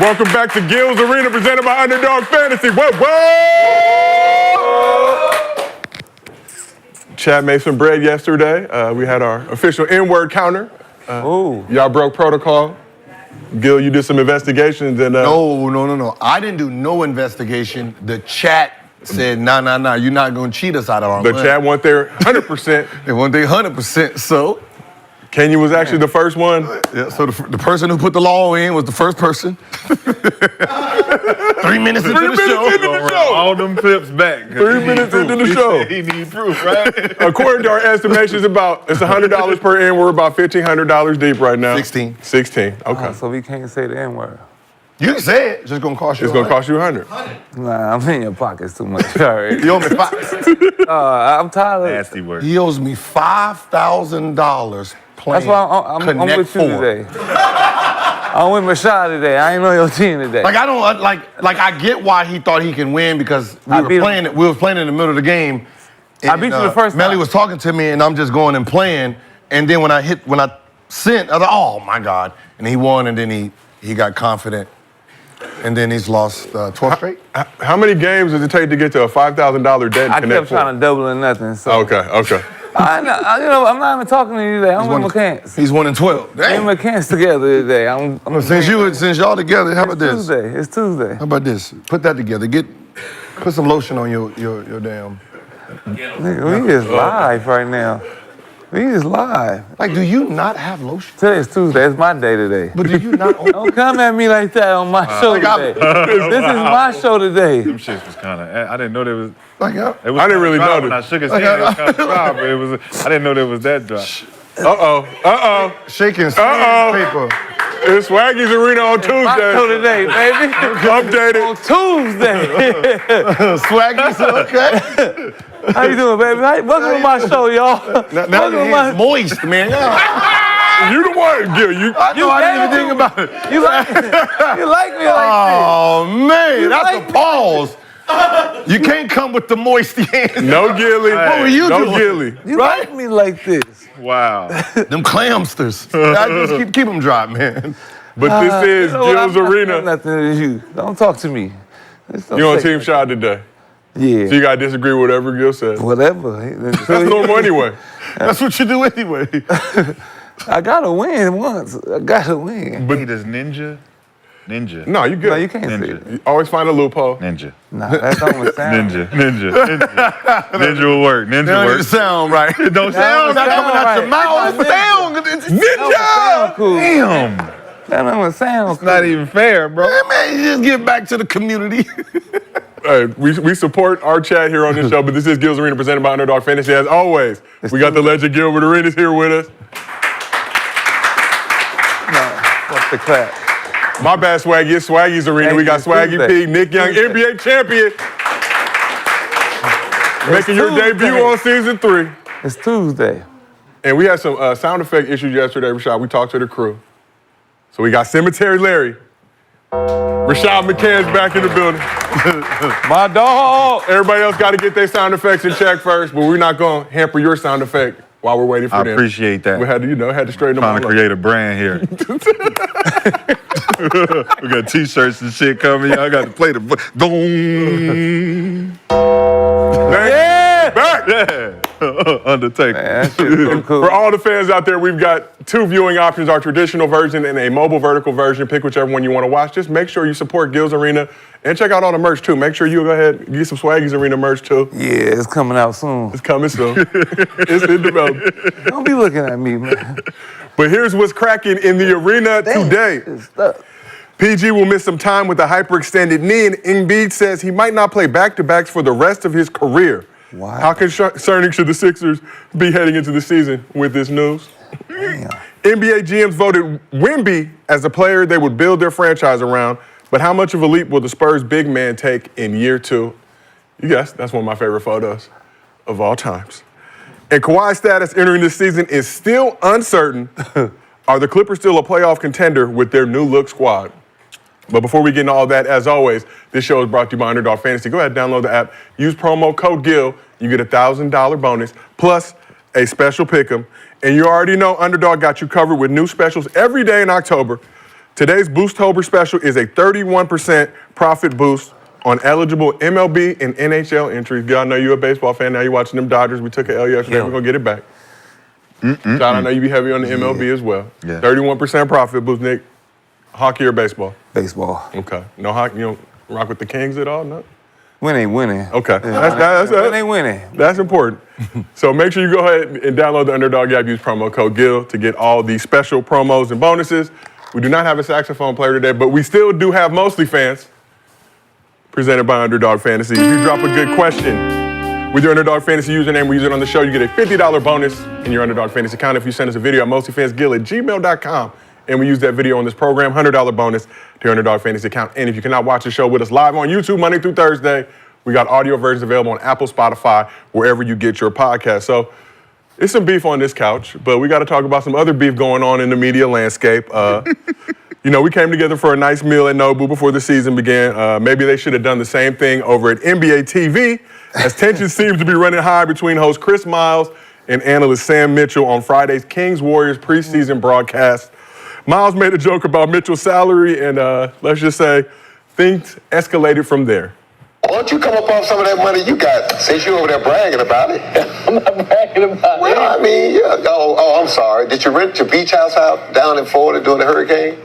Welcome back to Gil's Arena, presented by Underdog Fantasy. Whoa! Chad made some bread yesterday. We had our official N-word counter. Y'all broke protocol. Gil, you did some investigations and... No. I didn't do no investigation. The chat said, nah, you're not going to cheat us out of our money. The chat want their 100%. They want their 100%, so... Kenya was actually the first one. Yeah, so the person who put the law in was the first person. 3 minutes into the show. All them clips back. 3 minutes into the show. He need proof, right? According to our estimations, it's $100 per N. We're about $1,500 deep right now. 16. 16, okay. So we can't say the N-word. You can say it, it's just going to cost you It's going to cost you $100. Nah, I'm in your pockets too much. Sorry. You owe me I'm tired of Nasty word. He owes me $5,000 playing. That's why I'm with you today. I'm with Rashad today. I ain't know your team today. Like I don't I get why he thought he can win because we were playing in the middle of the game. And, I beat you the first time. Melly was talking to me and I'm just going and playing. And then when I sent, I was like, oh my God. And he won and then he got confident. And then he's lost 12 straight. How many games does it take to get to a $5,000 debt? I kept trying to double or nothing. So. Okay. I'm not even talking to you today. I'm with McCants. He's 1-12. Me and McCants together today. Since y'all together, how about this? It's Tuesday. How about this? Put that together. Put some lotion on your damn. Nigga, we is live right now. We is live. Like, do you not have lotion? Today's Tuesday. It's my day today. But do you not? Don't come at me like that on my show today. This is my show today. Them shits was kind of. I didn't know there was. I didn't really know When I shook his hand, it was kind of dry, but I didn't know there was that dry. Shaking paper. It's Swaggy's Arena on Tuesday. My show today, baby. Updated. On Tuesday. Swaggy's okay. How you doing, baby? Welcome to my show, y'all. Now your hand's moist, man. You the one, Gil. I didn't even think about it. You like me like this. Oh, man, that's a pause. You can't come with the moist hands. No Gilly. What were you doing? No Gilly. You like me like this. Wow. Them clamsters. I just keep them dry, man. But this is Gil's Arena. Nothing to you. Don't talk to me. You on Team Shot today. Yeah. So you got to disagree with whatever Gil says. Whatever. That's normal anyway. That's what you do anyway. I got to win once. I got to win. But this ninja? No, you good. No, you can't say Ninja. that. You always find a loophole. Ninja. Nah, that's not what sound. Ninja will work. Ninja That don't even works. sound right. It don't sound. Not coming out your mouth. Ninja! Cool. Damn. That don't sound It's not even fair, bro. Man, you just give back to the community. Hey, we support our chat here on this show, but this is Gil's Arena presented by Underdog Fantasy. As always, we got the legend Gilbert Arenas here with us. What's the clap? My bad, Swaggy. It's Swaggy's Arena. We got Swaggy P, Nick Young, NBA champion. Making your debut on season 3. It's Tuesday. And we had some sound effect issues yesterday, Rashad. We talked to the crew. So we got Cemetery Larry. Rashad McCants back in the building. My dog. Everybody else got to get their sound effects in check first, but we're not going to hamper your sound effect while we're waiting for I them. appreciate that. We had to straighten them out. Trying to create a brand here. We got t-shirts and shit coming. I got to play the boom. Yeah! Back! Yeah. Undertaker. Man, that shit's cool. For all the fans out there, we've got 2 viewing options, our traditional version and a mobile vertical version. Pick whichever one you want to watch. Just make sure you support Gil's Arena and check out all the merch too. Make sure you go ahead and get some Swaggy's Arena merch too. Yeah, it's coming out soon. It's coming soon. It's in development. Don't be looking at me, man. But here's what's cracking in the arena today. It's stuck. PG will miss some time with a hyperextended knee, and Embiid says he might not play back-to-backs for the rest of his career. Wow. How concerning should the Sixers be heading into the season with this news? Damn. NBA GMs voted Wemby as a player they would build their franchise around, but how much of a leap will the Spurs big man take in year 2? You guessed, that's one of my favorite photos of all times. And Kawhi's status entering this season is still uncertain. Are the Clippers still a playoff contender with their new look squad? But before we get into all that, as always, this show is brought to you by Underdog Fantasy. Go ahead, download the app, use promo code GIL, you get a $1,000 bonus, plus a special pick'em. And you already know Underdog got you covered with new specials every day in October. Today's Boosttober special is a 31% profit boost on eligible MLB and NHL entries. Gil, I know you're a baseball fan. Now you're watching them Dodgers. We took an L yesterday. We're going to get it back. John, I know you be heavy on the MLB as well. Yeah. 31% profit boost, Nick. Hockey or baseball? Baseball. Okay. No hockey? You don't rock with the Kings at all? No? Winning. Okay. Winning. That's important. So make sure you go ahead and download the Underdog app. Use promo code GIL to get all the special promos and bonuses. We do not have a saxophone player today, but we still do have MostlyFans, presented by Underdog Fantasy. If you drop a good question with your Underdog Fantasy username, we use it on the show, you get a $50 bonus in your Underdog Fantasy account. If you send us a video at mostlyfansgil@gmail.com, and we use that video on this program, $100 bonus to your Underdog Fantasy account. And if you cannot watch the show with us live on YouTube Monday through Thursday, we got audio versions available on Apple, Spotify, wherever you get your podcast. So it's some beef on this couch, but we got to talk about some other beef going on in the media landscape. You know, we came together for a nice meal at Nobu before the season began. Maybe they should have done the same thing over at NBA TV, as tension seems to be running high between host Chris Miles and analyst Sam Mitchell on Friday's Kings-Warriors preseason broadcast. Miles made a joke about Mitchell's salary, and let's just say things escalated from there. Why don't you come up off some of that money you got, since you're over there bragging about it? I'm not bragging about it. Well, I mean, yeah. Oh, I'm sorry. Did you rent your beach house out down in Florida during the hurricane?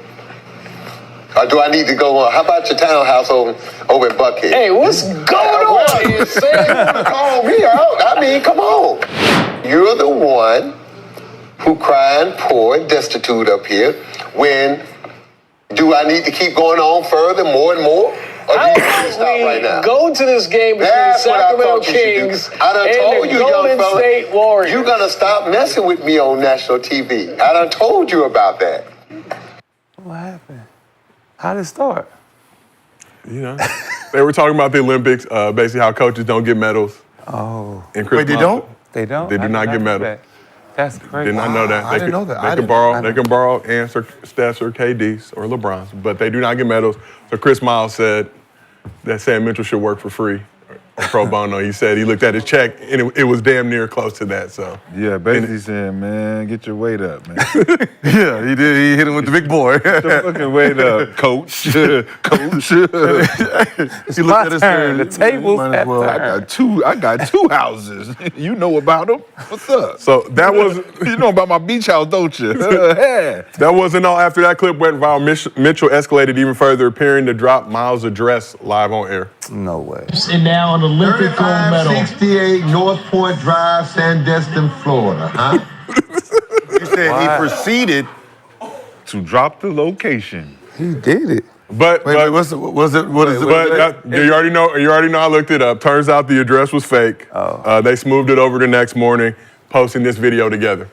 Or do I need to go on? How about your townhouse over in Buckhead? Hey, what's going on here, Sam? You want to call me out? I mean, come on. You're the one who crying poor and destitute up here when do I need to keep going on further, more and more? Or do you need to stop right now? Go to this game between the Sacramento Kings and the Golden State Warriors. You're going to stop messing with me on national TV. I done told you about that. What happened? How did it start? You know, they were talking about the Olympics, basically how coaches don't get medals. Oh. And Chris Wait, they Miles- don't? They don't? They do not get medals. That. That's crazy. Did not know that. I didn't know that. They can borrow answer Steph's or KD's or LeBron's, but they do not get medals. So Chris Miles said that Sam Mitchell should work for free or pro bono. He said he looked at his check and it was damn near close to that. So Yeah, basically saying, man, get your weight up, man. Yeah, he did. He hit him with the big boy. Get your fucking weight up, coach. Coach. He looked at his turn. The tables might as have well. I got two houses. You know about them. What's up? So that was You know about my beach house, don't you? Yeah. that wasn't all. After that clip went viral, Mitchell escalated even further, appearing to drop Miles' address live on air. No way. And now an Olympic gold medal. 6568 North Point Drive, Sandestin, Florida, huh? He said he proceeded. To drop the location. He did it. But Wait, what is it? you already know. You already know. I looked it up. Turns out the address was fake. Oh. They smoothed it over the next morning, posting this video together.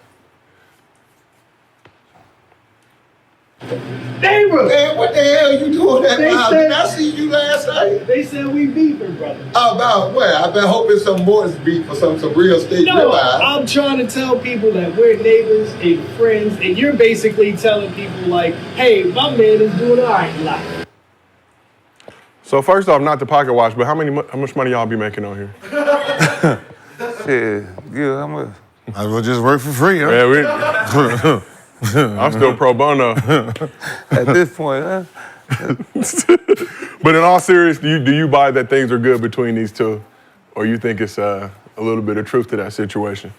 Neighbor, Man, what the hell you doing that They now? said- Did I see you last night? they said we beefing, brother. About what? I've been hoping some more beef for some real estate No, ribeye. I'm trying to tell people that we're neighbors and friends, and you're basically telling people like, hey, my man is doing all right in life. So first off, not to pocket watch, but how much money y'all be making on here? Shit. Yeah, how much? I will just work for free, huh? Yeah, I'm still pro bono. At this point, huh? But in all seriousness, do you buy that things are good between these two, or you think it's a little bit of truth to that situation?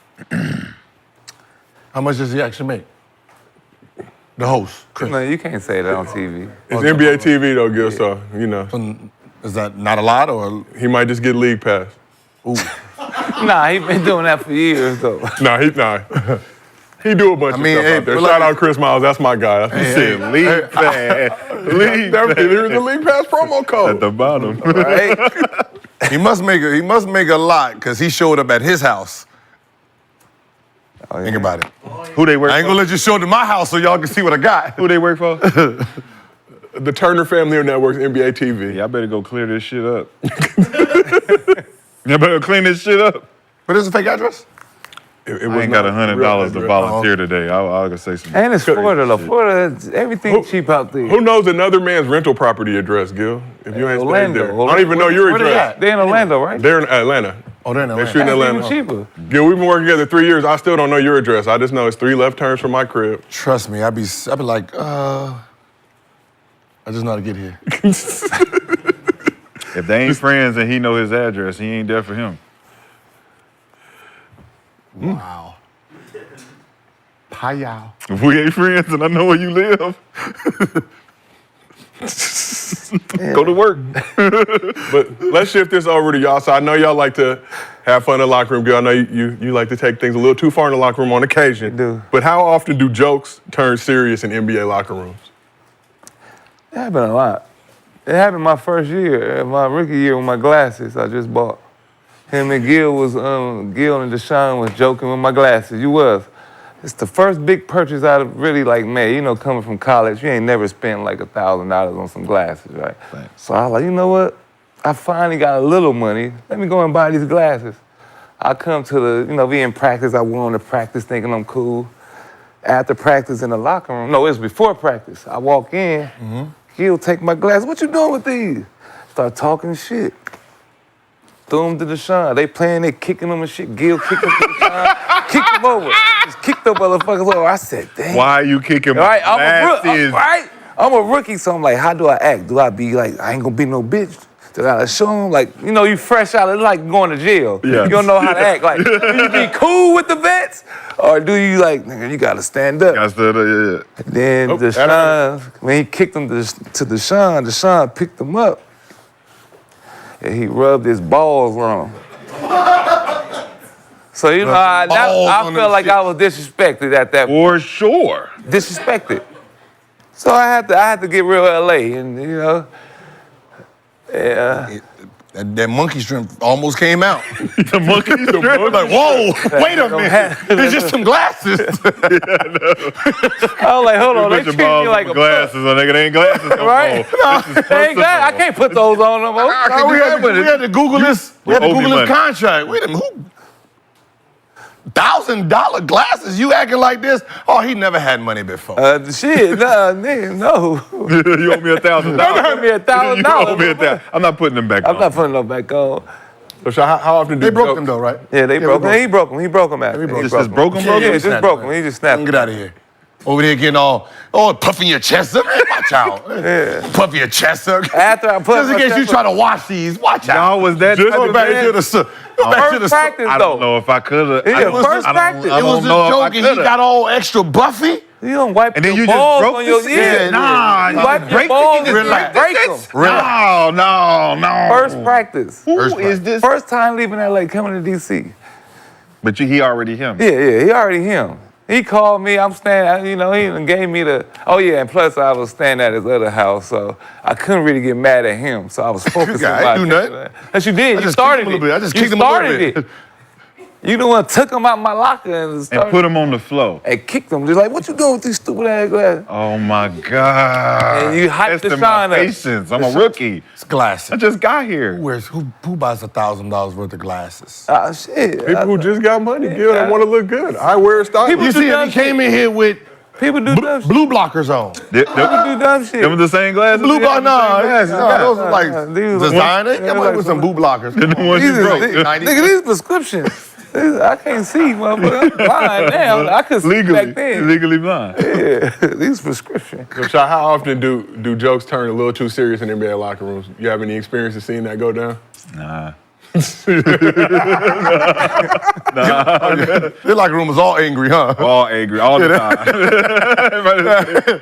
How much does he actually make? The host, Chris. No, you can't say that on TV. It's NBA TV though, Gil. So you know Is that not a lot, or? he might just get league pass. Nah, he been doing that for years, though. He do a bunch of stuff hey, out there. but Shout like- out Chris Miles. That's my guy. That's the shit. League pass. League There's the league pass promo at code. the bottom. Right? He must make a lot because he showed up at his house. Oh, yeah. Think about it. Who they work I ain't for? gonna let you show to my house so y'all can see what I got. Who they work for? The Turner Family Network's NBA TV. Y'all better go clear this shit up. Y'all better clean this shit up. But it's a fake address? It I was ain't got not $100 real to address. volunteer today. I'll go say some. And it's Florida, though. shit. Florida, everything cheap out there. Who knows another man's rental property address, Gil? If you ain't stayed Orlando. there. I don't even know your Where they address. at? They're in Orlando, right? They're in Atlanta. Oh, they're in They Atlanta. shoot in That's Atlanta. even cheaper. Gil, we've been working together 3 years. I still don't know your address. I just know it's 3 left turns from my crib. Trust me, I'd be like, I just know how to get here. If they ain't friends and he know his address, he ain't there for him. Wow. Payal. If we ain't friends and I know where you live, go to work. But let's shift this over to y'all. So I know y'all like to have fun in the locker room, girl. I know you like to take things a little too far in the locker room on occasion. I do. But how often do jokes turn serious in NBA locker rooms? It happened a lot. It happened my first year, my rookie year with my glasses I just bought. Him and Gil and Deshaun was joking with my glasses. You was. It's the first big purchase I'd really like made. You know, coming from college, you ain't never spent like $1,000 on some glasses, right? So I was like, you know what? I finally got a little money. Let me go and buy these glasses. I come to be in practice. I went on to practice thinking I'm cool. After practice in the locker room, no, it was before practice. I walk in, Gil take my glasses. What you doing with these? Start talking shit. Threw them to Deshaun. They playing, they kicking them and shit. Gil kicked them to Deshaun, kicked them over. Just kicked them motherfuckers over. I said, damn. Why are you kicking my Right, glasses? I'm a rookie, so I'm like, how do I act? Do I be like, I ain't gonna be no bitch? Do I show them, like, you fresh out, it's like going to jail. Yeah. You don't know how to act. Like, do you be cool with the vets? Or do you like, nigga, you gotta stand up? I said, yeah. Then Deshaun, when he kicked him to Deshaun picked him up. And he rubbed his balls wrong. So, I felt like I was disrespected at that point. For sure. Disrespected. So I had to get real LA, and yeah. That monkey shrimp almost came out. The monkey strip. Like, whoa, wait a minute. It's just some glasses. I was like, hold on, they Put your treat me balls like with a glasses, so nigga, they ain't glasses no right? more. This is They ain't glad. I can't put those on no more. We had to Google this. We had to owe me Google money. this contract. Wait a minute, who? $1,000 glasses? You acting like this? Oh, he never had money before. Shit, nah, nigga, no. You owe me $1,000. Never heard me $1,000. You owe me $1,000. I'm not putting them back on. I'm not putting no back on. So how often do They broke jokes- them though, right? Yeah, they broke him. He broke him. He broke him after. broke Just broke him, Yeah, just snapped broke him. him. He just snapped. Get out of here. Over there getting all puffing your chest up. Man, watch out. Puff your chest up. After I put Just in my case you chest try to wash these, watch out. Y'all was that Just type Go of back man? to the go back to the First practice, I though. don't know if I could have. Yeah, first practice. It was a joke and he got all extra buffy. You don't wipe And then your you just balls broke on the your skin? Nah, You you wipe your break balls and Relax. break them. No. First practice. Who is this? First time leaving LA, coming to DC. But he already him. Yeah, he already him. He called me, I'm staying, he even gave me and plus I was staying at his other house, so I couldn't really get mad at him, so I was focused on I ain't do nothing. Yes, you did. I You just started kicked him a little bit. I just You kicked him a little started bit. it. You the one took him out my locker and started, And put him on the floor. and kicked him. Just like, what you doing with these stupid ass glasses? Oh my God. And you hyped Testing Deshaun my up. patience. I'm a rookie. It's glasses. I just got here. Who buys $1,000 worth of glasses? Ah, shit. People who just got money, Gil, and want to look good. I wear a style. People You do see, dumb he came in here with People do dumb shit. blue blockers on. People do dumb shit. Them the same glasses? Blue block, Yeah, no, those are like These was- designer. yeah, Come like on with some blue blockers. The ones you These broke. is- Nigga, these prescriptions. I can't see, motherfucker. I'm blind now. I could see back then. Legally blind. Yeah, these prescriptions. So, Shy, how often do jokes turn a little too serious in NBA locker rooms? You have any experience of seeing that go down? Nah. Their locker room was all angry, huh? All angry, all the time.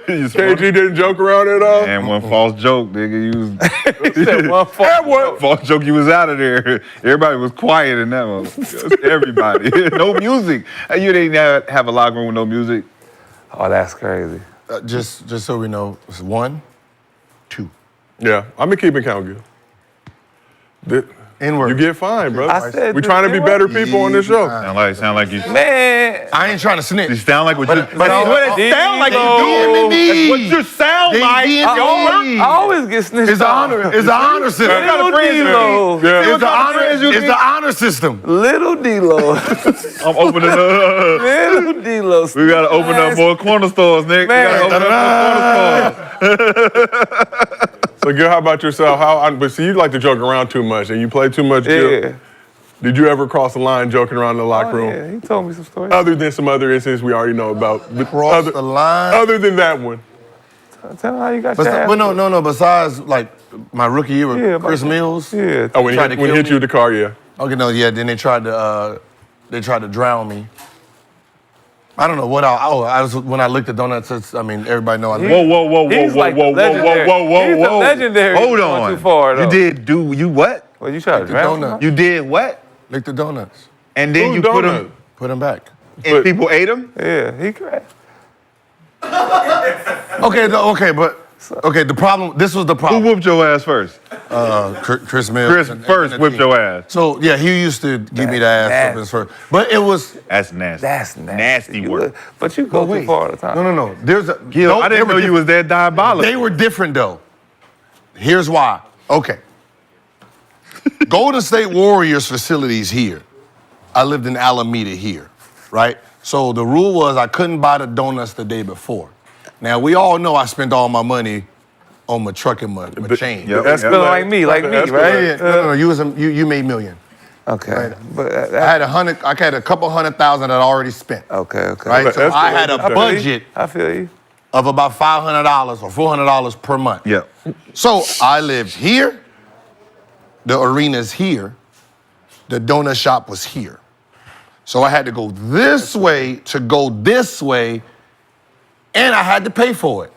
You just KG didn't joke around at all? And one false joke, nigga, you was Said one fuck. false joke, you was out of there. Everybody was quiet in that one. Everybody. No music. You didn't have a locker room with no music. Oh, that's crazy. Just so we know, it's 1, 2. Yeah, I'm keeping count, Gil. N-word. You get fined, bro. I said We trying to be N-word. better people on this show. Sound like you. Man, I ain't trying to You snitch. sound like what you. But That's what it sound like you do. That's what you sound like. I always get snitched It's the on. honor. It's the honor system. Little D-Lo. Yeah. It's the honor. It's the honor system. Little D-Lo. I'm opening up. Little D-Lo. We gotta open up more corner stores, Nick. We Man. gotta open up more corner stores. So, Gil, how about yourself? But see, you like to joke around too much, and you play too much, Gil. Yeah. Did you ever cross the line joking around in the locker room? Yeah, he told me some stories. Other than some other incidents we already know about. But Cross the line. Other than that one. Tell him how you got But, your ass. but no. Besides, like, my rookie year with Chris Mills. Yeah. Oh, when Tried to he kill hit me. you with the car, yeah. Okay, no, yeah. Then they tried to drown me. I don't know what I was when I licked the donuts. Everybody know I licked. Whoa. He's like legendary. He's the legendary. Hold going on. Too far, though. You what? Well, you tried to drown him? You did what? Licked the donuts. And then you put them, Put them back. and people ate them? Yeah, he crashed. Okay, the problem. This was the Who problem. whooped your ass first? Chris Mills. Chris and first the whipped team. your ass. So yeah, he used to give me the ass whoopings first. But it was. That's nasty. That's nasty. Nasty work. But you go too far all the time. No. There's a. Gil, no, I didn't know you was that diabolical. They were different though. Here's why. Okay. Golden State Warriors facilities here. I lived in Alameda here, right? So the rule was I couldn't buy the donuts the day before. Now we all know I spent all my money on my truck and my chain. Yep. That's Feeling like me, right? Yeah, no. You made million. Okay. Right. But I had a couple $100,000 that I already spent. okay. Right. So That's I good. had a budget I feel you. of about $500 or $400 per month. Yeah. So I lived here. The arena's here. The donut shop was here. So I had to go this way to go this way, and I had to pay for it.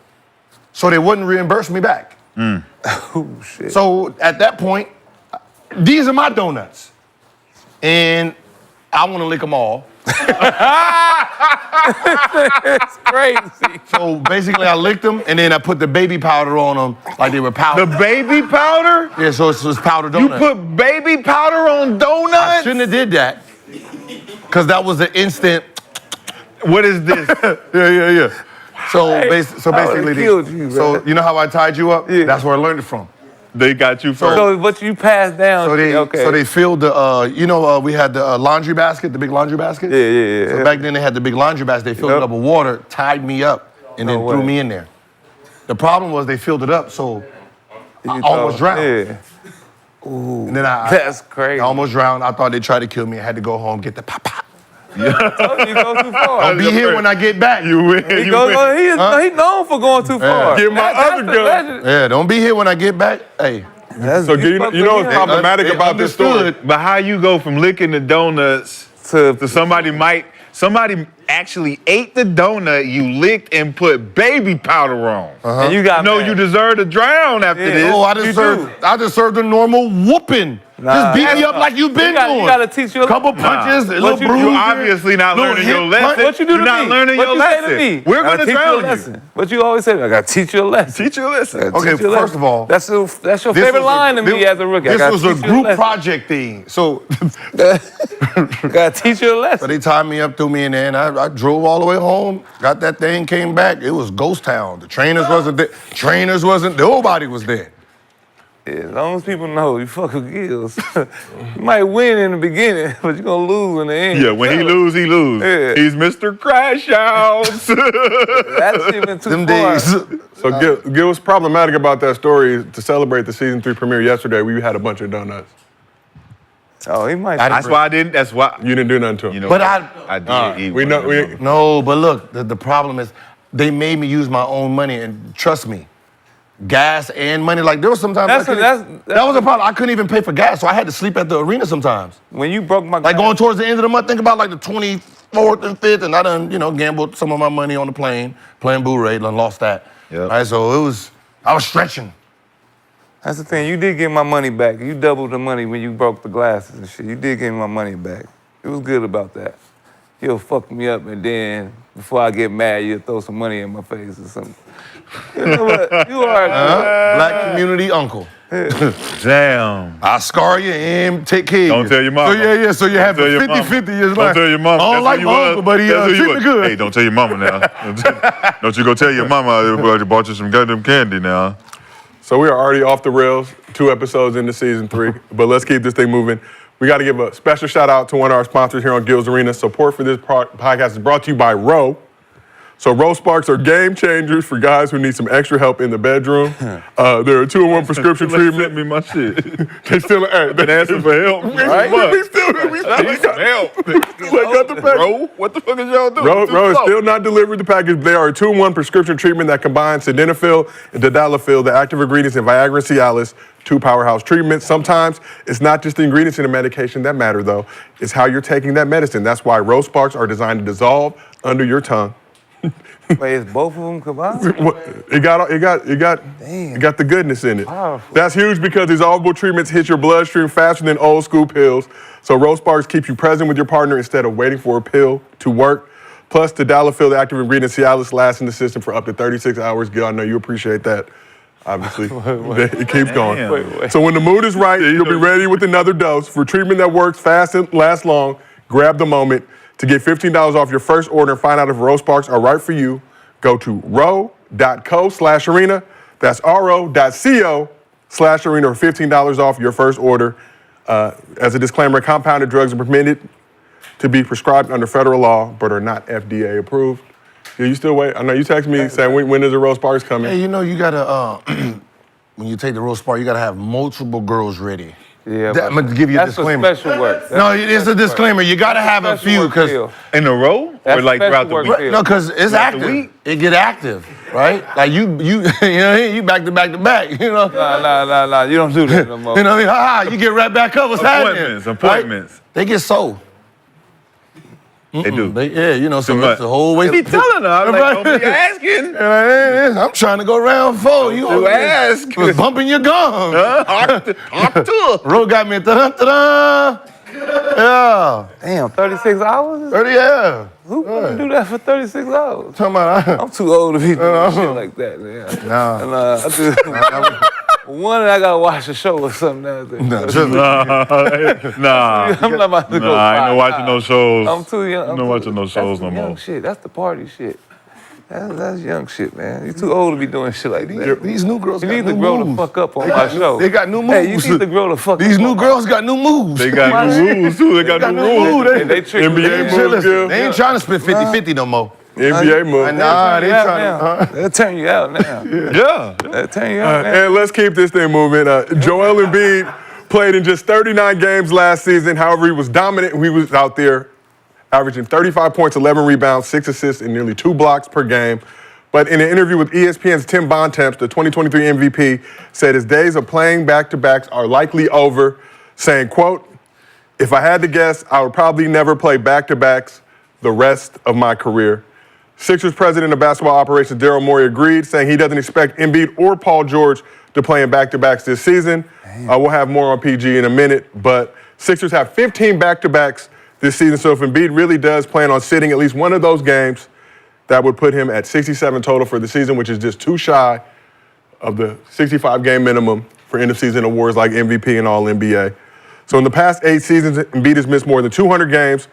So they wouldn't reimburse me back. Oh, shit. So at that point, these are my donuts. And I want to lick them all. It's crazy. So basically I licked them, and then I put the baby powder on them like they were powder. The baby powder? Yeah, so it was powder You donut. put baby powder on I donuts? shouldn't have did that. Because that was the instant. What is this? Yeah. So, I basically, would've killed you, so man. you know how I tied you up? Yeah. That's where I learned it from. They got you first. So, but you passed down. So they filled the, we had the laundry basket, the big laundry basket. Yeah. So back then they had the big laundry basket. They filled it up with water, tied me up, and then threw me in there. The problem was they filled it up, so I almost drowned. Yeah. And then I That's crazy. I almost drowned. I thought they tried to kill me. I had to go home, get the pop. You go too far. I'll be here when I get back. You win. He You goes, win. He's known for going too far. Get my other gun. Yeah, don't be here when I get back. Hey. So you know what's problematic They about this story? understood. But how you go from licking the donuts to somebody actually ate the donut you licked and put baby powder on. And you got mad. You deserve to drown after Yeah. this. Oh, I You deserved a normal whooping. Nah. Just beat me up like you've been doing. You gotta teach your Couple punches, a little you- bruise. You obviously not Little learning hip your punch. lesson. What you do to You're not me? learning What your you lesson. say to me? We're I gotta gonna teach you a drown you. lesson. But you always say, I gotta teach you a lesson. Teach you a lesson. I gotta Okay, teach you a first lesson. of all, that's your This favorite was line to me as a rookie. I This gotta was a teach you group lesson. project thing. So Gotta teach you a lesson. they tied me up, threw me in there, and I drove all the way home, got that thing, came back. It was ghost town. The trainers wasn't there. Nobody was there. Yeah, as long as people know you fuck with Gills, you might win in the beginning, but you're gonna lose in the end. Yeah, when he lose, he lose. Yeah. He's Mr. Crash Outs. That's even too Them far. days. So Gil, what's problematic about that story is to celebrate the season 3 premiere yesterday, we had a bunch of donuts. Oh, he might. That's why I didn't. That's why. You didn't do nothing to him. You know, But I did eat we one know of we. them. No, but look, the problem is they made me use my own money, and trust me, gas and money. Like there was sometimes that was a problem. I couldn't even pay for gas, so I had to sleep at the arena sometimes. When you broke my Like going towards the end of the month, think about like the 24th and 5th, and I done, gambled some of my money on the plane, playing Boo Ray, and lost that. Yep. Right, so I was stretching. That's the thing. You did get my money back. You doubled the money when you broke the glasses and shit. You did get my money back. It was good about that. You'll fuck me up, and then before I get mad, you'll throw some money in my face or something. You know what? You are. Black community uncle. Damn. I scar you and take care of you. Don't tell your mama. So you have Don't tell your 50-50 years Don't tell your mama. I don't That's like who my you uncle, was. but he That's who you treat me was. good. Hey, don't tell your mama now. Don't you go tell your mama I bought you some goddamn candy now. So we are already off the rails, 2 episodes into season 3, but let's keep this thing moving. We got to give a special shout out to one of our sponsors here on Gills Arena. Support for this podcast is brought to you by Row. So Rose Sparks are game changers for guys who need some extra help in the bedroom. They're a 2-in-1 prescription treatment. Send me my shit. They still Been asking for help. We still help. got the package. Bro, what the fuck is y'all doing? Ro is still not delivered the package. They are a 2-in-1 prescription treatment that combines sildenafil and tadalafil, the active ingredients in Viagra and Cialis, 2 powerhouse treatments. Sometimes it's not just the ingredients in the medication that matter, though. It's how you're taking that medicine. That's why Rose Sparks are designed to dissolve under your tongue. Wait, is both of them combined? It got the goodness in it. Powerful. That's huge because dissolvable treatments hit your bloodstream faster than old school pills. So Rose Sparks keeps you present with your partner instead of waiting for a pill to work. Plus, tadalafil, the active ingredient Cialis, lasts in the system for up to 36 hours. Gil, I know you appreciate that. Obviously, it keeps going. Wait. So when the mood is right, you'll be ready with another dose. For treatment that works fast and lasts long, grab the moment. To get $15 off your first order and find out if Rose Sparks are right for you, go to ro.co/arena. That's ro.co/arena for $15 off your first order. As a disclaimer, compounded drugs are permitted to be prescribed under federal law, but are not FDA approved. Yeah, you still wait? I know you text me saying, when is the Rose Sparks coming? Hey, you know, you gotta, when you take the Rose Spark, you gotta have multiple girls ready. Yeah, I'm gonna give you a disclaimer. That's for special work. No, it's a disclaimer. You gotta have a few, because In a row? That's Or like throughout the special week? work. no, because it's Throughout the active. week? It get active, right? Like you know, you back to back to back. You know, Nah. You don't do that no more. you know what I mean? Ha, you get right back up. What's happening? Appointments. Right? They get sold. They do. Yeah, you know, so Too that's much. the whole way. Be telling her. I'm like, don't be asking. I'm trying to go round 4. You You ask. was bumping your gum. Ro got me. Ta-da. Yeah. Damn, 36 hours? 30, yeah. Who gonna do that for 36 hours? Talking about, I'm too old to be doing shit like that, man. nah. And, I do, one, I gotta watch a show or something nowadays. Nah. I'm not about to go. I ain't no 5 watching no hours. shows. I'm too young. I'm not watching no shows that's no young more. Shit. That's the party shit. That's young shit, man. You too old to be doing shit like that. These new girls You got need new to grow the moves. fuck up on my show. They got new moves. Hey, you need to grow the fuck These up. new girls got new moves. They got new rules too. They got new rules. They trick NBA you. moves, Gil. They ain't trying to split 50-50 no more. NBA move. Nah, they They'll trying to. They'll turn you out now. Yeah. They'll turn you out now. And let's keep this thing moving. Joel Embiid played in just 39 games last season. However, he was dominant. He was out there averaging 35 points, 11 rebounds, 6 assists, and nearly 2 blocks per game. But in an interview with ESPN's Tim Bontemps, the 2023 MVP said his days of playing back-to-backs are likely over, saying, quote, "If I had to guess, I would probably never play back-to-backs the rest of my career." Sixers president of basketball operations Daryl Morey agreed, saying he doesn't expect Embiid or Paul George to play in back-to-backs this season. We'll have more on PG in a minute, but Sixers have 15 back-to-backs this season, so if Embiid really does plan on sitting at least one of those games, that would put him at 67 total for the season, which is just too shy of the 65-game minimum for end-of-season awards like MVP and All-NBA. So in the past 8 seasons, Embiid has missed more than 200 games,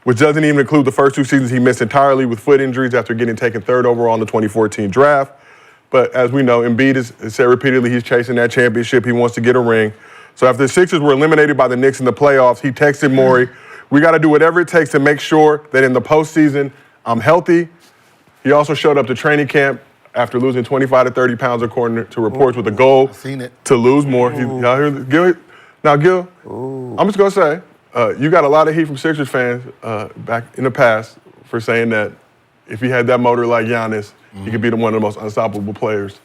which doesn't even include the first 2 seasons he missed entirely with foot injuries after getting taken 3rd overall in the 2014 draft. But as we know, Embiid has said repeatedly he's chasing that championship. He wants to get a ring. So after the Sixers were eliminated by the Knicks in the playoffs, he texted Morey, "We got to do whatever it takes to make sure that in the postseason I'm healthy." He also showed up to training camp after losing 25 to 30 pounds, according to reports, with a goal to lose more. Y'all hear this? Gil? Now, Gil, I'm just going to say, you got a lot of heat from Sixers fans back in the past for saying that if he had that motor like Giannis, he could be one of the most unstoppable players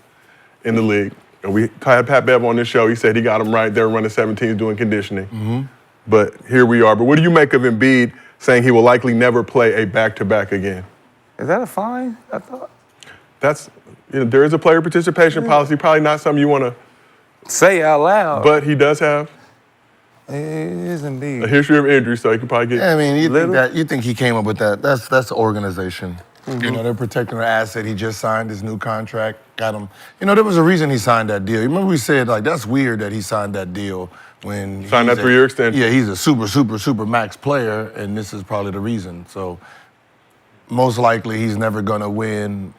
in the league. And we had Pat Bev on this show. He said he got him right. They were running 17s doing conditioning. But here we are. But what do you make of Embiid saying he will likely never play a back-to-back again? Is that a fine? I thought. That's, there is a player participation policy, probably not something you want to say out loud. But he does have it is indeed a history of injury, so he could probably get. I mean, you think he came up with that? That's the organization. You know, they're protecting their asset. He just signed his new contract, got him. You know, there was a reason he signed that deal. You remember we said, like, that's weird that he signed that deal when signed that 3-year extension. Yeah, he's a super max player, and this is probably the reason. So most likely he's never gonna win.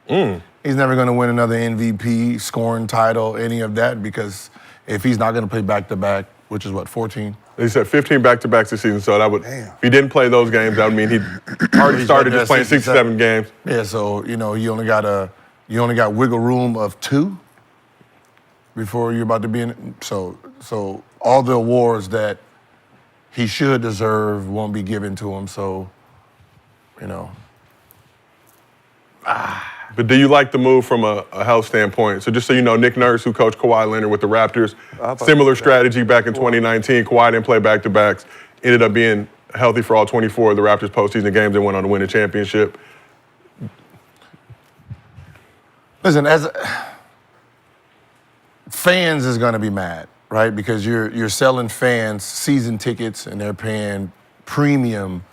He's never gonna win another MVP, scoring title, any of that, because if he's not gonna play back-to-back, which is what, 14? He said 15 back-to-backs this season, so that would, Damn. if he didn't play those games, that would mean he'd already started just playing 67 games. Yeah, so you only got wiggle room of 2 before you're about to be in. So all the awards that he should deserve won't be given to him. So, But do you like the move from a health standpoint? So just so you know, Nick Nurse, who coached Kawhi Leonard with the Raptors, similar strategy back in 2019. Kawhi didn't play back-to-backs, ended up being healthy for all 24 of the Raptors postseason games and went on to win a championship. listen, as fans is going to be mad, right? Because you're selling fans season tickets and they're paying premium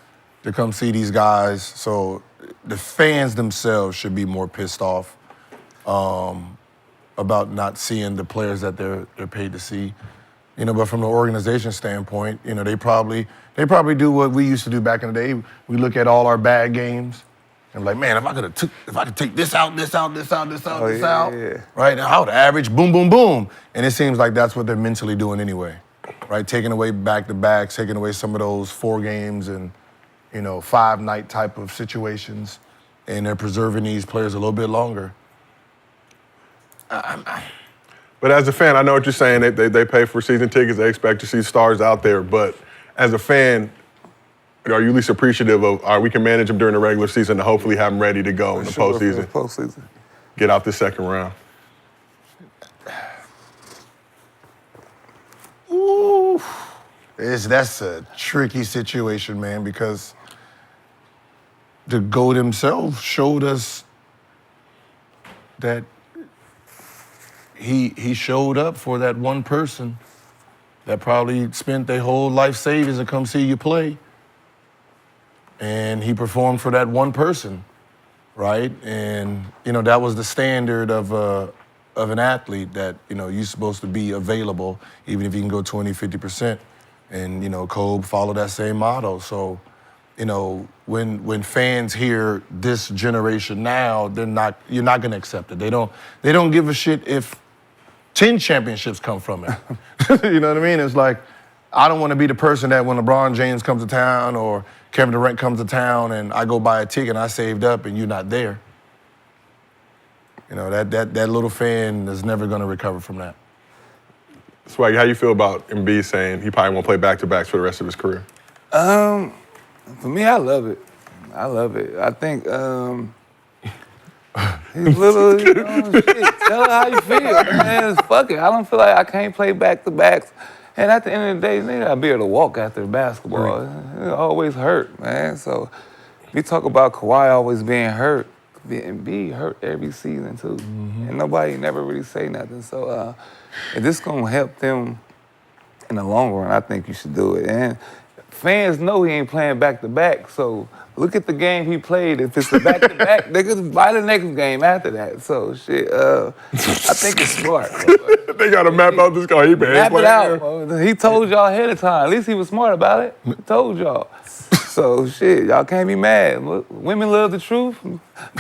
to come see these guys. So the fans themselves should be more pissed off about not seeing the players that they're paid to see. But from the organization standpoint, they probably do what we used to do back in the day. We look at all our bad games and like, man, if I could take this out, right? Now I would average boom, boom, boom. And it seems like that's what they're mentally doing anyway, right? Taking away back-to-backs, taking away some of those 4 games and 5-night type of situations, and they're preserving these players a little bit longer. But as a fan, I know what you're saying. They pay for season tickets. They expect to see stars out there. But as a fan, are you at least appreciative of, we can manage them during the regular season to hopefully have them ready to go in the postseason? Get out this second round. Ooh. That's a tricky situation, man, because the GOAT himself showed us that he showed up for that one person that probably spent their whole life savings to come see you play. And he performed for that one person, right? And, that was the standard of an athlete that, you're supposed to be available, even if you can go 20, 50%. And, Kobe followed that same model. So, when fans hear this generation now, you're not gonna accept it. They don't give a shit if 10 championships come from it. You know what I mean? It's like, I don't want to be the person that when LeBron James comes to town or Kevin Durant comes to town and I go buy a ticket and I saved up and you're not there. That little fan is never going to recover from that. Swag, how you feel about Embiid saying he probably won't play back-to-backs for the rest of his career? For me, I love it. I think he's little, shit. Tell her how you feel, man. Fuck it. I don't feel like I can't play back-to-backs. And at the end of the day, nigga, gotta be able to walk after basketball. It always hurt, man. So we talk about Kawhi always being hurt. Embiid hurt every season too, and nobody never really say nothing. So if this gonna help them in the long run, I think you should do it. And fans know he ain't playing back-to-back, so look at the game he played. If it's a back-to-back, they could buy the next game after that. So shit, I think it's smart. They gotta map out this guy. Map it out. He told y'all ahead of time. At least he was smart about it. He told y'all. So shit, y'all can't be mad. Look, women love the truth.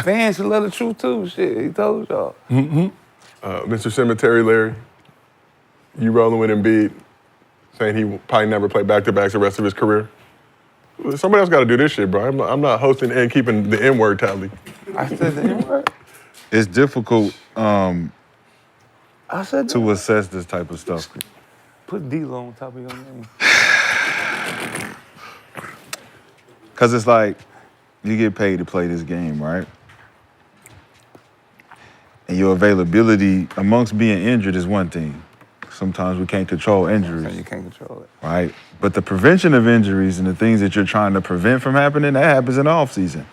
Fans should love the truth too. Shit, he told y'all. Mr. Cemetery Larry, you rolling with Embiid, saying he will probably never play back-to-backs the rest of his career? Somebody else got to do this shit, bro. I'm not hosting and keeping the N-word tally. I said the N-word? It's difficult I said to assess this type of stuff. Put D-Lo on top of your name. Because it's like, you get paid to play this game, right? And your availability amongst being injured is one thing. Sometimes we can't control injuries. You can't control it. Right? But the prevention of injuries and the things that you're trying to prevent from happening, that happens in the off season.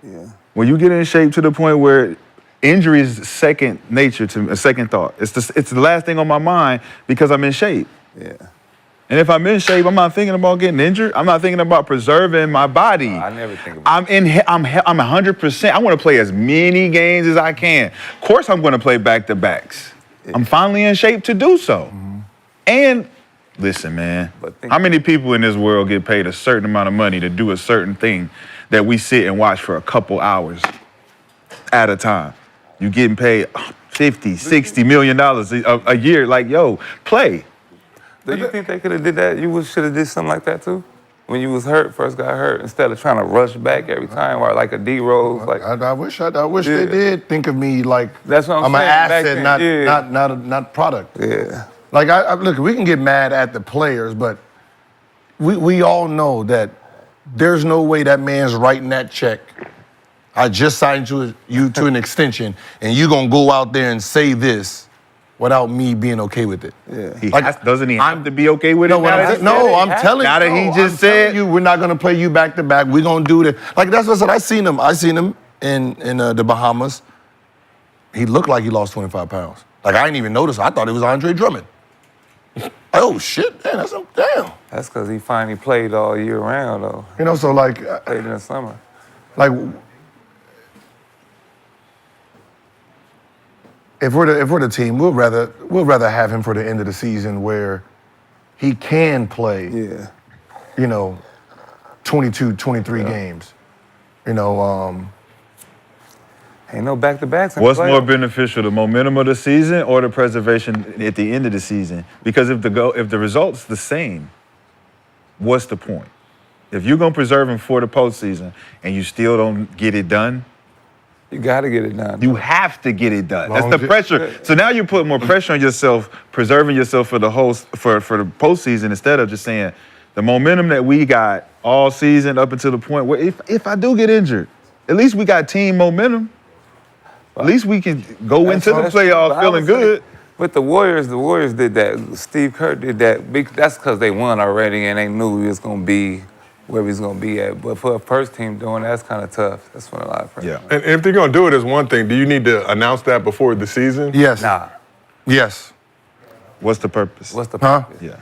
Yeah. When you get in shape to the point where injury is second nature to a second thought. It's the last thing on my mind because I'm in shape. Yeah. And if I'm in shape, I'm not thinking about getting injured. I'm not thinking about preserving my body. I never think about I'm 100%. I want to play as many games as I can. Of course I'm going to play back-to-backs. Yeah. I'm finally in shape to do so. Mm-hmm. And listen, man, how many people in this world get paid a certain amount of money to do a certain thing that we sit and watch for a couple hours at a time? You getting paid $50, $60 million a year. Like, yo, play. Do you think they could have did that? You should have did something like that too? When you was hurt, first got hurt, instead of trying to rush back every time, or like a D-Rose, like I wish they did think of me like That's what I'm I'm an saying, back asset, then, not product. yeah. Like look, we can get mad at the players, but we all know that there's no way that man's writing that check. I just signed you to an extension, and you gonna go out there and say this without me being okay with it. Yeah. Doesn't he have to be okay with it? I'm telling Now that he I'm just telling said- you, we're not gonna play you back to back. We're gonna do this. Like that's what I said. I seen him in the Bahamas. He looked like he lost 25 pounds. Like I didn't even notice. I thought it was Andre Drummond. Oh shit, man, damn. That's because he finally played all year round, though. You know, so like, Played in the summer. like if we're the team, we'll rather have him for the end of the season where he can play. Yeah. You know, 22, 23 games. You know, Ain't no back-to-backs. in What's the more playoffs. beneficial, the momentum of the season or the preservation at the end of the season? Because if the result's the same, what's the point? If you're gonna preserve him for the postseason and you still don't get it done, You got to get it done. you have to get it done. That's Long the as you- pressure. So now you put more pressure on yourself, preserving yourself for the for the postseason instead of just saying the momentum that we got all season up until the point where if I do get injured, at least we got team momentum. At least we can go into the That's true, playoffs but I feeling would say good. With the Warriors did that. Steve Kerr did that. That's because they won already and they knew he was going to be where he's going to be at. But for a first team doing that's kind of tough. That's what a lot of friends. Yeah. And if they're going to do it as one thing, do you need to announce that before the season? yes. Nah. Yes. What's the purpose? What's the Huh? purpose? Yeah.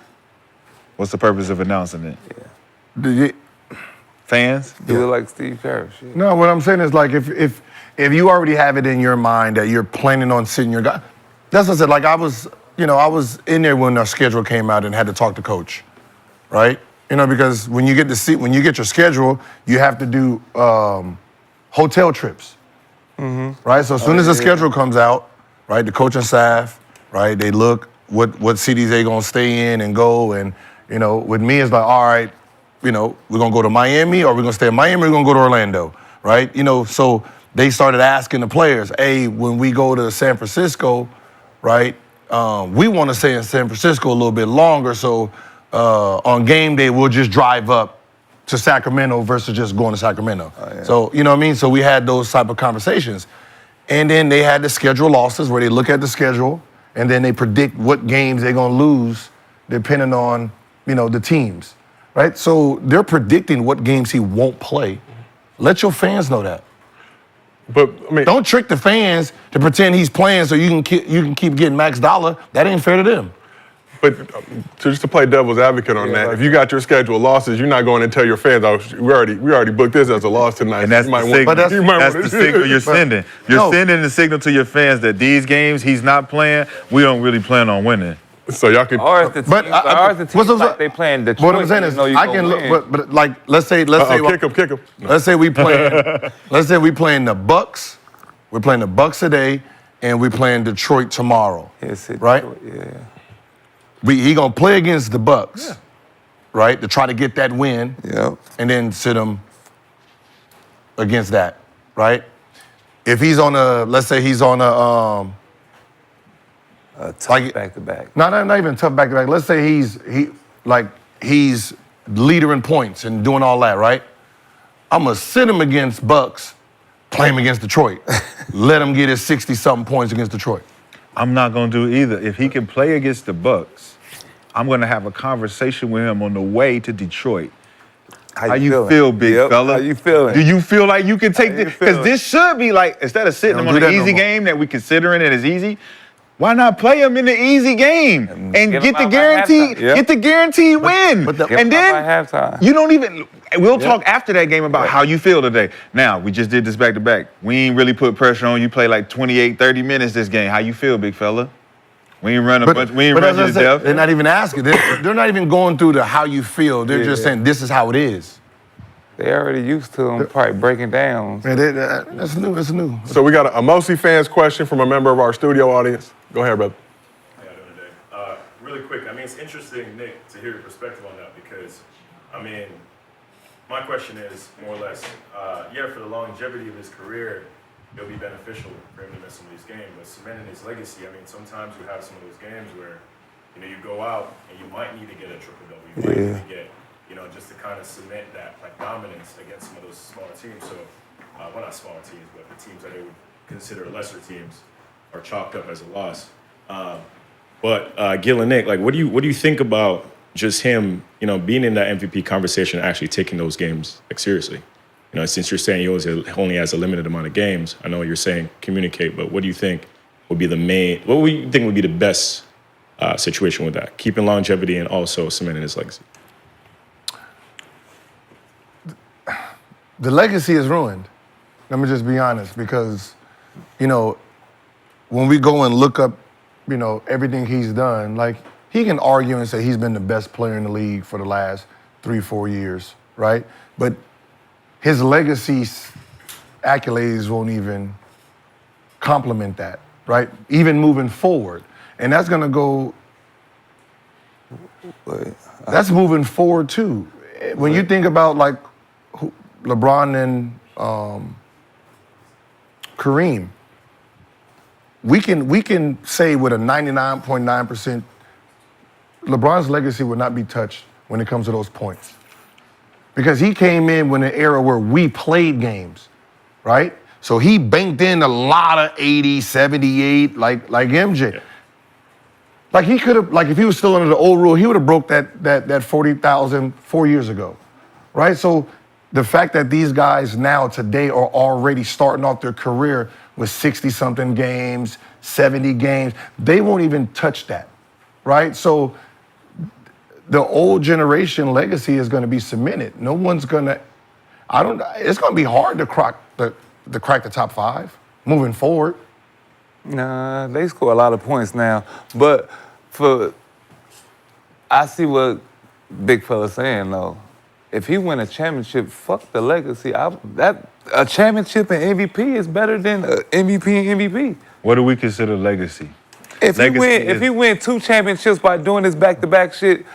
What's the purpose of announcing it? Do you- Fans? Do it like Steve Kerr. Shit. No, what I'm saying is like if you already have it in your mind that you're planning on sitting your guy, that's what I said. Like I was in there when our schedule came out and had to talk to coach, right? You know, because when you get your schedule, you have to do hotel trips, right? So as soon as the schedule comes out, right, the coaching staff, right, they look what cities they gonna stay in and go, and you know, with me it's like, all right, you know, we're gonna go to Miami, or we're gonna stay in Miami, or we're gonna go to Orlando, right? You know, so they started asking the players, hey, when we go to San Francisco, right, we want to stay in San Francisco a little bit longer, so on game day, we'll just drive up to Sacramento versus just going to Sacramento. So, you know what I mean? So we had those type of conversations. And then they had the schedule losses where they look at the schedule and then they predict what games they're going to lose depending on, you know, the teams, right? So they're predicting what games he won't play. Let your fans know that. But I mean, Don't trick the fans to pretend he's playing so you can keep getting max dollar. That ain't fair to them. But just to play devil's advocate on that, if you got your schedule losses, you're not going to tell your fans, "Oh, we already booked this as a loss tonight." And that's You the might signal. want- you might That's want the to- signal you're sending. You're No. sending the signal to your fans that these games he's not playing. We don't really plan on winning. So y'all can. Or if the team, But what's those- like they playing Detroit, What I'm saying is, you know you I gonna can win. look, but like let's say kick him. let's say we playing the Bucks. We're playing the Bucks today, and we're playing Detroit tomorrow. Yes, it- right? Yeah. He gonna play against the Bucks, right? To try to get that win, Yep. and then sit him against that, right? If he's on let's say he's on Tough Like- back-to-back. not even tough back to back. Let's say he's leader in points and doing all that, right? I'm gonna sit him against Bucks, play him against Detroit. Let him get his 60-something points against Detroit. I'm not gonna do either. If he can play against the Bucks, I'm gonna have a conversation with him on the way to Detroit. How you feeling? feel, big Yep, fella? How you feeling? Do you feel like you can take How this? you Because feeling? this should be like, instead of sitting They him don't on do an that no easy more. game that we considering it as easy, why not play him in the easy game and get get him the out by guaranteed, halftime. Yep. get the guaranteed win? but the- Get and him out then by halftime. you don't even. We'll talk after that game about how you feel today. Now, we just did this back to back. We ain't really put pressure on you. Play like 28, 30 minutes this game. How you feel, big fella? We ain't run a bunch. We ain't but run you as to I said, death. they're not even asking. They're not even going through the how you feel. They're just saying this is how it is. They already used to him probably breaking down. Man, that's new. That's new. So we got a MostlyFans question from a member of our studio audience. Go ahead, brother. How y'all doing today? Really quick, I mean, it's interesting, Nick, to hear your perspective on that because, I mean, my question is more or less, for the longevity of his career, it'll be beneficial for him to miss some of these games. But cementing his legacy, I mean, sometimes you have some of those games where, you go out and you might need to get a triple-double. You might need to get, just to kind of cement that like dominance against some of those smaller teams. So, well, not smaller teams, but the teams that they would consider lesser teams are chalked up as a loss. But Gil and Nick, like, what do you think about just him, being in that MVP conversation and actually taking those games like seriously? Since you're saying he only has a limited amount of games, I know you're saying communicate, but what do you think would be what would you think would be the best situation with that? Keeping longevity and also cementing his legacy. The legacy is ruined. Let me just be honest, because, when we go and look up, everything he's done, like, he can argue and say he's been the best player in the league for the last 3-4 years, right? But his legacy accolades won't even complement that, right? Even moving forward. And that's gonna go, that's moving forward too. When you think about like LeBron and Kareem, we can say with a 99.9%, LeBron's legacy would not be touched when it comes to those points. Because he came in when an era where we played games, right? So he banked in a lot of 80, 78, like MJ. Yeah. Like he could have, like if he was still under the old rule, he would have broke that 40,000 4 years ago, right? So the fact that these guys now today are already starting off their career with 60-something games, 70 games, they won't even touch that, right? So the old generation legacy is going to be cemented. No one's going to, it's going to be hard to crack the top 5 moving forward. Nah, they score a lot of points now. But I see what Big Fella's saying, though. If he win a championship, fuck the legacy. A championship and MVP is better than MVP and MVP. What do we consider legacy? If he win 2 championships by doing this back-to-back shit,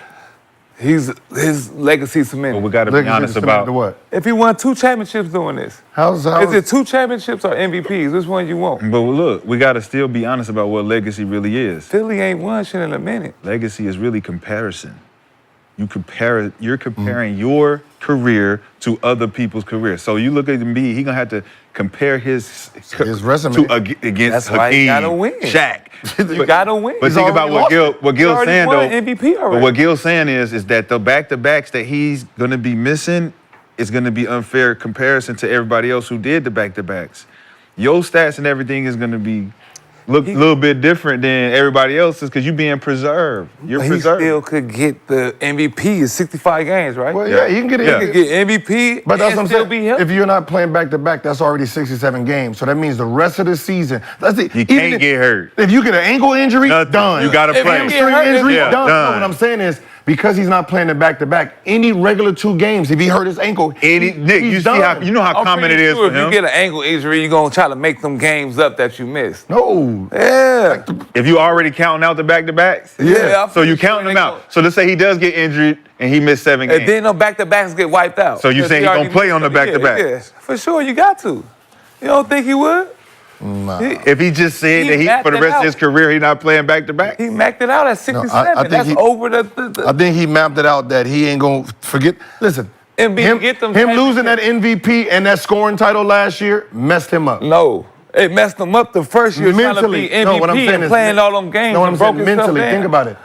his legacy cemented. But we got to be honest about what? If he won 2 championships doing this, is it 2 championships or MVPs? Which one you want? But look, we got to still be honest about what legacy really is. Philly ain't won shit in a minute. Legacy is really comparison. You're comparing your career to other people's career. So you look at Embiid, he's gonna have to compare his resume against That's why you gotta Hakeem, win. Shaq. You gotta win. But think about what Gil's saying though. MVP already. But what Gil's saying is that the back-to-backs that he's gonna be missing is gonna be unfair comparison to everybody else who did the back-to-backs. Your stats and everything is gonna be look a little bit different than everybody else's because you're being preserved. You're preserved. He still could get the MVP in 65 games, right? Well, yeah, you can get it. He could get MVP but that's and what I'm still saying. be healthy. If you're not playing back-to-back, that's already 67 games. So that means the rest of the season, You can't get hurt. If you get an ankle injury, done. You got to play. Hamstring injury, done. No, what I'm saying is, because he's not playing the back-to-back, any regular 2 games, if he hurt his ankle, Nick, he's done. you know how common it is for him. If you get an ankle injury, you're going to try to make them games up that you missed. No. Yeah. If you already counting out the back-to-backs? Yeah. So you counting them out. So let's say he does get injured and he missed 7 games. And then the back-to-backs get wiped out. So you saying he going to play on the back-to-backs? Yeah, for sure, you got to. You don't think he would? Nah. If he just said that for the rest of his career, he's not playing back-to-back? He maxed it out at 67. I think That's over the I think he mapped it out that he ain't going to forget. Listen, Embiid get them him losing that MVP and that scoring title last year messed him up. No. It messed him up the first year trying to be MVP what I'm saying and is, playing all them games. No, what I'm and broke saying himself mentally, down. think about it.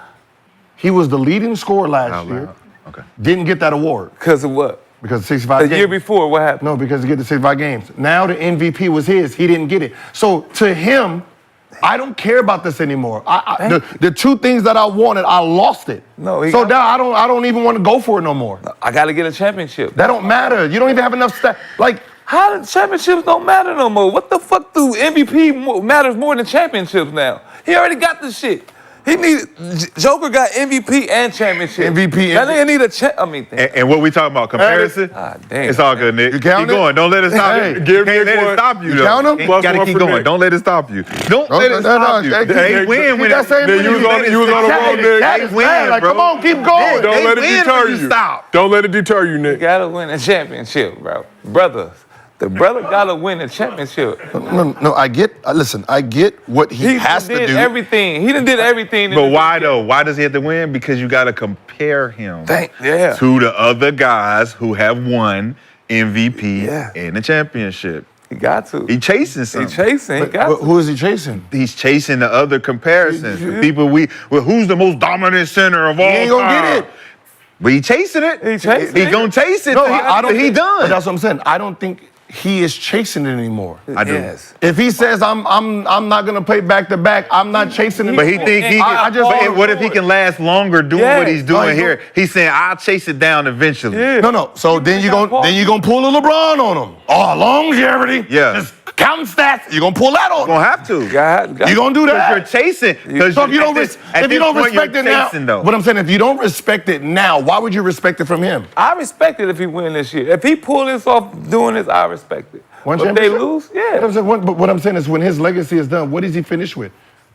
He was the leading scorer last year. Okay. Didn't get that award. Because of what? Because of 65 The games. year before, what happened? No, because he get the 65 games. Now the MVP was his. He didn't get it. So to him, I don't care about this anymore. The 2 things that I wanted, I lost it. No, so now I don't even want to go for it no more. I got to get a championship. That don't matter. You don't even have enough stats. Like, how the championships don't matter no more? What the fuck do MVP matters more than championships now? He already got the shit. Joker got MVP and championship. MVP. That nigga need a And what we talking about? Comparison? God damn. It's all good, Nick. You count Keep going. it? Don't let it stop Hey, you. give Can't Nick let one. it stop you, You though. count 'em? You Plus gotta one keep for going. Nick. Don't let it stop you. Don't let it No, stop you. hey, They win when that same Nick, you was on the road, Nick. That is bad. Like, bro. come on, keep going. Don't They let it win deter when you you. stop. Don't let it deter you, You Nick. gotta win a championship, bro. Brothers. The brother gotta win a championship. No, I get. Listen, I get what he has to did do. everything. He done did everything. But why though? Why does he have to win? Because you got to compare him Yeah. to the other guys who have won MVP Yeah. and the championship. He got to. He chasing He something. chasing. He got to. Who is he chasing? He's chasing the other comparisons. The people who's the most dominant center of all ain't gonna time? get it. But he chasing it. He chasing He it. gonna chase it. No, till I don't. he think- done. But that's what I'm saying. I don't think he is chasing it anymore. I do. Yes. If he says I'm not gonna play back to back, I'm not chasing it. But he anymore. think he. I just. But what if he can last longer doing Yes. what he's No, doing he here? He's saying I'll chase it down eventually. Yeah. No. So then you got gonna pull a LeBron on him. Oh, longevity. Yeah. Just counting stats. You're gonna pull that on Gonna him. have to. You gonna do Because you're that? chasing. So if you don't respect it now, though. what I'm saying, if you don't respect it now, why would you respect it from him? I respect it if he win this year. If he pull this off doing this, I respect it. One But if they championship? lose, But yeah. what I'm saying is, when his legacy is done, what does he finish with?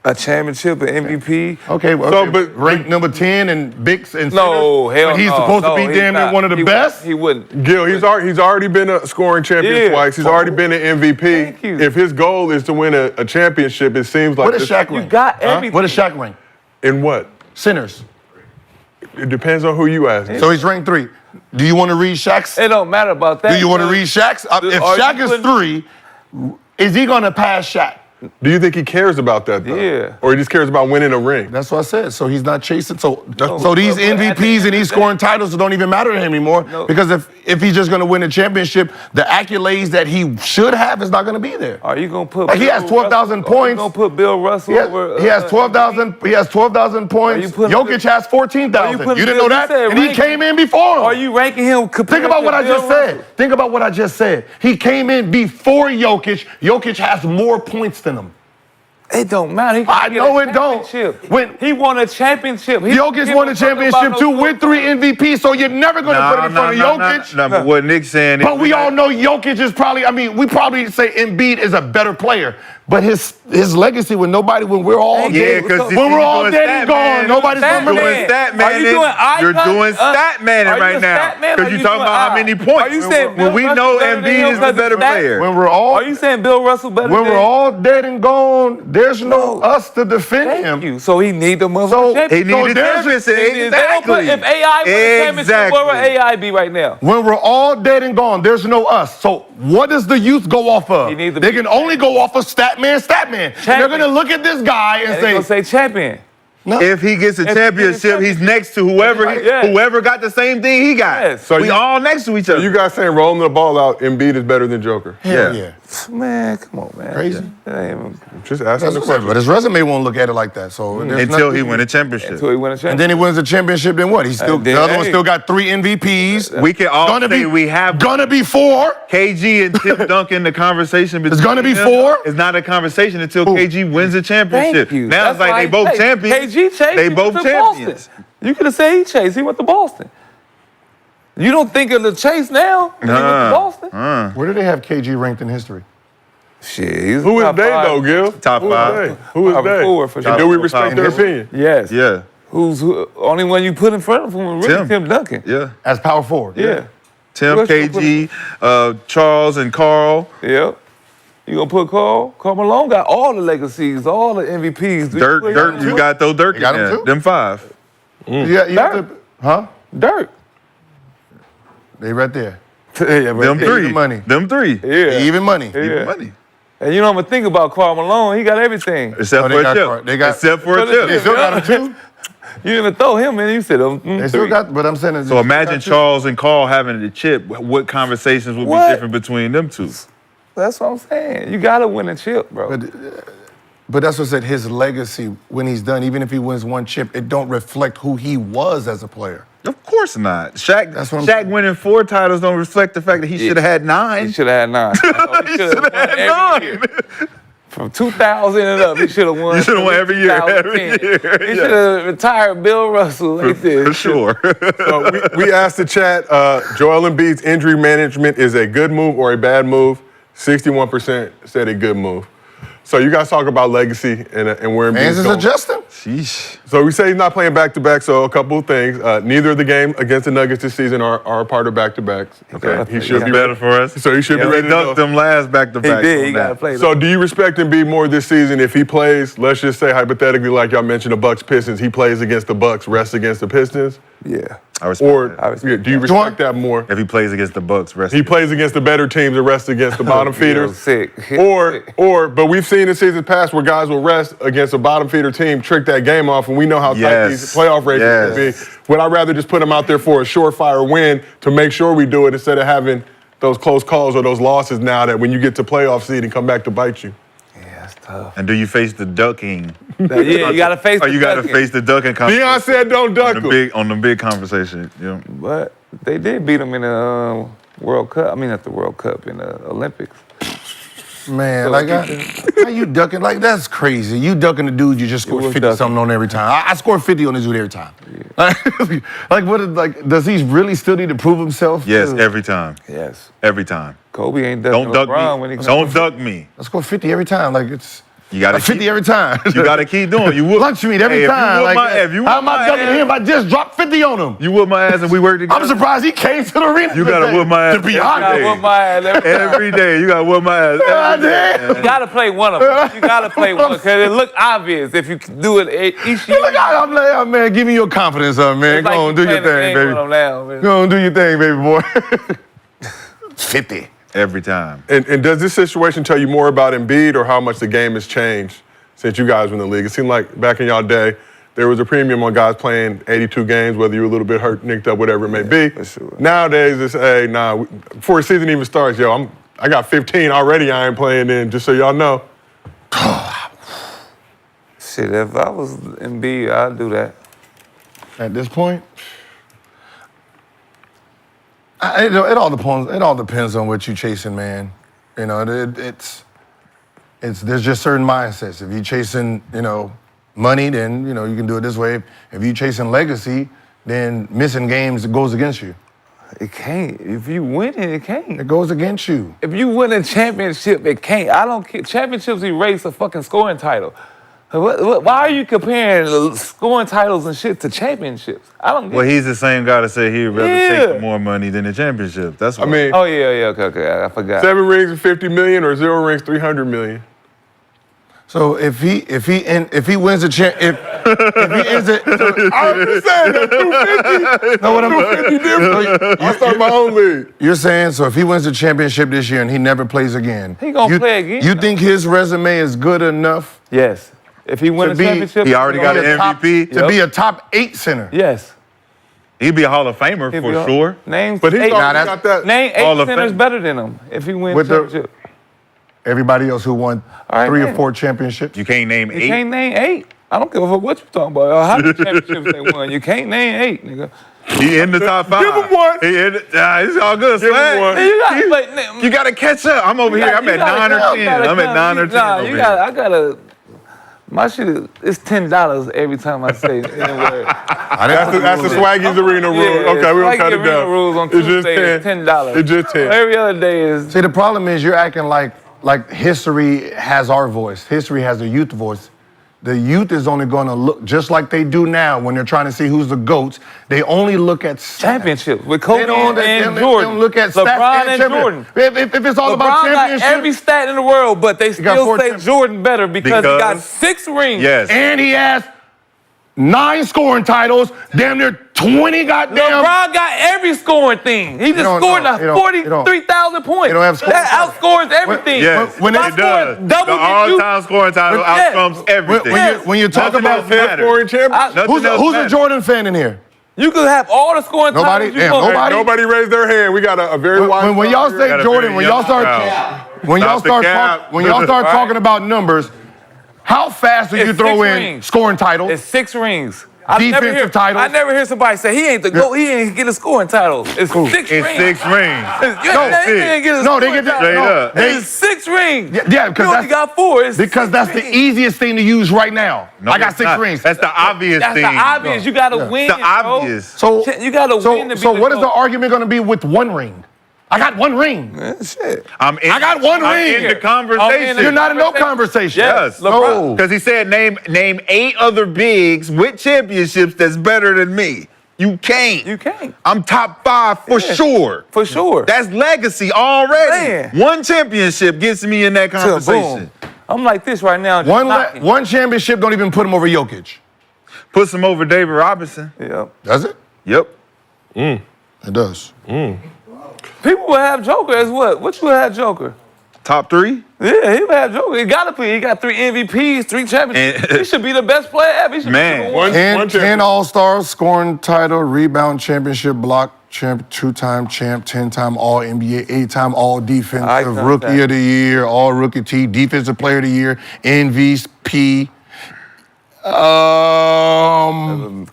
A championship, an MVP. Okay, well, So, okay, but- ranked number 10 and Bigs and No, sinners, hell but he's no. supposed to be he's damn near not. one of the He best. He wouldn't. Gil, he's already been a scoring champion Yeah. twice. He's already been an MVP. Thank you. If his goal is to win a championship, it seems like What does Shaq You rank? got everything. What does Shaq rank? in what? Sinners. It depends on who you ask. So he's ranked 3. Do you want to read Shaq's? It don't matter about that. Do you want to read Shaq's? If Are Shaq you is putting- 3, is he going to pass Shaq? Do you think he cares about that though? Yeah. Or he just cares about winning a ring? That's what I said. So he's not chasing. So No, these but at the end MVPs of and these the scoring titles don't even matter to him anymore. No. Because if he's just going to win a championship, the accolades that he should have is not going to be there. Are you gonna put? Like, he has Bill 12,000 Russell- points. Are you gonna put Bill Russell He over? has 12,000. He has 12,000 points. you putting- Jokic has 14,000. putting You didn't know Bill- you that, said and he rank- came in before him. Are you ranking him? Think about what I just said. Think about what I just said. He came in before Jokic. Jokic has more points than him. It don't matter. He I can know get a it don't. championship. When- He won a championship. He don't Jokic give won a a fuck championship about too no with 3 MVPs, so you're never going to put him in front of Jokic. No, but what Nick's saying is. But we all know Jokic is probably, we probably say Embiid is a better player. But his legacy when we're all Yeah, dead, because when we're all dead and gone, nobody's Stat going to remember man. it. Stat Are you man. doing icon? You're doing stat man Are you right a now. stat man? Because Are you're you talking doing about how many points. Are you saying when Bill we Russell know better than Embiid him is the because better of stats? player. When we're all Are you saying Bill Russell better when than we're all dead and gone, there's no us to defend Thank him. you. So he need the So- motherfucking championship. He needed there's- championship. They don't put, Exactly. if AI win the championship, where would AI be right now? When we're all dead and gone, there's no us. So what does the youth go off of? He need to They be can only go off of stat man. They're going to look at this guy and And they gonna say, say champion. no. If he gets a If he championship, gets a he's next to whoever Yeah. whoever got the same thing he got. Yes. So we you- all next to each other. You guys saying rolling the ball out, Embiid is better than Joker? Hell Yeah. yeah. Man, come on, man. Crazy. That ain't even- Just asking That's the what I'm saying, question. but his resume won't look at it like that. So there's until he nothing- win a championship. Until he win a championship. And then he wins a championship. Then what? He's still then, the other one hey. still got 3 MVPs. We can all Gonna say be- we have Gonna be 4. KG and Tim Duncan. The conversation between It's gonna be them 4. It's not a conversation until Who? KG wins a championship. Thank you. Now That's it's like why they he both chased. champions. KG chased. They He both went to champions. Boston. You could have said he chased. He went to Boston. You don't think of the chase now? He went to Boston. Where do they have KG ranked in history? Shit, he's Who is top they five. though, Gil? Top Who is 5. they? Who is Top they? 4 for And sure. do we Top respect 5. their opinion? Yes. Yeah. Who only one you put in front of him was really Tim Duncan. Yeah. As power forward. Yeah. Tim, Who else you KG, Charles, and Carl. Yep. You gonna put Carl? Carl Malone got all the legacies, all the MVPs. Dirk, you got those Dirk in got 'em there. too? Them 5. Yeah, you have Dirk. to, huh? Dirk. They right there. Yeah, Them Yeah, 3. even money. Them 3. Yeah. Even money. Yeah. Money. And you know what I'm think about Carl Malone? He got everything. Except Oh, they for a got chip. Carl. They got- Except for a They They chip. still got him too. You didn't even throw him in. You said, They still got, but I'm saying. So imagine Charles and Carl having the chip. What conversations would What? be different between them two? That's what I'm saying. You gotta win a chip, bro. But that's what I said. His legacy, when he's done, even if he wins one chip, it don't reflect who he was as a player. Of course not. Shaq, That's what I'm Shaq saying. winning 4 titles don't reflect the fact that he should have had 9. He should have had 9. He He should have had 9. From 2000 and up, he should have won. You should have won every year. 2010. He should have retired Bill Russell like this. For sure. So we asked the chat, Joel Embiid's injury management is a good move or a bad move? 61% said a good move. So you guys talk about legacy and where Fans Embiid's is going. adjusting. Sheesh. So we say he's not playing back-to-back, so a couple of things. Neither of the game against the Nuggets this season are a part of back-to-backs. Okay, he should be better for us. So he should be We ready to dunked go. them last back-to-back. He did. He got to play. So do you respect Embiid more this season if he plays, let's just say hypothetically, like y'all mentioned, the Bucks-Pistons, he plays against the Bucks, rests against the Pistons? Yeah. I respect Or that. do you respect that more? If he plays against the Bucks, rest. He plays against the better teams and rests against the bottom feeders. Sick. But we've seen in seasons past where guys will rest against a bottom feeder team, trick that game off, and we know how tight these playoff races can be. Would I rather just put them out there for a surefire win to make sure we do it instead of having those close calls or those losses now that when you get to playoff seed and come back to bite you? Yeah, that's tough. And do you face the ducking? Yeah, you got to face the Or you got to ducking. face the ducking conversation? Deion said don't duck him. On the big conversation. Yeah. But they did beat him in the World Cup. I mean, not the World Cup, in the Olympics. Man, So like, he how you ducking? Like, that's crazy. You ducking the dude you just scored was 50 something on every time. I scored 50 on this dude every time. Like, does he really still need to prove himself? Yes, every time. Yes. Every time. Kobe ain't ducking Don't duck LeBron me. when he comes. Don't duck me. I score 50 every time. Like, it's You got to 50 every time. You got to keep doing. You whoop. Lunch meat every Hey, time. If you How whoop am I my ducking ass, him? I just dropped 50 on him. You whoop my ass and we work together. I'm surprised he came to the arena. You gotta today, whoop my ass To be every honest. day. Whoop my ass every time. Every day. You got to whoop my ass. God Every day. damn. You gotta play one of them. You gotta play one because it look obvious if you do it each year. Look, I'm like, oh, man, give me your confidence up, man. It's Go like on, you do your playing a thing, game with baby. them now, man. Go on, do your thing, baby boy. 50. Every time. And does this situation tell you more about Embiid or how much the game has changed since you guys were in the league? It seemed like back in y'all day, there was a premium on guys playing 82 games, whether you were a little bit hurt, nicked up, whatever it may be. for sure. Nowadays, it's, hey, before the season even starts, I got 15 already I ain't playing in, just so y'all know. Shit, if I was Embiid, I'd do that. At this point, it all depends. It all depends on what you're chasing, man. You know, it's there's just certain mindsets. If you're chasing, money, then you can do it this way. If you're chasing legacy, then missing games goes against you. It can't. If you win it can't. It goes against you. If you win a championship, it can't. I don't care. Championships erase a fucking scoring title. Why are you comparing scoring titles and shit to championships? I don't get Well, it. he's the same guy that said he'd rather Yeah. take more money than the championship. That's what I mean, Oh, yeah, okay, I forgot. 7 rings and 50 million or 0 rings, 300 million. So if he wins the champ, if he ends it, I'm just saying that 250. know what I'm 250 different. I start my own league. You're saying, so if he wins the championship this year and he never plays again, He gonna play again, You though. think his resume is good enough Yes. If he wins a be- championship, He already got to an be a top- MVP. to be a top 8 center? Yes. He'd be a Hall of Famer If for you- sure. Name But he's eight. already that's- got that. Name Hall 8 of centers Fame. better than him if he wins With the- championship. Everybody else who won All right, 3 or man. 4 championships. You can't name You 8. can't name 8. I don't give a fuck what you talking about. Or how many championships they won. You can't name 8, nigga. He in the top 5. Give him one. It's all good. Give him Swag. one. Man, you gotta play. You got to catch up. I'm over here. I'm at 9 or 10. I'm at 9 or 10 over you here. got. I gotta. My shit is $10 every time I say any word. That's the Swaggy's Arena rule. Yeah, Okay, we don't Swaggy cut it Arena down. rules on It's just Tuesday is 10. $10. It's just 10. Every other day is. See, the problem is you're acting like history has our voice. History has the youth voice. The youth is only going to look just like they do now when they're trying to see who's the GOATs. They only look at stats. Championships with Kobe They don't, and they Jordan. don't look at LeBron stats and champion- Jordan. If it's all about LeBron got championship, every stat in the world, but they got still 4 say championships. Jordan better because he got Because- 6 rings. Yes. and he has 9 scoring titles, damn near 20 goddamn. LeBron got every scoring thing. He just don't scored know. He don't- 43,000 points. he don't have scoring That outscores everything. Yes, When it I does. scored double The digits, all-time scoring title Yeah. outcomes everything. when you talk Nothing about else matters. Scoring champion. Nothing who's else a matters. Jordan fan in here? You could have all the scoring Nobody? titles you Damn, want. nobody? Nobody raised their hand. We got a very wide. When y'all crowd say here. Got a Jordan, very when y'all young start crowd. when y'all Stop the start cap. when y'all start Right. talking about numbers, how fast do you It's throw 6 in rings. scoring titles? It's 6 rings. defensive titles. I never hear somebody say he ain't the GOAT. He ain't get a scoring title. It's 6 rings. It's 6 rings. They get a No, they scoring get title. straight up. It's 6 rings. Yeah, because you only got 4. It's because 6 that's the rings. easiest thing to use right now. No, I got it's 6 not. rings. That's the obvious That's thing. the obvious. You got to win. It's the obvious. So You got to win to be So the what is the GOAT. argument going to be with 1 ring? I got 1 ring. Shit. I got 1 I'm ring. in the conversation. You're not in no conversation. Yes. No. Because he said name 8 other bigs with championships that's better than me. You can't. You can't. I'm top 5 for sure. For sure. That's legacy already. Man. 1 championship gets me in that conversation. Boom. I'm like this right now. Just knocking. One championship don't even put him over Jokic. Puts him over David Robinson. Yep. Does it? Yep. It does. People will have Joker as what? What you have Joker? Top 3? Yeah, he would have Joker. He got to play. He got 3 MVPs, 3 championships. He should be the best player ever. He should Man. be the one. 10 All-Stars, scoring title, rebound championship, block champ, 2-time champ, 10-time All-NBA, 8-time All-Defensive, Icon Rookie tag. of the Year, All-Rookie T, Defensive Player of the Year, MVP.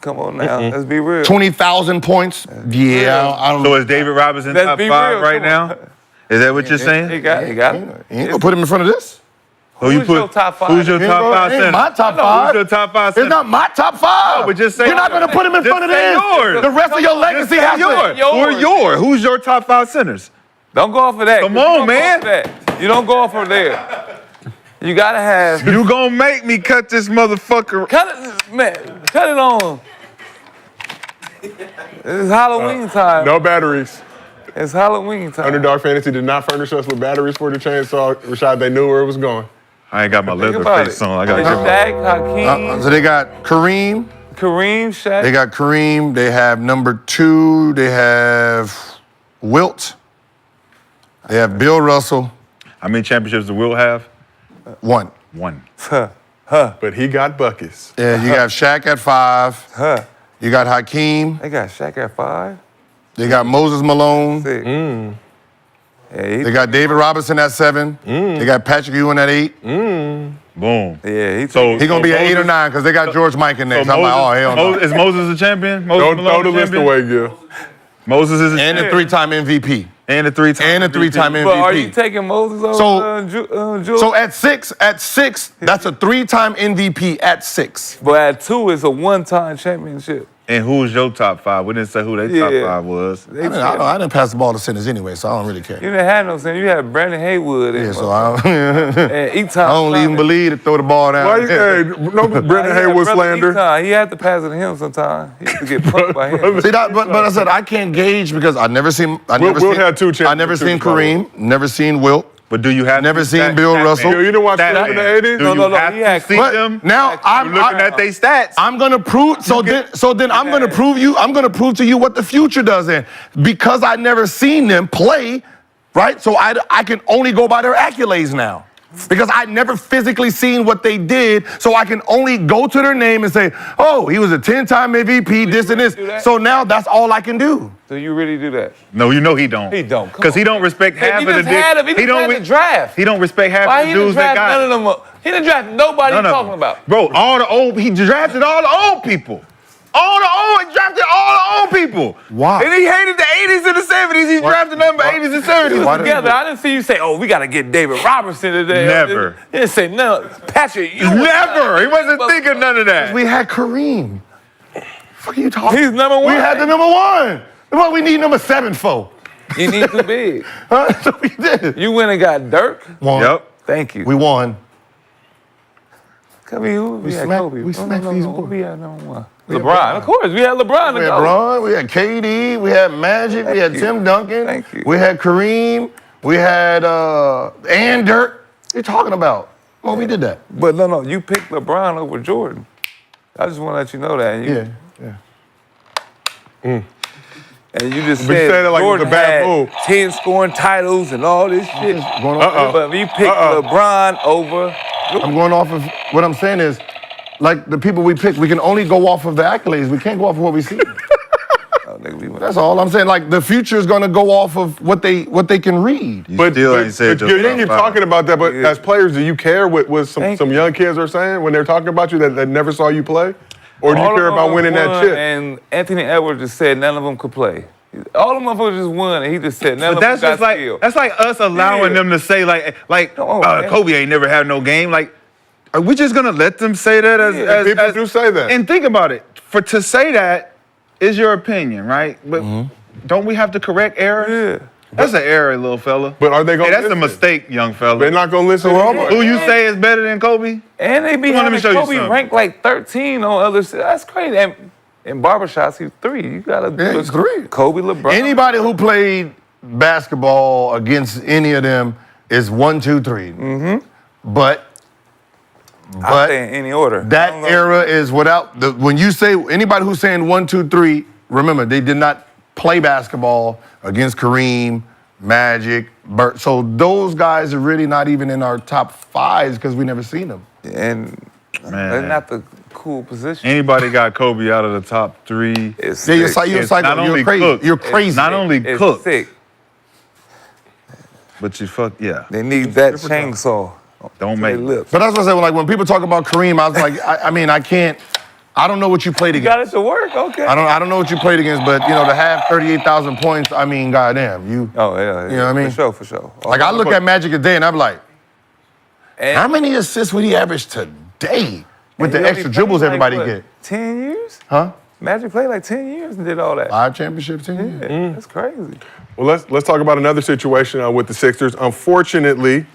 Come on now. Let's be real. 20,000 points. Yeah, I don't So is David Robinson Let's top be 5 real, right come now? on. Is that what you're He saying? got it. You ain't gonna put him in front of this. Who you Who's your top 5? Who's your top 5 It ain't center? my top No, 5. Who's your top 5 center? It's not my top 5. No, but just say You're not gonna put him in Just front of say this. yours. The rest of your legacy Just say has yours. to. Who are yours? Who's your top 5 centers? Don't go off of that. Come You on, don't go man. off of that. You don't go off of there. You gotta have. You gonna make me cut this motherfucker. Cut it, man. Cut it on. It's Halloween time. No batteries. It's Halloween time. Underdog Fantasy did not furnish us with batteries for the chainsaw. Rashad, they knew where it was going. I ain't got my leather about face it. on. I gotta get my. Shaq, Hakeem, So they got Kareem. Shaq. They got Kareem. They have number 2. They have Wilt. They have Bill Russell. How many championships does Will have? 1. 1. But he got buckets. Yeah, you got Shaq at 5. You got Hakeem. They got Shaq at 5. They got Moses Malone. 6. Yeah, They got David Robinson at 7. They got Patrick Ewing at 8. Boom. yeah, So He gonna be at 8 or 9 because they got George Mike in next. I'm like, oh hell no. Is Moses a champion? Moses Don't Malone throw the a list champion? away, Gil. Moses is a And a champion. 3-time MVP. And a 3-time. And a 3-time But are you MVP. taking Moses over Jules? So at 6, that's a 3-time MVP at 6. But at 2, it's a 1-time championship. And who's your top 5? We didn't say who their top 5 was. They I didn't pass the ball to centers anyway, so I don't really care. You didn't have no sense. You had Brandon Haywood and, Yeah, so I and Eton. don't even believe to throw the ball down. Why you, hey, no Brendan Haywood slander. He had to pass it to him sometimes. He used to get punked by him. See that, but I said I can't gauge because I never seen. Wilt had 2 I never seen championships, Kareem. Never seen Wilt. But do you have Never to seen stat- Bill stat Russell. man? Yo, you didn't watch Stat film in the man. 80s? Do No, you no, have he had to see But them? now You're looking at their stats. I'm gonna prove. So then I'm gonna prove you. I'm gonna prove to you what the future does. Then because I never seen them play, right? So I can only go by their accolades now. Because I never physically seen what they did, so I can only go to their name and say, "Oh, he was a 10-time MVP, this and do this." that? So now that's all I can do. Do you really do that? No, you know he don't. He don't. Come Because he on, don't respect Hey, half he of the just had him. He just don't had the draft. He don't respect half Why of he the didn't dudes that draft got none of them up? He didn't draft nobody None of talking them. about. Bro, he drafted all the old people. He drafted all the old people. Why? And he hated the 80s and the 70s. He drafted nothing but 80s and 70s. We was Why together. I didn't see you say, "Oh, we got to get David Robertson today." Never. He didn't say no. Patrick, you Never. He wasn't thinking none of that. We had Kareem. What are you talking? He's number 1. We had the number 1. What we need number 7 for? You need too big. Huh? So we did. You went and got Dirk. Won. Yep. Thank you. We won. Come here, who we had? smacked- Kobe. we smacked these Who boys. we had number 1? LeBron. Of course, we had LeBron. We had Bron, we had KD, we had Magic, we had Tim Duncan, Thank you. we had Kareem, we had and Dirk. What are you talking about? Well, we did that. But no, you picked LeBron over Jordan. I just want to let you know that. And you, Yeah. And you just But you said said it like it was Jordan a bad had move. 10 scoring titles and all this shit. Going off, But you picked LeBron over. I'm going off of what I'm saying is, like the people we pick, we can only go off of the accolades. We can't go off of what we see. Oh, nigga, we went- That's all I'm saying. Like the future is going to go off of what they can read. You still ain't said but your you didn't keep top 5. talking about that. But as players, do you care what Thank some young kids are saying when they're talking about you that never saw you play? Or do you All care of about them winning that won, chip? And Anthony Edwards just said none of them could play. All the motherfuckers just won, and he just said none But of them that's got just like skill. that's like us allowing Yeah. them to say Come on, man. Kobe ain't never had no game. Like, are we just gonna let them say that as People do say that. And think about it. To say that is your opinion, right? But don't we have to correct errors? Yeah. That's an error, little fella. But are they going Hey, to that's a mistake, young fella. They're not going to listen anymore. Who you say is better than Kobe? And they be Come on, let me having show you Kobe something. ranked like 13 on other shit. That's crazy. And in barbershops, he's 3. You gotta Yeah, he's 3. Kobe, LeBron. Anybody who played basketball against any of them is 1, 2, 3. Mm-hmm. But I say in any order. I don't that know. era is without the. When you say anybody who's saying 1, 2, 3, remember they did not play basketball against Kareem, Magic, Bert. So those guys are really not even in our top 5s because we never seen them. And they're not the cool position. Anybody got Kobe out of the top 3? It's Yeah, you're, sick. you're, It's psycho. not only You're crazy. cooked. You're crazy. Not only It's cooked, sick. but you yeah. They need that chainsaw. Don't to make their lips. But that's what I said. Like when people talk about Kareem, I was like, I mean, I can't. I don't know what you played You got against. it to work, okay. I don't know what you played against, but you know, to have 38,000 points, I mean, goddamn, you. Oh, yeah. You know what I mean? For sure. Like I look at Magic today and I'm like, And- how many assists would he average today with and the he extra only dribbles played everybody like, what, get? 10 years? Huh? Magic played like 10 years and did all that. 5 championship teams. Yeah, that's crazy. Well, let's talk about another situation with the Sixers. Unfortunately,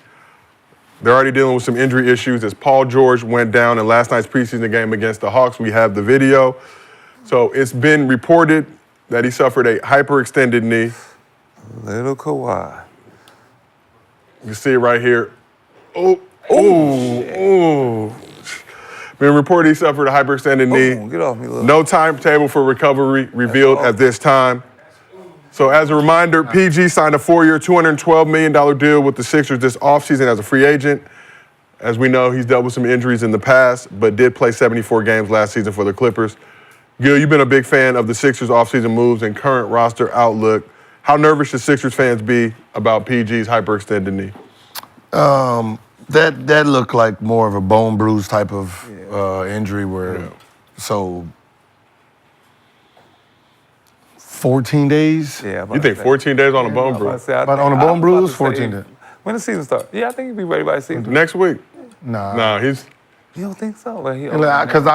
they're already dealing with some injury issues as Paul George went down in last night's preseason game against the Hawks. We have the video. So it's been reported that he suffered a hyperextended knee. Little Kawhi. You can see it right here. Oh. Been reported he suffered a hyperextended knee. Get off me, little. No timetable for recovery revealed at this time. So as a reminder, PG signed a 4-year, $212 million deal with the Sixers this offseason as a free agent. As we know, he's dealt with some injuries in the past, but did play 74 games last season for the Clippers. Gil, you've been a big fan of the Sixers offseason moves and current roster outlook. How nervous should Sixers fans be about PG's hyperextended knee? That looked like more of a bone bruise type of injury where, so 14 days? Yeah, You think 14 days on a bone bruise? But on a bone bruise, 14 days. When the season starts? Yeah, I think he'll be ready by the season. Next week? Nah. Nah, he's... You don't think so? Like, Because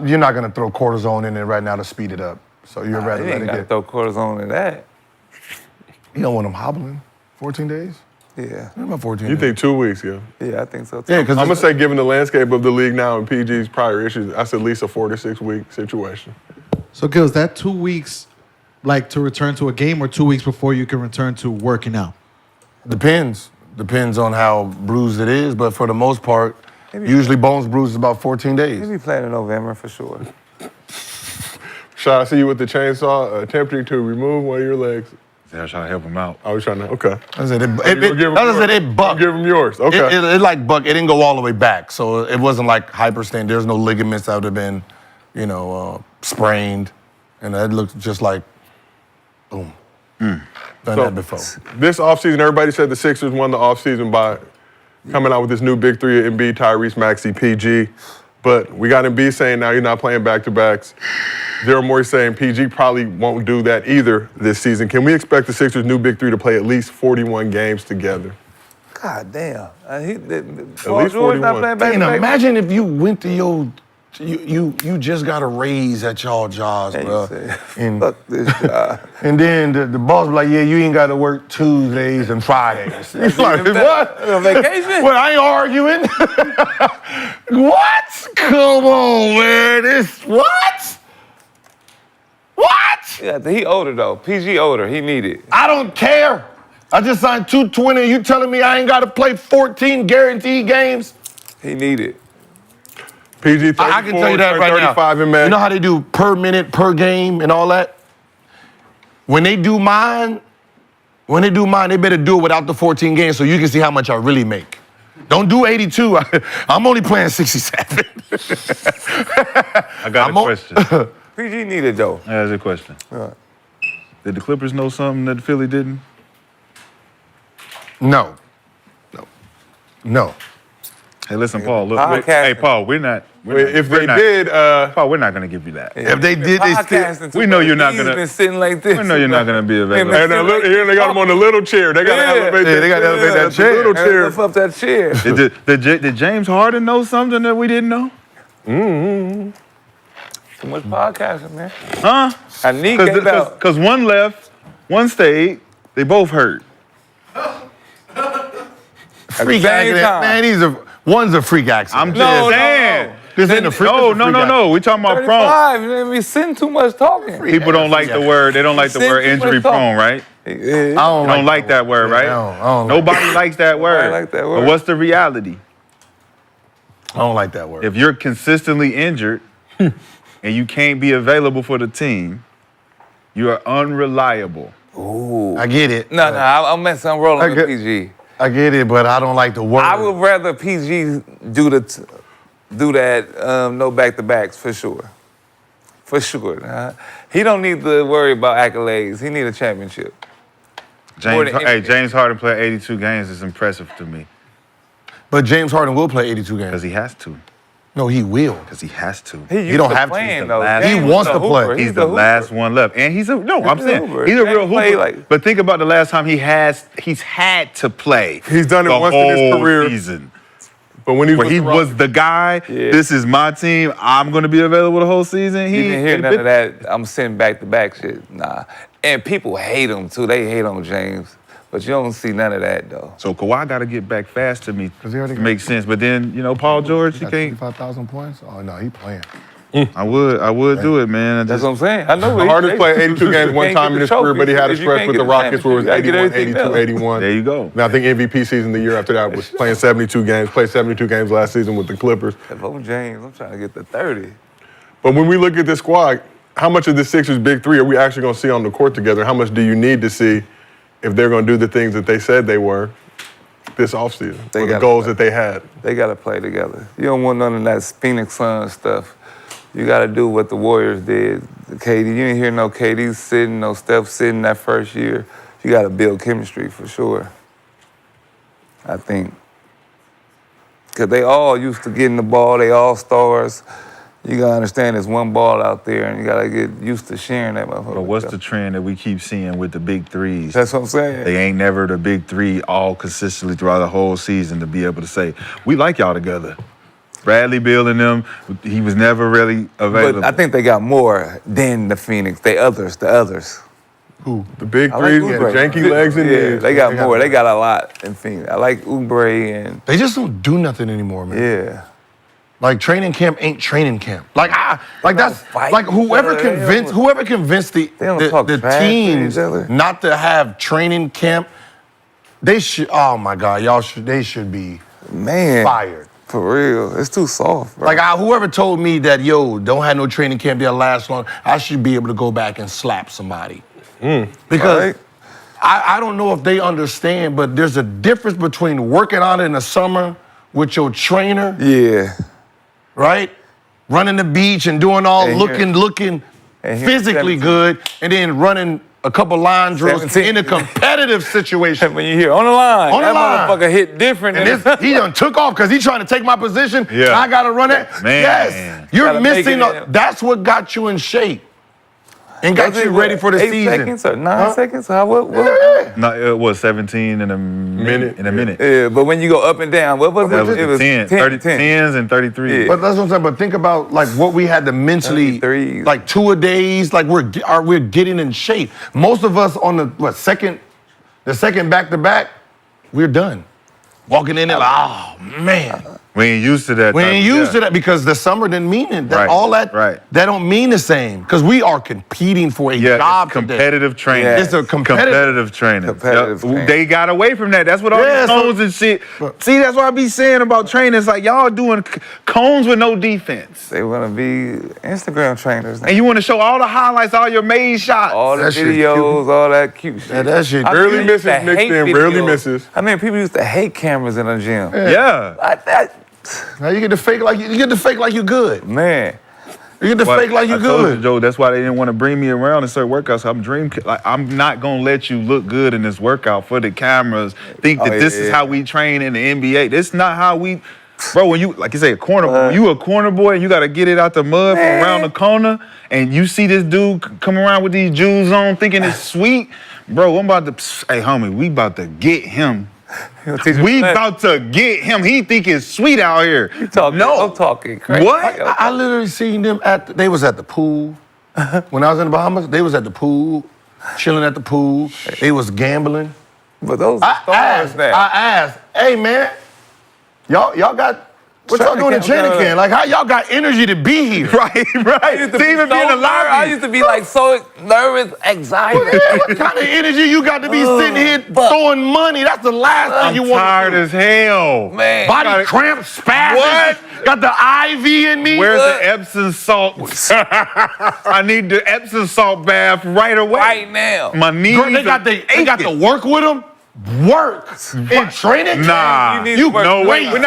you're not gonna throw cortisone in it right now to speed it up. So you're rather you let ain't it got to get. throw cortisone in that. You don't want them hobbling. 14 days? Yeah. What about 14 You days? think 2 weeks, yeah? Yeah, I think so too. Yeah, because I'm going to say, given the landscape of the league now and PG's prior issues, that's at least a 4 to 6 week situation. So, Gil, is that 2 weeks like to return to a game or 2 weeks before you can return to working out? Depends. Depends on how bruised it is, but for the most part, usually bones bruised is about 14 days. He'll be playing in November for sure. Shall I see you with the chainsaw attempting to remove one of your legs? I was trying to help him out. I was trying to, okay. I said You gonna give him it bucked. Give him yours, okay. It like buck. It didn't go all the way back, so it wasn't like hyperextend. There's no ligaments that would have been, sprained, and it looked just like, boom. Done that before. This offseason, everybody said the Sixers won the offseason by coming out with this new big three of Embiid, Tyrese Maxey, PG. But we got Embiid saying now you're not playing back-to-backs. Daryl Morey saying PG probably won't do that either this season. Can we expect the Sixers' new big three to play at least 41 games together? God damn. Paul least George 41. not playing back And to back. imagine if you went to you just got a raise at y'all jobs, And bro. you say, And, fuck this job. and then the boss be like, yeah, you ain't got to work Tuesdays and Fridays. It's like, what? On vacation? Well, I ain't arguing. What? Come on, man. What? What? Yeah, he older though. PG older. He need it. I don't care. I just signed $220. You telling me I ain't got to play 14 guaranteed games? He need it. PG 34, I can tell you that right 35 now. in May. You know how they do per minute, per game, and all that? When they do mine, they better do it without the 14 games so you can see how much I really make. Don't do 82. I'm only playing 67. I got a question. PG need it though. That's a question. Did the Clippers know something that Philly didn't? No. Hey, listen, Paul. Look, Podcasting. hey, Paul, we're not. If we're they not- did, Paul, we're not gonna give you that. If they did, they still. Podcasting too We know much. you're not He's gonna- been sitting like this. We know you're not gonna be available. and here they got him on the little chair. They got to Yeah. elevate Yeah, that they gotta chair. elevate that The chair. little Hey, chair. lift up that chair. Did James Harden know something that we didn't know? Too much podcasting, man. Huh? I need to get out. Because one left, one stayed. They both hurt. Freak same accident. time. Man, one's a freak accident. I'm just saying. This ain't a freak. No. We talking about prone. 35, you didn't be sitting too much talking. People don't like the word. They don't like the Sitting word too much injury talking. prone, right? I Don't like that word, right? I don't Nobody likes that word. like that word. But what's the reality? I don't like that word. If you're consistently injured and you can't be available for the team, you are unreliable. I get it. No, I'm messing. I'm rolling I with get- PG. I get it, but I don't like the word. I would rather PG do that. No back-to-backs for sure. For sure. He don't need to worry about accolades. He need a championship. More than anything. James Harden played 82 games is impressive to me But James Harden will play 82 games. because he has to. No, he will. Because he has to. He don't used have to. playing, He's the though. last- James He wants the to play. hooper. He's the hooper. last one left. And he's a I'm a saying hooper. he's a He real play hooper. like- But think about the last time he's had to play. He's done it the once in his whole career. season. But when Where he was the guy, Yeah. this is my team, I'm gonna be available the whole season. You didn't hear none of that. I'm sitting back-to-back shit. Nah. And people hate him, too. They hate on James. But you don't see none of that, though. So Kawhi got to get back fast to me 'Cause he already to got- make sense. But then, Paul George, he can't. 25,000 points? Oh, no, he playing. I would do it, man. That's what I'm saying. I know. Hardest played 82 games one time in his career, but he had a If you stretch can't with the get Rockets where it was championship, you 81, gotta get 82, everything 81. There you go. And I think MVP season the year after that was playing 72 games, played 72 games last season with the Clippers. If I'm James, I'm trying to get to 30. But when we look at this squad, how much of the Sixers' big three are we actually going to see on the court together? How much do you need to see if they're going to do the things that they said they were this offseason, They or the gotta goals play. that they had? They got to play together. You don't want none of that Phoenix Suns stuff. You got to do what the Warriors did. KD, you didn't hear no KD sitting, no Steph sitting that first year. You got to build chemistry for sure. I think. Because they all used to getting the ball. They all stars. You got to understand there's one ball out there, and you got to get used to sharing that motherfucker. But what's the trend that we keep seeing with the big threes? That's what I'm saying. They ain't never the big three all consistently throughout the whole season to be able to say, we like y'all together. Bradley Beal and them, he was never really available. But I think they got more than the Phoenix. The others. The big I like three, Oubre. janky legs and Yeah, knees. they got more. They got a lot in Phoenix. I like Oubre and They just don't do nothing anymore, man. yeah. Like training camp ain't training camp. Like that's fight like whoever each other. convinced the don't talk the trash to teams each other. not to have training camp, they should. Oh my God, they should be Man, fired. for real. It's too soft, bro. Like whoever told me that don't have no training camp that'll last long, I should be able to go back and slap somebody. Because Right. I don't know if they understand, but there's a difference between working out in the summer with your trainer, Yeah. right? Running the beach and doing all And looking and here- physically 17. good, and then running a couple line drills 17. in a competitive situation. When you hear on the line, On the that line. motherfucker hit different. And he done took off because he trying to take my position. Yeah. I gotta run it. Man. Yes, you're Gotta make missing. it in. That's what got you in shape and got you ready for the 8 season. seconds or 9 seconds? How what? Yeah. No, it was 17 in a minute. In a minute. Yeah, but when you go up and down, what was That it? was It was 10, 10. 10s and 33. Yeah. But that's what I'm saying. But think about like what we had to mentally, 33s. like 2 a days. Like we're getting in shape. Most of us on the second back to back, we're done. Walking in there like, oh man, We ain't used to that. we type ain't of- used yeah. to that because the summer didn't mean it. Right, All that right. that don't mean the same because we are competing for a Yeah, job it's today. competitive training. Yeah. It's a competitive training. Competitive Yep. training. They got away from that. That's what all Yeah, these so- cones and shit. See, that's what I be saying about training. It's like y'all doing cones with no defense. They want to be Instagram trainers now. And you want to show all the highlights, all your made shots. All the That shit videos, all that cute shit. Yeah, that shit I Barely mean, misses used to mixed hate in, barely videos. misses. I mean, people used to hate cameras in the gym. Yeah. Now you get to fake like you good. Man, You get to fake like you I told you, good. Joe, that's why they didn't want to bring me around in certain workouts. I'm not gonna let you look good in this workout for the cameras. Think that this is yeah. how we train in the NBA. This is not how we. Bro, when you, like you say, a corner, when you a corner boy and you got to get it out the mud from around the corner and you see this dude come around with these jewels on thinking it's sweet, bro, I'm about to, hey, homie, we about to get him. We about to get him. He think it's sweet out here. I'm talking crazy. What? I literally seen them they was at the pool. When I was in the Bahamas, they was at the pool, chilling at the pool. They was gambling. But those are stars now. I asked, hey man, y'all got what y'all doing in training camp? Like how y'all got energy to be here? Right. To even be in the lobby. I used to be like so nervous, anxiety. What kind of energy you got to be sitting here throwing money? That's the last thing you want. Tired as hell. Man. Body cramps, spasms. What? Got the IV in me. Where's the Epsom salt? I need the Epsom salt bath right away. Right now. My knees. Girl, they got the work with them. Work in training camp. Nah, you work. no way. We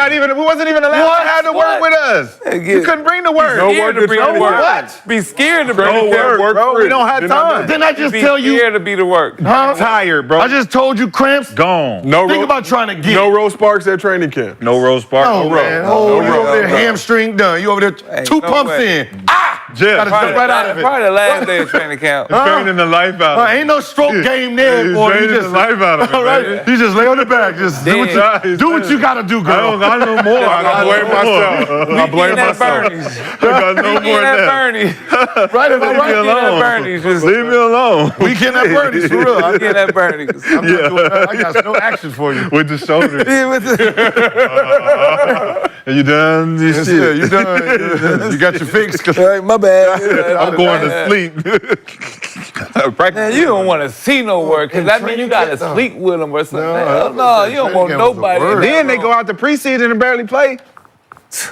wasn't even allowed to have the work with us. You couldn't bring the work. No work to bring the work. What? Be scared to bring No the work. work, bro. We don't have time. Didn't I just Be tell you? scared to be the work. Huh? Tired, bro. I just told you cramps. Gone. No Think road, about trying to get. no road sparks at training camp. No Rose Park. Oh, man. Oh, you over there hamstring done. You over there Ain't two no pumps way. in. Ah! Jeff. Gotta jump right out of it. Probably the last day of training camp. Training the life out of Ain't no stroke game there, He's boy. You training just the life out of it, all right. man. You just lay on the back. Just do what you gotta do, I girl. don't got no more. I blame myself. I blame At myself. Bernie's. I got no more Weekend than at that. Bernie's. Right, am I Leave me right? alone. Bernie's. Just Leave me alone. Weekend at Birdie's, for real. weekend at Bernie's. I'm not doing that. I got no action for you. With the shoulders. Yeah, with the- Are you done? You Yeah, shit. you done. You got your fix. My bad. I'm going to sleep. Man, you don't want to see no work because that means you got to sleep with them or something. No, you don't want nobody. Then they go out to preseason and barely play.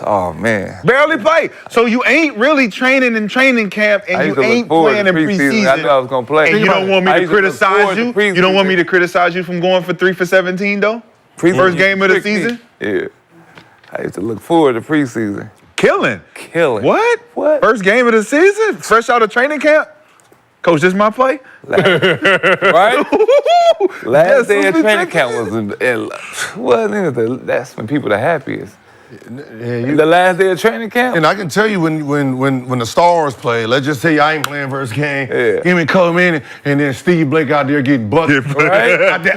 Oh, man. Barely play. So you ain't really training in training camp I and used you to look ain't forward playing to in preseason. I knew I was going to play. And you don't want me I to used look criticize forward to you? preseason. You don't want me to criticize you from going for 3 for 17 though? First game of the season? Yeah. I used to look forward to preseason. Killing. What? What? First game of the season? Fresh out of training camp? Coach, this my play? Right? Last Yes, day of who's training the camp that's when people the happiest. Yeah, The last day of training camp? And I can tell you when the stars play, let's just say I ain't playing first game. Yeah. Give me come in and then Steve Blake out there getting bucket. Right? Out there,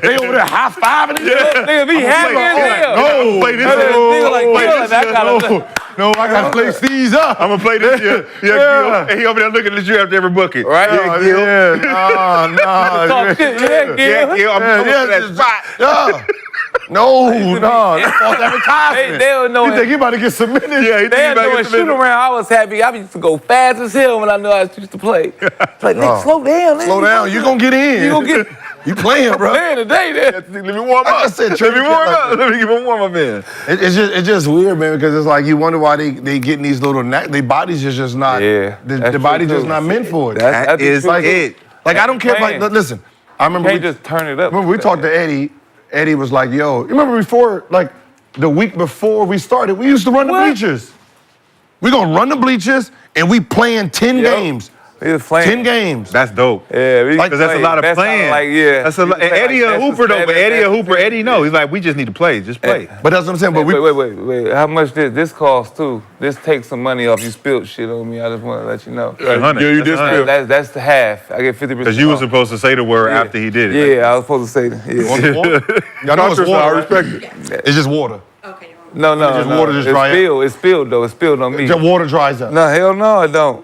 they over there high fiving each other. Nigga be happy as hell. No, play this. Nigga like, No, I gotta play Steve's up. I'm gonna play this year. Yeah. And he over there looking at you after every bucket. Right? Oh, Gil. yeah, Talk shit, yeah, Yeah, Gil, I'm coming for that spot. yeah. No, that's false advertisement. They don't know You think you about to get submitted? Yeah, he They think had he doing back shoot around. I was happy. I used to go fast as hell when I knew I used to play. It's like, nigga, slow down. Slow down. You gonna get in. You gonna get You playing, bro. playing today, then. Let me warm Like I up. said, Let me training warm camp up. Let me give him warm up in. It's just weird, man, because it's like you wonder why they getting these little their bodies is just not Yeah, the that's body true, just too. not meant for it. That is like it. Like I don't care. Like Man. listen, I remember Can't just turn it up. remember we talked to Eddie. Eddie was like, "Yo, you remember before like the week before we started, we used to run the What? bleachers. We gonna run the bleachers and we playing 10 games, We was playing. 10 games. That's dope. Yeah, we Like, Because that's a lot of That sound playing. Like, yeah. That's a lot. And Eddie a Hooper though, but Eddie a Hooper. Eddie no. He's like, we just need to play. Just play. But that's what I'm saying. But Wait. How much this cost too? This takes some money off. You spilled shit on me. I just want to let you know. 100. Yeah, you That's did 100. spill. That's the half. I get 50%. Because you were supposed to say the word after he did it. Yeah, I was supposed to say that. Yeah. Want water? Y'all know it's Doctor, water. I right? respect it. It's just water. Okay. No. water just dry up. It spilled though. It spilled on me. The water dries up. No, hell no, I don't.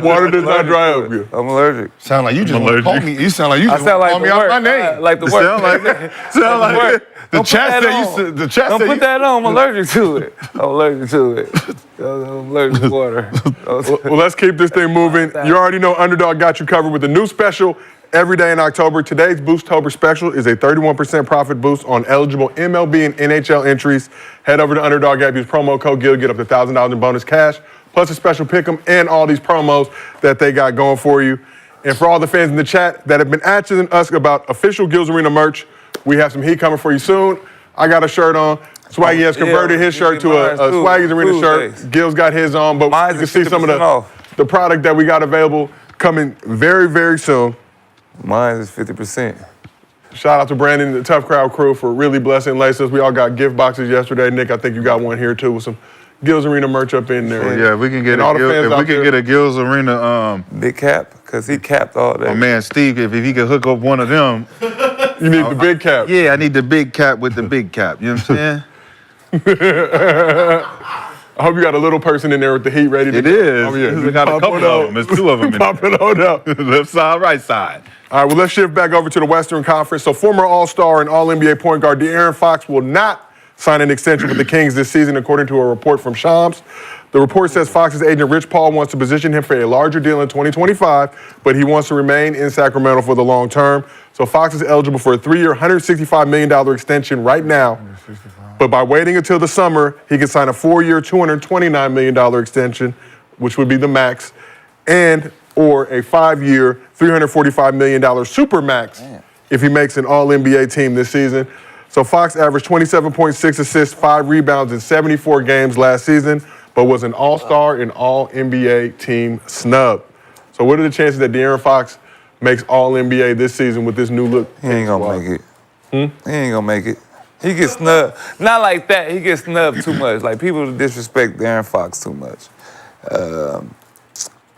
Water does not dry up. Gil. I'm allergic. Sound like you just want to call me. You sound like you I just sound want to like call the me out work. my name. Like the Sound work. like sound like The Don't put chat that said on. you said the chat Don't said put you that on. I'm allergic to it. I'm allergic to it. I'm allergic to water. Well, let's keep this thing moving. You already know Underdog got you covered with a new special every day in October. Today's Boosttober special is a 31% profit boost on eligible MLB and NHL entries. Head over to Underdog app, use promo code GIL, get up to $1,000 in bonus cash, plus a special pick'em and all these promos that they got going for you. And for all the fans in the chat that have been asking us about official Gil's Arena merch, we have some heat coming for you soon. I got a shirt on. Swaggy has converted his shirt to a Swaggy's Arena shirt. Gil's got his on, but Mine's you can see some of 50% off. the product that we got available coming very, very soon. Mine is 50%. Shout out to Brandon and the Tough Crowd crew for really blessing Laces. We all got gift boxes yesterday. Nick, I think you got one here too with some Gills Arena merch up in there. Yeah, if we can get And all the fans if out we can there. get a Gills Arena, Big cap, because he capped all day. my man Steve, if he could hook up one of them, You need the big cap. yeah, I need the big cap with the big cap. You know what I'm saying? I hope you got a little person in there with the heat ready to It go. is. Oh, yeah. We got a Pop couple it of up. them. There's 2 of them in Pop it on up. left side, right side. All right, well, let's shift back over to the Western Conference. So former All-Star and All-NBA point guard De'Aaron Fox will not sign an extension with the Kings this season, according to a report from Shams. The report says Fox's agent Rich Paul wants to position him for a larger deal in 2025, but he wants to remain in Sacramento for the long term. So Fox is eligible for a 3-year, $165 million extension right now. But by waiting until the summer, he can sign a 4-year, $229 million extension, which would be the max, and or a 5-year, $345 million super max if he makes an All-NBA team this season. So Fox averaged 27.6 assists, 5 rebounds in 74 games last season, but was an All-Star and All-NBA team snub. So what are the chances that De'Aaron Fox makes All-NBA this season with this new look? He ain't gonna make it. He ain't gonna make it. He gets snubbed. Not like that. He gets snubbed too much. Like, people disrespect De'Aaron Fox too much.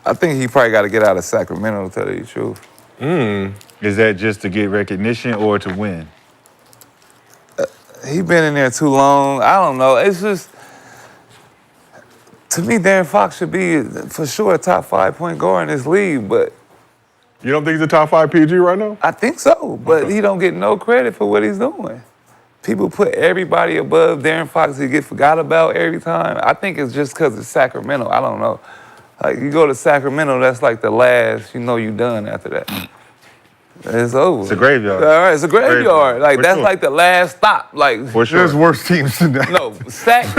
I think he probably got to get out of Sacramento, to tell you the truth. Is that just to get recognition or to win? He been in there too long. I don't know. It's just, to me, De'Aaron Fox should be, for sure, a top 5 point guard in this league, but You don't think he's a top 5 PG right now? I think so. But he don't get no credit for what he's doing. People put everybody above De'Aaron Fox. He get forgot about every time. I think it's just because it's Sacramento. I don't know. Like, you go to Sacramento, that's like the last, you done after that. It's over. It's a graveyard. All right, it's a graveyard. Like, For that's sure. like the last stop. Like, For sure. There's worse teams than that.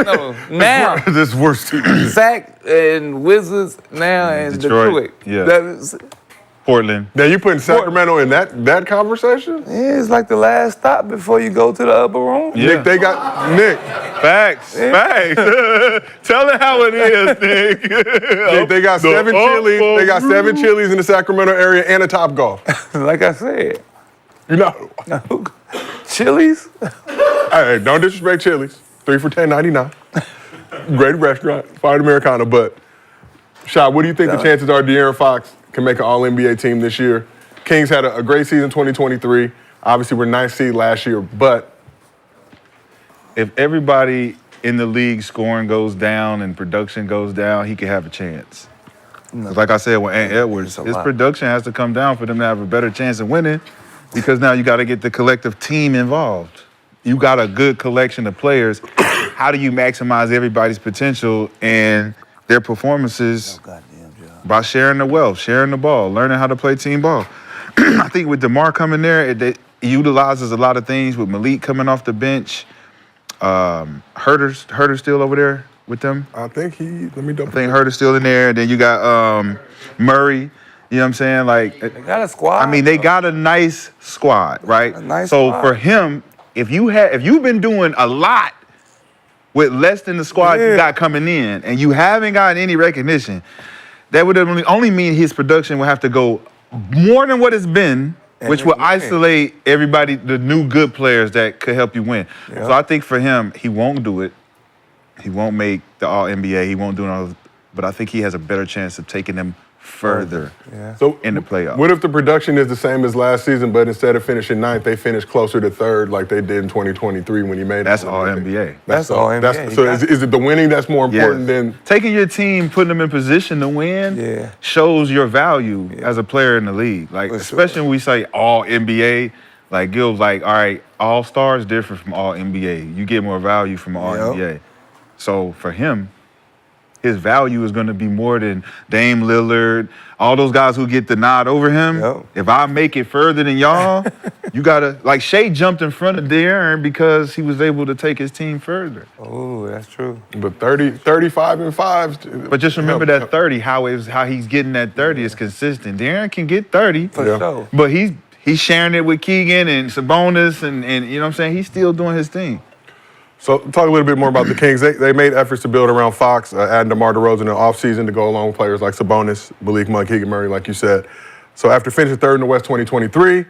no, now. There's worse teams. Sac and Wizards now and Detroit, Detroit. yeah. That is, Portland. Now you putting Sacramento in that conversation? yeah, it's like the last stop before you go to the upper room. Yeah. Nick, they got Nick. Facts. Facts. Tell it how it is, Nick. Nick, they got 7 Chili's. They got 7 Chili's in the Sacramento area and a Top Golf. Like I said. You know. Chili's? Hey, don't disrespect Chili's. 3 for $10.99. Great restaurant, fine Americana. But Shad, what do you think the chances are De'Aaron Fox can make an All-NBA team this year? Kings had a great season 2023. Obviously, we're 9th seed last year, but If everybody in the league scoring goes down and production goes down, he could have a chance. 'Cause like I said, with Ant Edwards, his production has to come down for them to have a better chance of winning, because now you got to get the collective team involved. You got a good collection of players. How do you maximize everybody's potential and their performances? By sharing the wealth, sharing the ball, learning how to play team ball. I think with DeMar coming there, it utilizes a lot of things. With Malik coming off the bench, Herter's still over there with them. I think let me double I think Herter's still in there. And then you got Murray. You know what I'm saying? Like, They got a squad. I mean, they got a nice squad, right? A nice so squad. for him, if you've been doing a lot with less than the squad you got coming in, and you haven't gotten any recognition, that would only mean his production will have to go more than what it's been, which will isolate everybody, the new good players that could help you win. So I think for him, he won't do it. He won't make the All-NBA. He won't do it, but I think he has a better chance of taking them further So in the playoffs. what if the production is the same as last season, but instead of finishing 9th, they finish closer to 3rd like they did in 2023 when he made it? That's All-NBA. That's all NBA. So is it the winning that's more important than taking your team, putting them in position to win, shows your value as a player in the league. Like, especially when we say all NBA, like Gil's like, all right, all stars different from all NBA. You get more value from all NBA. So for him, his value is going to be more than Dame Lillard, all those guys who get the nod over him. If I make it further than y'all, you got to, like, Shea jumped in front of De'Aaron because he was able to take his team further. Oh, that's true. But 35 and 5. But just remember that 30, how he's getting that 30 is consistent. De'Aaron can get 30, For sure. but he's sharing it with Keegan and Sabonis, and you know what I'm saying? He's still doing his thing. So talk a little bit more about the Kings. They made efforts to build around Fox, adding DeMar DeRozan in the offseason to go along with players like Sabonis, Malik Monk, Keegan Murray, like you said. So after finishing 3rd in the West 2023,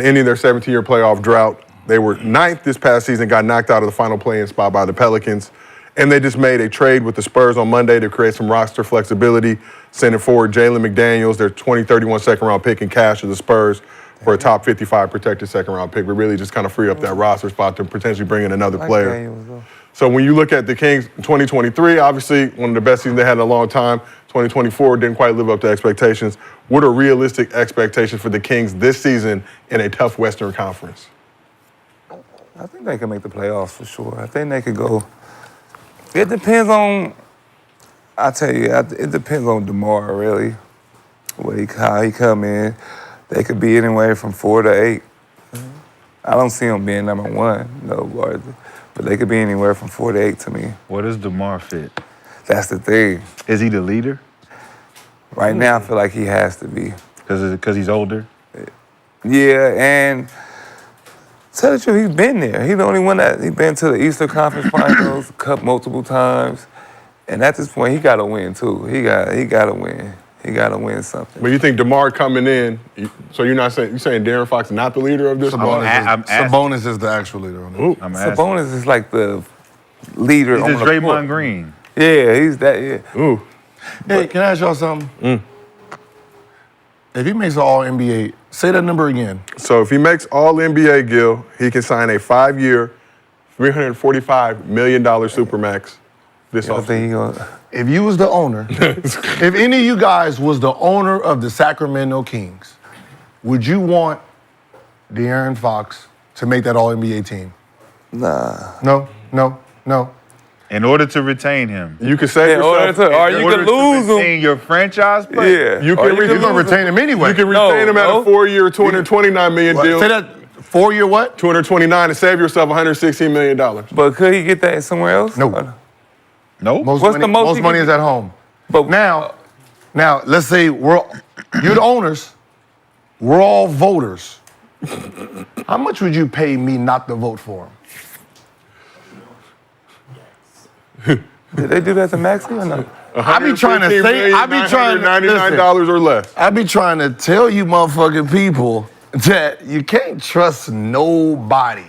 ending their 17-year playoff drought. They were 9th this past season, got knocked out of the final play-in spot by the Pelicans. And they just made a trade with the Spurs on Monday to create some roster flexibility, sending forward Jalen McDaniels, their 2031 second-round pick, in cash to the Spurs for a top 55 protected second-round pick. We really just kind of free up that roster spot to potentially bring in another player. So when you look at the Kings 2023, obviously one of the best seasons they had in a long time. 2024 didn't quite live up to expectations. What are realistic expectations for the Kings this season in a tough Western Conference? I think they can make the playoffs for sure. I think they could go. It depends on, I tell you, it depends on DeMar, really. How he come in. They could be anywhere from 4 to 8. I don't see him being number 1, no, but they could be anywhere from 4 to 8 to me. Where does DeMar fit? That's the thing. Is he the leader? Right now, I feel like he has to be. Because he's older? Yeah, and tell the truth, he's been there. He's the only one he's been to the Eastern Conference Finals, Cup multiple times, and at this point, he got to win too. He got to win. He got to win something. But you think DeMar coming in? So you're saying De'Aaron Fox not the leader of this? Sabonis is the actual leader on it. Sabonis is like the leader. He's on the the Draymond court. Green. Yeah, he's that. Yeah. Ooh. Hey, can I ask y'all something? If he makes an All-NBA, say that number again. So if he makes All-NBA, Gil, he can sign a 5-year, $345 million Supermax this offseason. If you was the owner, if any of you guys was the owner of the Sacramento Kings, would you want De'Aaron Fox to make that All-NBA team? Nah. No. In order to retain him. You can save yourself. Or you can lose him. Retain your franchise player. Yeah. You can You're going to retain him anyway. You can retain him at a 4-year, $229 million deal. Say that 4-year what? 229 and save yourself $116 million. But could he get that somewhere else? No. No? What's the most Most he money can- is at home. But Now, let's say you're the owners. We're all voters. How much would you pay me not to vote for him? did they do that to Maxey or no? I be trying to say, $999 or less. I be trying to tell you motherfucking people that you can't trust nobody.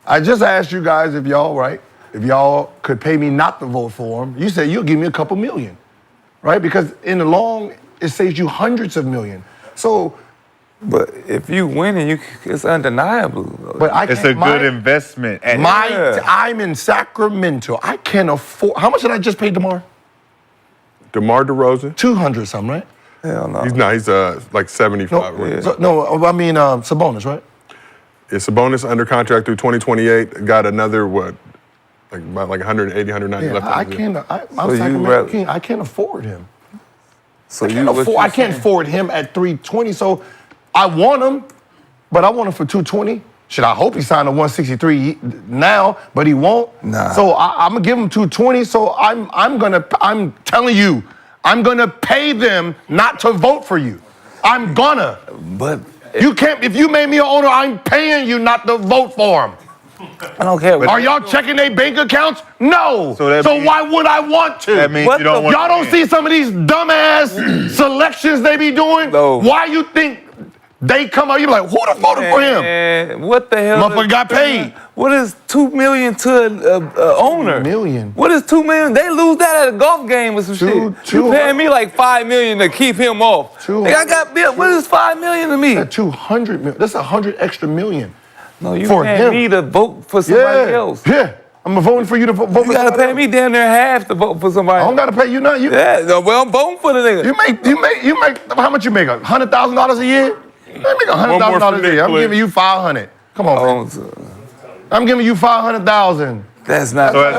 I just asked you guys if y'all could pay me not to vote for him. You said you'll give me a couple million, right? Because in the long, it saves you hundreds of million. So, But if you win, it's undeniable. but I It's can't, a good investment. And I'm in Sacramento. I can't afford. How much did I just pay DeMar? DeMar DeRozan. 200 something, right? Hell no. He's like 75. right? I mean Sabonis, right? It's a bonus under contract through 2028. Got another, about 180, 190 Yeah, left. I on the deal. can't. I'm you Sacramento rather- King. I can't afford him. So I can't afford him at 320. So I want him, but I want him for 220. Should I hope he signed a 163 now, but he won't. Nah. So I'm gonna give him 220. So I'm telling you, I'm gonna pay them not to vote for you. I'm gonna. But You can't. If you made me an owner, I'm paying you not to vote for him. I don't care. Are y'all checking their bank accounts? No. So that means- why would I want to? That means What you don't the- want Y'all don't see some of these dumbass selections they be doing? No. Why you think they come out? You be like, who the voted for him? Man, what the hell? Motherfucker got paid. What is $2 million to an owner? $2 million. What is $2 million? They lose that at a golf game or some shit. You paying me like $5 million to keep him off? Like, I got billed. What is $5 million to me? That's 200 million. That's 100 extra million. No, you for paying him. me to vote for somebody else. Yeah. I'm voting for you to vote for You gotta somebody pay else. me damn near half to vote for somebody. I don't gotta pay you nothing. Yeah, no, well, I'm voting for the nigga. You make. How much you make? $100,000 a year? I make $100,000 a year. I'm giving you 500. Come on, man. I'm giving you 500,000. That's not. So as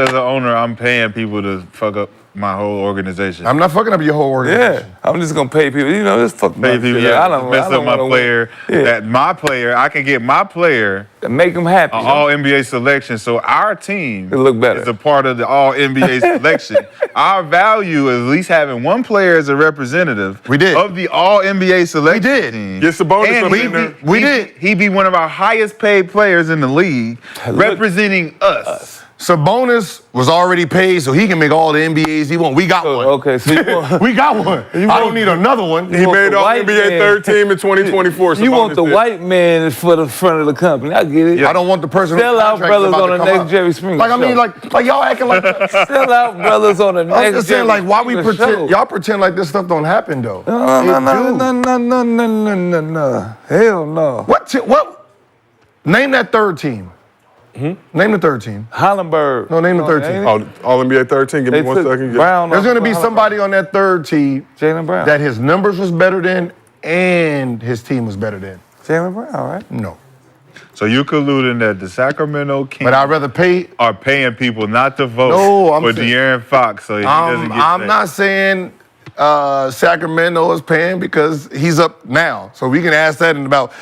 an owner, I'm paying people to fuck up my whole organization. I'm not fucking up your whole organization. Yeah, I'm just gonna pay people. Just fuck Pay people, mess up my player. I can get my player make them happy. an All NBA selection. So our team It look better. is a part of the All NBA selection. Our value is at least having one player as a representative. We did. Of the All NBA selection. We did. Team. Get Sabonis And up in there. He'd be one of our highest paid players in the league, representing us. Sabonis was already paid, so he can make all the NBAs he wants. We got one. Okay, so you want, We got one. I don't need another one. He want made the all white NBA man. third team in 2024. you want the Sabonis did. white man for the front of the company. I get it. I don't want the person. Sell whose out contract is brothers about on to the come next up. Jerry Springer Like I mean, show. like y'all acting like. Sell out brothers on the next I'm just saying, Jerry like, why we Springer pretend? show. Y'all pretend like this stuff don't happen though. No. Hell no. What? Name that third team. Name the third team. Hollenberg. No, name the third team. All NBA third team. Give me They 1 took second. Brown There's off going to be Hollenberg. somebody on that third team Jaylen Brown. that his numbers was better than and his team was better than. Jaylen Brown, right? No. So you're colluding that the Sacramento Kings But I'd rather pay. are paying people not to vote No, I'm for saying- De'Aaron Fox so he doesn't get I'm paid. not saying Sacramento is paying because he's up now. So we can ask that in about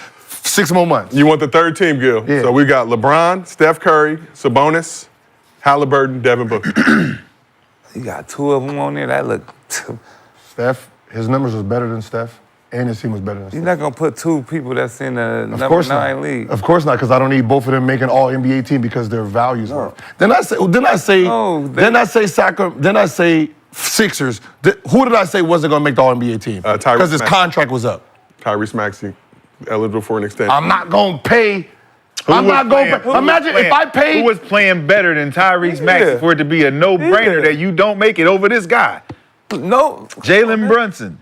6 more months. You want the third team, Gil? Yeah. So we got LeBron, Steph Curry, Sabonis, Halliburton, Devin Booker. You got two of them on there. That look. Steph, his numbers was better than Steph, and his team was better than Steph. You're not gonna put two people that's in the Of number course 9 not. league. Of course not, because I don't need both of them making all NBA team because their values work. Then I say Sixers. Who did I say wasn't gonna make the all NBA team? Tyrese Because his Maxey. contract was up. Tyrese Maxey, eligible for an extension. I'm not gonna pay. Who I'm was not gonna playing- pay. who was Imagine playing- if I paid. Who was playing better than Tyrese Maxey for it to be a no-brainer that you don't make it over this guy? No. Jalen Brunson.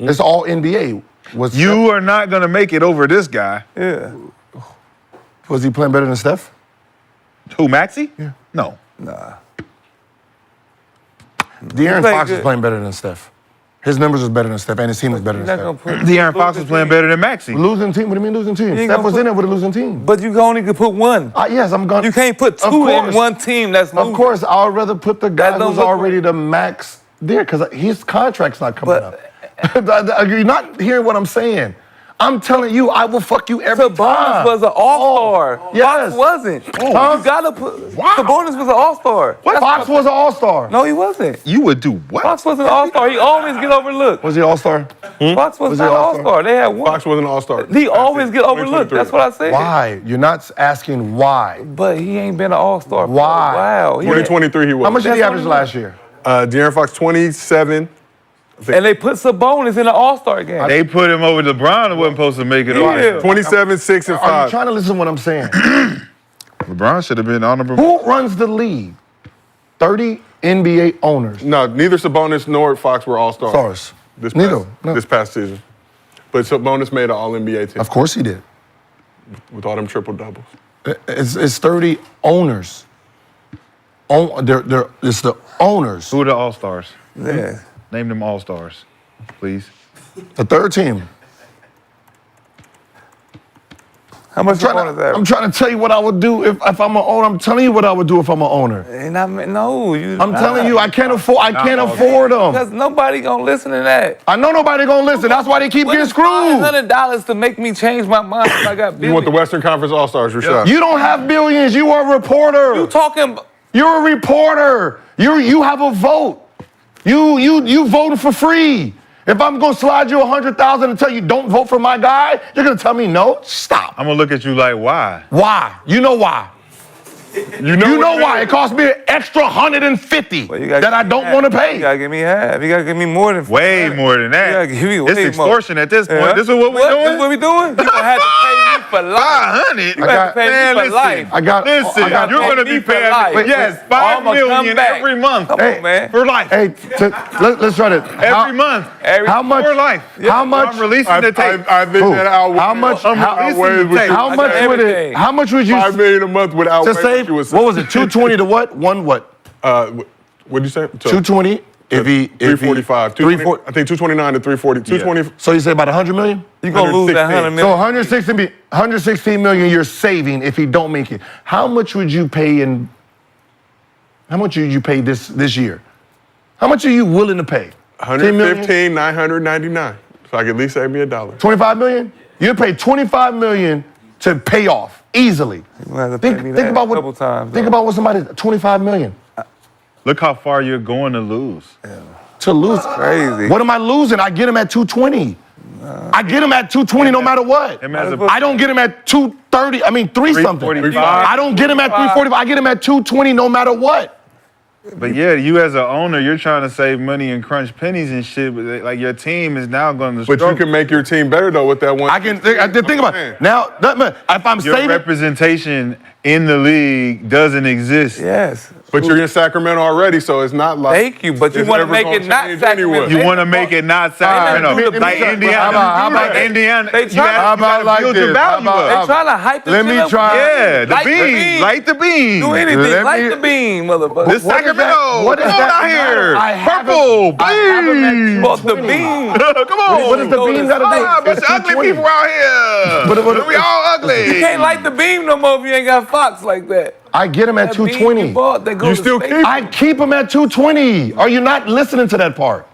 It's all NBA. You are not going to make it over this guy. Yeah. Was he playing better than Steph? Who, Maxey? Yeah. No. De'Aaron played Fox was good. playing better than Steph. His numbers was better than Steph, and his team was better You're than not gonna Steph. put. De'Aaron Fox was playing better than Maxey. Losing team? What do you mean losing team? ain't Steph gonna was put- in there with a losing team. But you only could put one. Yes, I'm going. You can't put Of two in course. one team. That's Of losing. course, I'd rather put the guy don't who's look already right. the max there because his contract's not coming But- up. You're not hearing what I'm saying. I'm telling you, I will fuck you every time. Sabonis was an all-star. yes. Fox wasn't. Huh? You gotta put. Wow. Sabonis was an all-star. Fox was an all-star. No, he wasn't. You would do what? Fox was an all-star. He always get overlooked. Was he all-star? Fox was Was not he an all-star? all-star. They had one. Fox was an all-star. He always get overlooked. 2023. That's what I said. Why? You're not asking why. But he ain't been an all-star. For Why? a while. He- 2023 he was. How much did he That's average what he last year? De'Aaron Fox, 27. And they put Sabonis in the All-Star game. They put him over LeBron and wasn't supposed to make it Yeah. over. 27, 6, and Are you 5. trying to listen to what I'm saying? LeBron should have been honorable. Who runs the league? 30 NBA owners. No, neither Sabonis nor Fox were all-stars. Stars. This Neither, past, no. this past season. But Sabonis made an all-NBA team Of course he did. with all them triple-doubles. It's 30 owners. It's the owners. Who are the All-Stars? Yeah. Name them All-Stars, please. The third team. How much I'm Sabonis average? trying to tell you what I would do if I'm an owner. I'm telling you what I would do if I'm an owner. And I mean, no, you. I'm telling you, I can't afford them. Because nobody gonna listen to that. I know nobody gonna listen. That's why they keep What getting is screwed. $500 to make me change my mind if I got billions? You want the Western Conference All-Stars, Rashad? You don't have billions. You are a reporter. You talking? You're a reporter. You have a vote. You voting for free. If I'm gonna slide you $100,000 and tell you don't vote for my guy, you're gonna tell me no? Stop. I'm going to look at you like, why? Why? You know why. You know Why. It cost me an extra $150 Well, you gotta that I give me don't half. want to You pay. gotta give me half. You gotta give me more than Way more than that. Yeah, give me way It's more. extortion at this point. Yeah. This is what we're This doing? what we doing? You gonna have to pay me for life. 500? You have to pay Man, me for listen. life. Listen, I got- you're going to pay be me for paying life. yes, I'ma $5 come million back. every month. Come on, man. For life. Hey, let's try this. Every month. How much? For life. How much? I'm releasing the tape. I think Who? that outweighs. How much? outweighs what you- How I much got would everything. it? How much would you $5 million a month would outweigh to save? what you would say. What was it? 220 to what? One what? What'd you say? 220. If he 345. 340. I think 229 to 340. 220. So you say about 100 million? You gonna lose that 100 So million. 116 million you're saving if he don't make it. How much would you pay this year? How much are you willing to pay? 10 million? 115, 999. So I could at least save me $1. 25 million? You'd pay 25 million to pay off easily. You have to pay me that a couple times. Think about what somebody 25 million Look how far you're going to lose. to lose. Crazy. What am I losing? I get him at 220. I get him at 220 no matter what. I don't get him at 230. I mean 3-something. 345. I don't get him at 345. I get him at 220 no matter what. But yeah, you as an owner, you're trying to save money and crunch pennies and shit. But like your team is now going to struggle. But you can make your team better though with that one. I can think about it. Now, if I'm Your saving, representation in the league doesn't exist. Yes. But you're in Sacramento already, so it's not like. Thank you, but you it's want to ever make gonna it not change Sacramento. anyway. You want to make it not Sacramento. Like Indiana. How about Indiana? They try- How about like build this? your value How about- up. They trying to hype the Let shit me up. try- Yeah, the Light beam. Light the beam. Do anything. Let Light me- the beam, motherfucker. This Sacramento. What is Come on that out here. I have Purple. I have him at Beam. Well, the beam. Come on. What does the beam got to do? Ah, a bunch of ugly people out here. We all ugly. You can't light the beam no more if you ain't got Fox like that. I get him at That beam you 220. bought, that goes You to still space. keep I keep him at 220. Are you not listening to that part?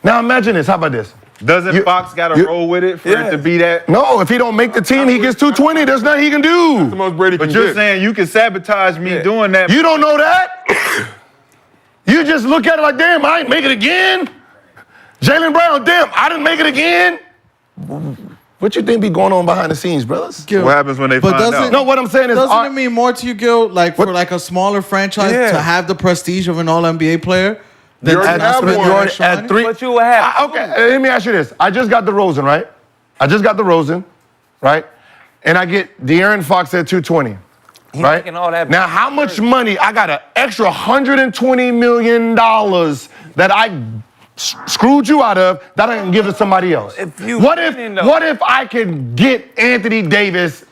Now imagine this. How about this? Doesn't Fox got to roll with it for it to be that? No, if he don't make the team, he gets 220. There's nothing he can The do. most Brady But can you're get. saying you can sabotage me doing that. You don't know that? You just look at it like, damn, I ain't make it again. Jaylen Brown, damn, I didn't make it again. What you think be going on behind the scenes, brothers? Gil, What happens when they but find doesn't- out? No, what I'm saying is, Doesn't it mean more to you, Gil, like for like a smaller franchise Yeah. to have the prestige of an All-NBA player? You already to have spend one. your You're extra at money? 3. But you will have. Okay, let me ask you this. I just got the Rosen, right? I just got the Rosen, right? And I get De'Aaron Fox at 220, right? making all that Now, how much money? I got an extra $120 million that I screwed you out of that I can give to somebody else. If you what winning, though. what if I could get Anthony Davis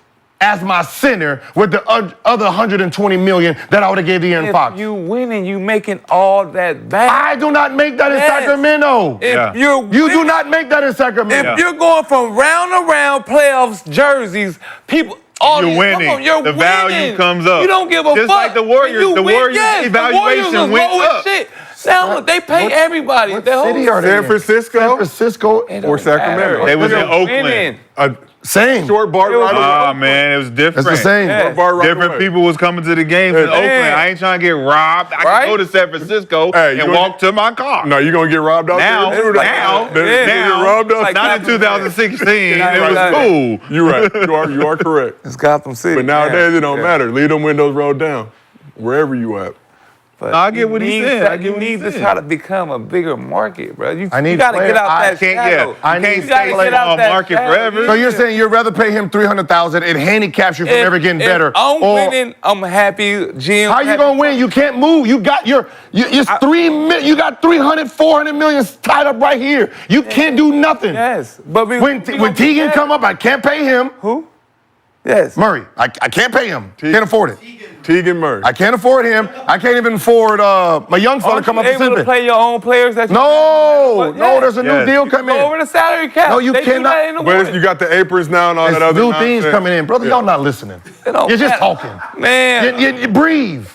as my center with the other $120 million that I would have gave De'Aaron Fox? If you winning, you making all that back. I do not make that in Yes. Sacramento. If Yeah. you're You do winning- not make that in Sacramento. If you're going from round to round playoffs jerseys, people. All You're these, winning. Come on, you're The value winning. comes up. You don't give a Just fuck. like the Warriors. You The win, Warriors yes, evaluation the Warriors went was low as up. shit. Now look, they pay everybody. What The whole city are they San in? Francisco? San Francisco It or don't Sacramento? matter. They was in You're Oakland. winning. A Same. short bar It was- right Ah, away. man, it was different. It's the same. Yeah. Short bar right Different away. people was coming to the games in Yeah. Oakland. I ain't trying to get robbed. I Right? can go to San Francisco Hey, you and gonna walk to my car. No, you're going to get robbed out Now, there too. now, They get robbed out like not in Gotham 2016. City. It was Right. cool. You're right. You are correct. It's Gotham City. But nowadays yeah. it don't Yeah. matter. Leave them windows rolled down, wherever you at. But No, I get you what he need said. that- I get you what he need to said. try to become a bigger market, bro. You I need got to players. get out I that Can't, shadow. yeah. I You need can't You gotta stay get out on that market shadow. forever. So you're saying you'd rather pay him $300,000? It handicaps you from ever getting better. I'm Or winning. I'm happy. Jim. how you gonna win? You can't move. You got it's you got 300, 400 million tied up right here. You can't do nothing. Yes, but When Teagan come up, I can't pay him. who? Yes. Murray, I can't pay him. Can't afford it. Teagan Murray. I can't afford him. I can't even afford my young fella Aren't come you up and able to sit play your own players? That you No, Yeah. no, there's a new Yes. deal coming Go over in. the salary cap. No, you They do cannot. that in the But morning. you got the aprons now and all that There's other new things nonsense. coming in. Brother, Yeah. y'all not listening. It don't You're just matter. talking. Man. You breathe.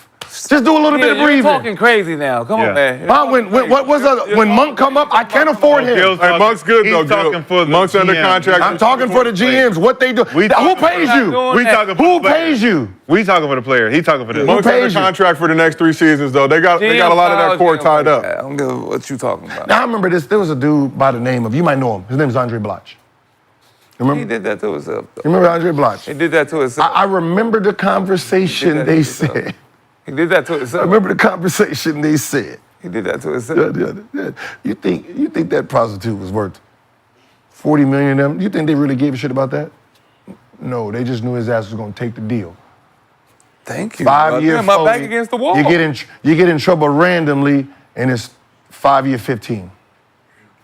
Just do a little bit of You're breathing. talking crazy now. Come Yeah. on, man. When Monk come up, I can't afford him. Gil's Hey, Monk's good he's though. talking Gil. for the Monk's under GM. contract. I'm talking for the GMs. What they do? We Who talking pays for- you? We talking for Who the player. pays you? We talking for the player. He talking for the Monk's under pays you? contract for the next 3 seasons though. They got a lot of that core tied up. I don't give what you talking about. Now I remember this. There was a dude by the name of, you might know him. His name is Andre Bloch. He Remember? did that to himself. Though. You remember Andre Bloch? He did that to himself. I remember the conversation that they to himself. said. He did that to I himself. remember the conversation they said. He did that to himself. Yeah. You think that prostitute was worth 40 million of them? You think they really gave a shit about that? No, they just knew his ass was gonna take the deal. Thank you. 5 year Damn, my back phony. against the wall. You get in trouble randomly, and it's 5 year 15.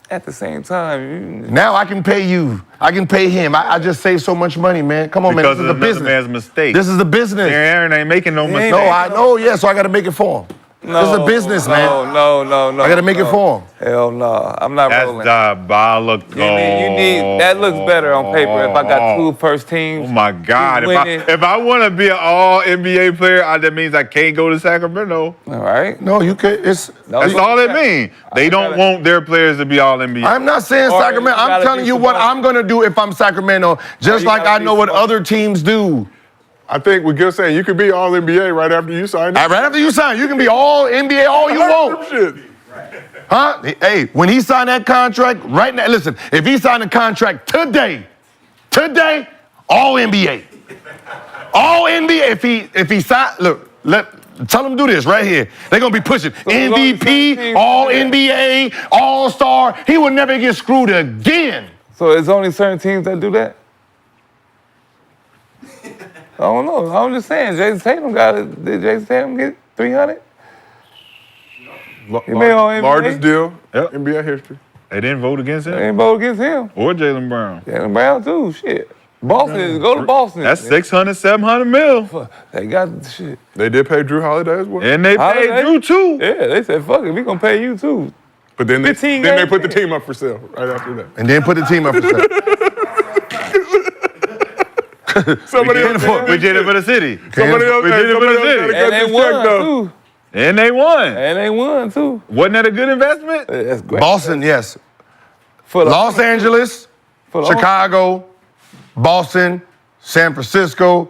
At the same time, Now I can pay you. I can pay him. I just saved so much money, man. Come on, Because man. of This is another the man's business. mistake. This is the business. Aaron ain't making no mistake. No, I know. Yeah, so I got to make it for him. This is a business, man. No. I got to make it for him. Hell no. I'm not That's rolling. diabolical. You need that looks better on paper. If I got 2 first teams. Oh my God! you winning. If I want to be an All NBA player, that means I can't go to Sacramento. All right. No, you can't. That's all it means. They don't want their players to be All NBA. I'm not saying Or Sacramento. you I'm gotta telling be you what smart. I'm going to do if I'm Sacramento, just you like gotta I be know what smart. other teams do. I think what Gil's saying, you could be all NBA right after you sign. Right after you sign, you can be all NBA all you want. Shit. Huh? Hey, when he signed that contract right now, listen, if he signed a contract today, all NBA. All NBA. If he signed, look, tell him to do this right here. They're gonna be pushing MVP, all NBA, All-Star. He will never get screwed again. So it's only certain teams that do that? I don't know. I'm just saying, Jason Tatum did Jason Tatum get 300? He made all NBA. Largest deal in NBA history. They didn't vote against him. They didn't vote against him. Or Jaylen Brown. Jaylen Brown too, shit. Boston, go to Boston. That's 600, 700 mil. They got shit. They did pay Drew Holiday as well. And they paid Drew too. Yeah, they said, fuck it, we gonna pay you too. But then they 15 put games the team up for sale right after that. And then put the team up for sale. Somebody else We did it for the city. Somebody else We did it for the city. And they won too. And they won. And they won too. Wasn't that a good investment? That's great. Boston, yes. For the- Los Angeles, for the- Chicago, Boston, San Francisco,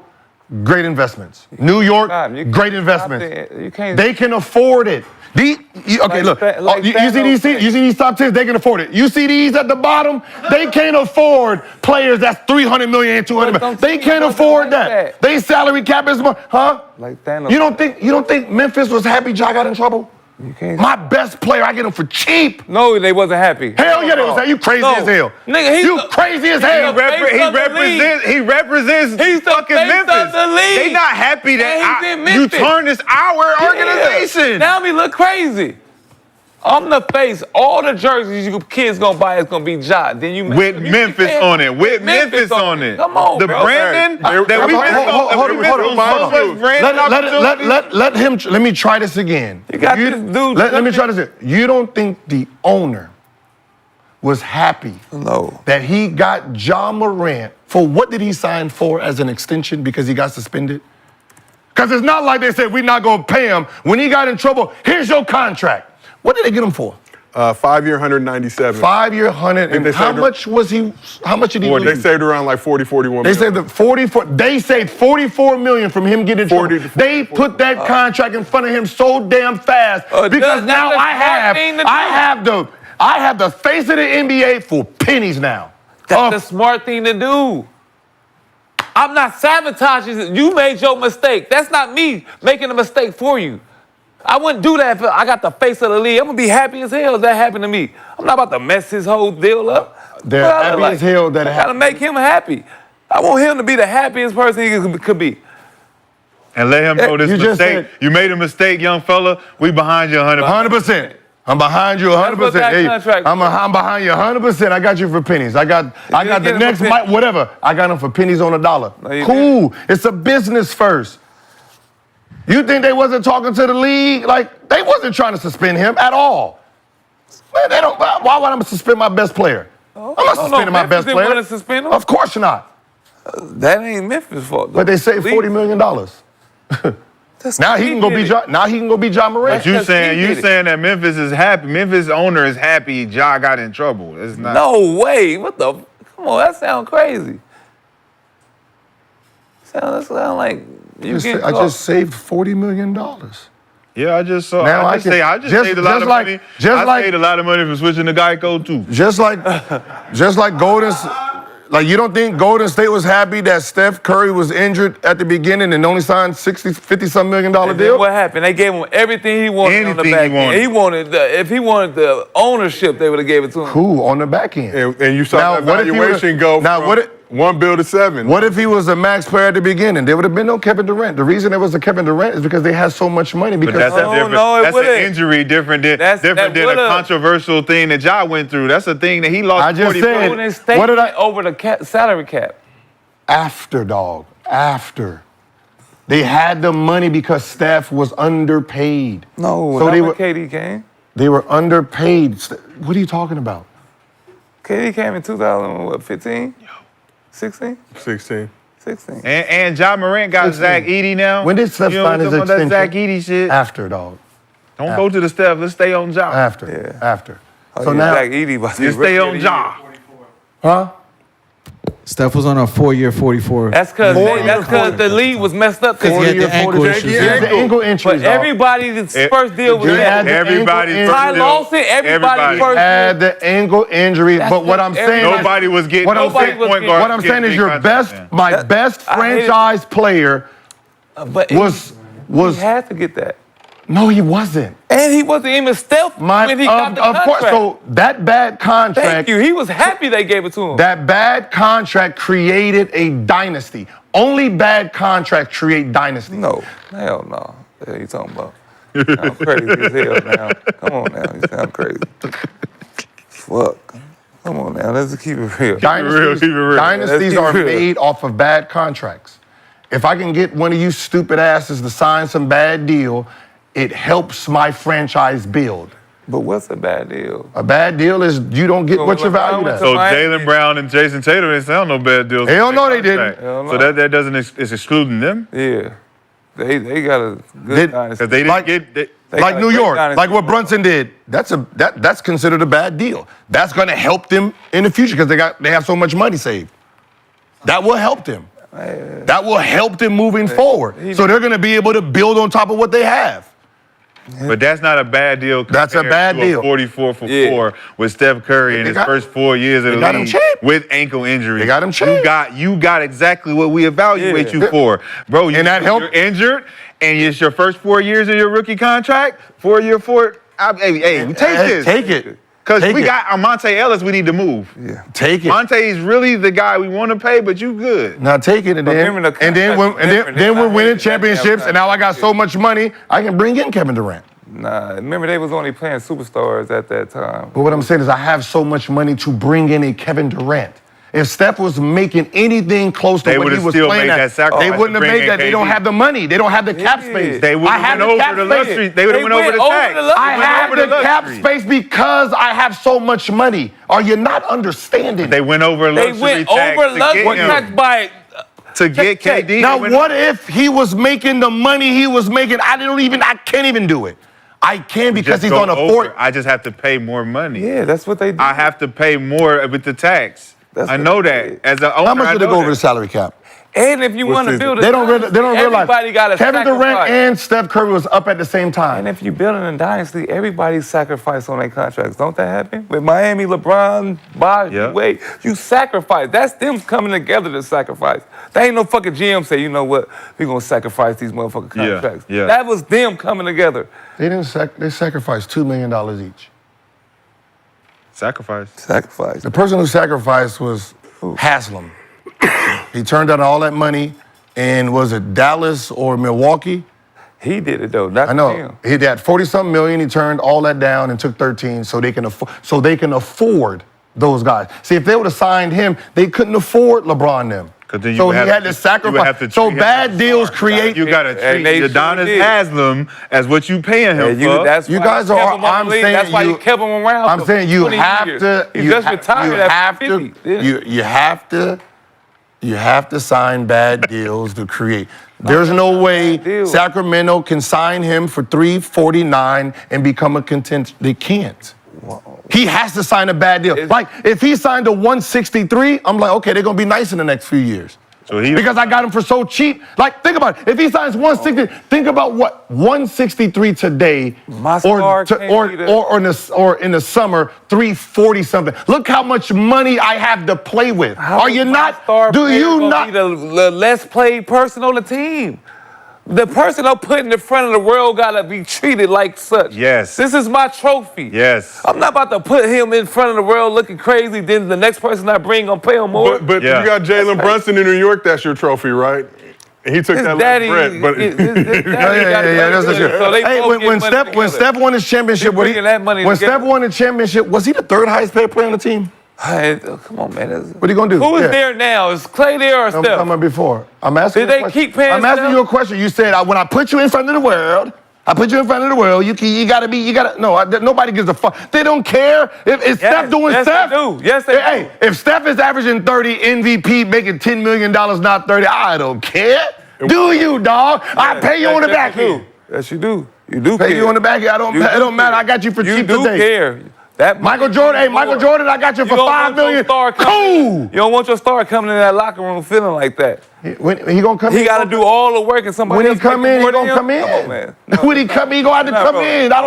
great investments. New York, great investments. You can't. They can afford it. Okay, look. You see these top 10s, they can afford it. You see these at the bottom, they can't afford players that's $300 million and $200 million. They can't afford that. They salary cap is more, huh? Like Thanos. You don't think Memphis was happy Ja got in trouble? You can't. My best player, I get him for cheap. No, they wasn't happy. Hell yeah, they was happy. You crazy as hell. Nigga, You crazy as hell. He represents He's the fucking face Memphis. of the league. They not happy And that he's in you Memphis. turn this our organization. Now we look crazy. I'm the face. All the jerseys you kids gonna buy is gonna be Ja. Then you With Memphis on it. With Memphis on it. Come on, the bro. Brandon that we've been Let me try this again. You got this dude. Let me try this again. You don't think the owner was happy that he got Ja Morant for what did he sign for as an extension because he got suspended? Because it's not like they said, we're not going to pay him. When he got in trouble, here's your contract. What did they get him for? 5-year, 197. 5-year, 100. And how much did he lose? They saved around like 41 They million. saved $44 million from him getting in trouble. They put that contract in front of him so damn fast because now I have the face of the NBA for pennies now. That's the smart thing to do. I'm not sabotaging it. You made your mistake. That's not me making a mistake for you. I wouldn't do that if I got the face of the league. I'm going to be happy as hell if that happened to me. I'm not about to mess his whole deal up. They're happy as hell that it I got to make him happy. I want him to be the happiest person he could be. And let him know this mistake. You made a mistake, young fella. We behind you 100%. 100%. I'm behind you 100%. Hey, I'm behind you 100%. I got you for pennies. I got the next whatever. I got them for pennies on a dollar. No, cool. It's a business first. You think they wasn't talking to the league? Like, they wasn't trying to suspend him at all. Man, they don't. Why would I suspend my best player? I'm not suspending my best player. Want to suspend him? Of course not. That ain't Memphis' fault. But they saved $40 million. Now he can go be Ja. Now he can go be Ja Morant. But you saying that Memphis is happy? Memphis owner is happy Ja got in trouble. It's not. No way. What the? Come on, that sounds crazy. That sound like you get. I just saved $40 million. Yeah, I just saw. Now I just saved a lot of money. I saved a lot of money from switching to Geico too. Just like Golden. Like, you don't think Golden State was happy that Steph Curry was injured at the beginning and only signed $50-some million deal? What happened? They gave him everything he wanted on the back end. If he wanted the ownership, they would have gave it to him. Cool, on the back end. And you saw that valuation go from 1 bill to 7. What if he was a max player at the beginning? There would have been no Kevin Durant. The reason there was a Kevin Durant is because they had so much money. Because But that's an injury different than a controversial thing that Ja went through. That's a thing that he lost. I just said, what did I over the salary cap? After, dog. After. They had the money because Steph was underpaid. No, so when KD came. They were underpaid. What are you talking about? KD came in 2015? 16? 16. And Ja Morant got 16. Zach Edey now. When did Steph sign his extension? That Zach Edey shit. After, dog. Don't go to the Steph. Let's stay on Ja. After. So now Zach Edey, you stay on Ja. Huh? Steph was on a 4-year, 44. That's because the league was messed up. Because he had the ankle issues. He had the ankle injuries. But everybody's first deal was that. Everybody's Ty Lawson, everybody's first had the ankle injury. But what I'm saying is, Nobody was getting what I'm no saying, big point guard. what I'm saying is your getting best, contract, my best franchise player but was he had to get that. no, he wasn't. And he wasn't even Steph when he got the Of course, contract. so that bad contract. Thank you. He was happy they gave it to him. That bad contract created a dynasty. Only bad contracts create dynasty. No, hell no. What are you talking about? I'm crazy as hell now. Come on now, you sound crazy. Fuck. Come on now, let's keep it real. Dynasties Let's are keep it real. made off of bad contracts. If I can get one of you stupid asses to sign some bad deal, it helps my franchise build. But what's a bad deal? A bad deal is you don't get what you're valued at. So Jaylen Brown and Jason Tatum didn't sound no bad deals. Hell no, they didn't. So that doesn't it's excluding them. Yeah. They got a good dynasty. Because they didn't get. Like New York, like what Brunson did. That's considered a bad deal. That's going to help them in the future because they have so much money saved. That will help them. That will help them moving forward. So they're going to be able to build on top of what they have. But that's not a bad deal. That's a bad to deal. 44 for 4 with Steph Curry in his first 4 years of the got him league cheap. with ankle injury. They got him cheap. You got exactly what we evaluate you for, bro. And that helped. You're injured, and it's your first 4 years of your rookie contract. 4-year, hey, take this. Take it. Because Take we it. got Monte Ellis we need to move. Yeah. Take it. Monte is really the guy we want to pay, but you good. Now take it, and then remember the then contract- we're winning that championships, damn and now I got so much money I can bring in Kevin Durant. Nah, remember they was only playing superstars at that time. But what I'm saying is I have so much money to bring in a Kevin Durant. If Steph was making anything close to They what he would've was still playing made at, that sacrifice they wouldn't to have bring made in that. They don't KD. have the money. They don't have the cap space. They would I have have went the cap over the space. luxury. They would have went over the tax. I have the cap space because I have so much money. Are you not understanding? They went over They luxury went tax over to luxury get him. tax by To get check. KD. Now, what if he was making the money he was making? I can't even do it. I can because Just he's go on a over. four. I just have to pay more money. Yeah, that's what they do. I have to pay more with the tax. That's I what know they that. did. As an owner, How much I do they know go over that. the salary cap? And if you want to season? build a They don't dynasty, realize. everybody got to Kevin sacrifice. Durant and Steph Curry was up at the same And time. if you're building a dynasty, everybody sacrifice on their contracts. Don't that happen? With Miami, LeBron, Bosh, Yeah. Wade, you sacrifice. That's them coming together to sacrifice. There ain't no fucking GM say, you know what, we're going to sacrifice these motherfucking Yeah, contracts. yeah. That was them coming together. They didn't. They sacrificed $2 million each. Sacrifice. Sacrifice. The person who sacrificed was Haslam. He turned out all that money, and was it Dallas or Milwaukee? He did it though, not I know. him. He had 40-something million. He turned all that down and took 13, so they can afford those guys. See, if they would have signed him, they couldn't afford LeBron them. 'Cause then you So would he have had to- to sacrifice. you would have to So treat him bad as a deals star. create. You gotta And treat they sure Udonis did. Haslam as what you paying him for. That's You why guys kept are. him on I'm the league. saying That's why you. you kept him around. I'm for saying you 20 have years. to. He you just ha- retired you at have 50. to. You have to sign bad deals to create. There's no way deal. Sacramento can sign him for $349 and become a contender. They can't. He has to sign a bad deal. Like if he signed a 163, I'm like, okay, they're gonna be nice in the next few years. So he- because I got him for so cheap. Like, think about it. If he signs 160, think about what 163 today, My star can't be the- or in the summer 340 something. Look how much money I have to play with. Are you not? Do you not? Be the less played person on the team. The person I'm putting in front of the world gotta be treated like such. Yes. This is my trophy. Yes. I'm not about to put him in front of the world looking crazy. Then the next person I bring gonna pay him more. But Yeah. you got Jalen Brunson in New York. That's your trophy, right? And he took his that daddy, last bread. But his daddy got That's money, true. so they Hey, both when get money Steph together. won his championship, They bringing that money when together. Steph won the championship, was he the third highest paid player on the team? Hey, come on, man. What are you gonna do? Who is Yeah. there now? Is Clay there or I'm Steph? talking about before. I'm asking. Did you a they question. keep paying I'm asking Steph? you a question. You said when I put you in front of the world. I put you in front of the world. You gotta be. You gotta. No, nobody gives a fuck. They don't care if Steph doing yes, Steph. They do. Yes, they Hey, do. if Steph is averaging 30 MVP, making $10 million, not 30, I don't care. Do you, dog? I pay you on the back Yes, you end. do. Yes, you do. You do Pay care. you on the back end. It don't matter. I got you for You cheap do today. care. Michael Jordan, Michael Jordan, I got you for $5 million. Cool. You don't want your star coming in that locker room feeling like that. When he gonna come in? He got to do all the work and somebody When he else come make in, he more than gonna him? come in. Come on, man. When he come in, he gonna have to come in. I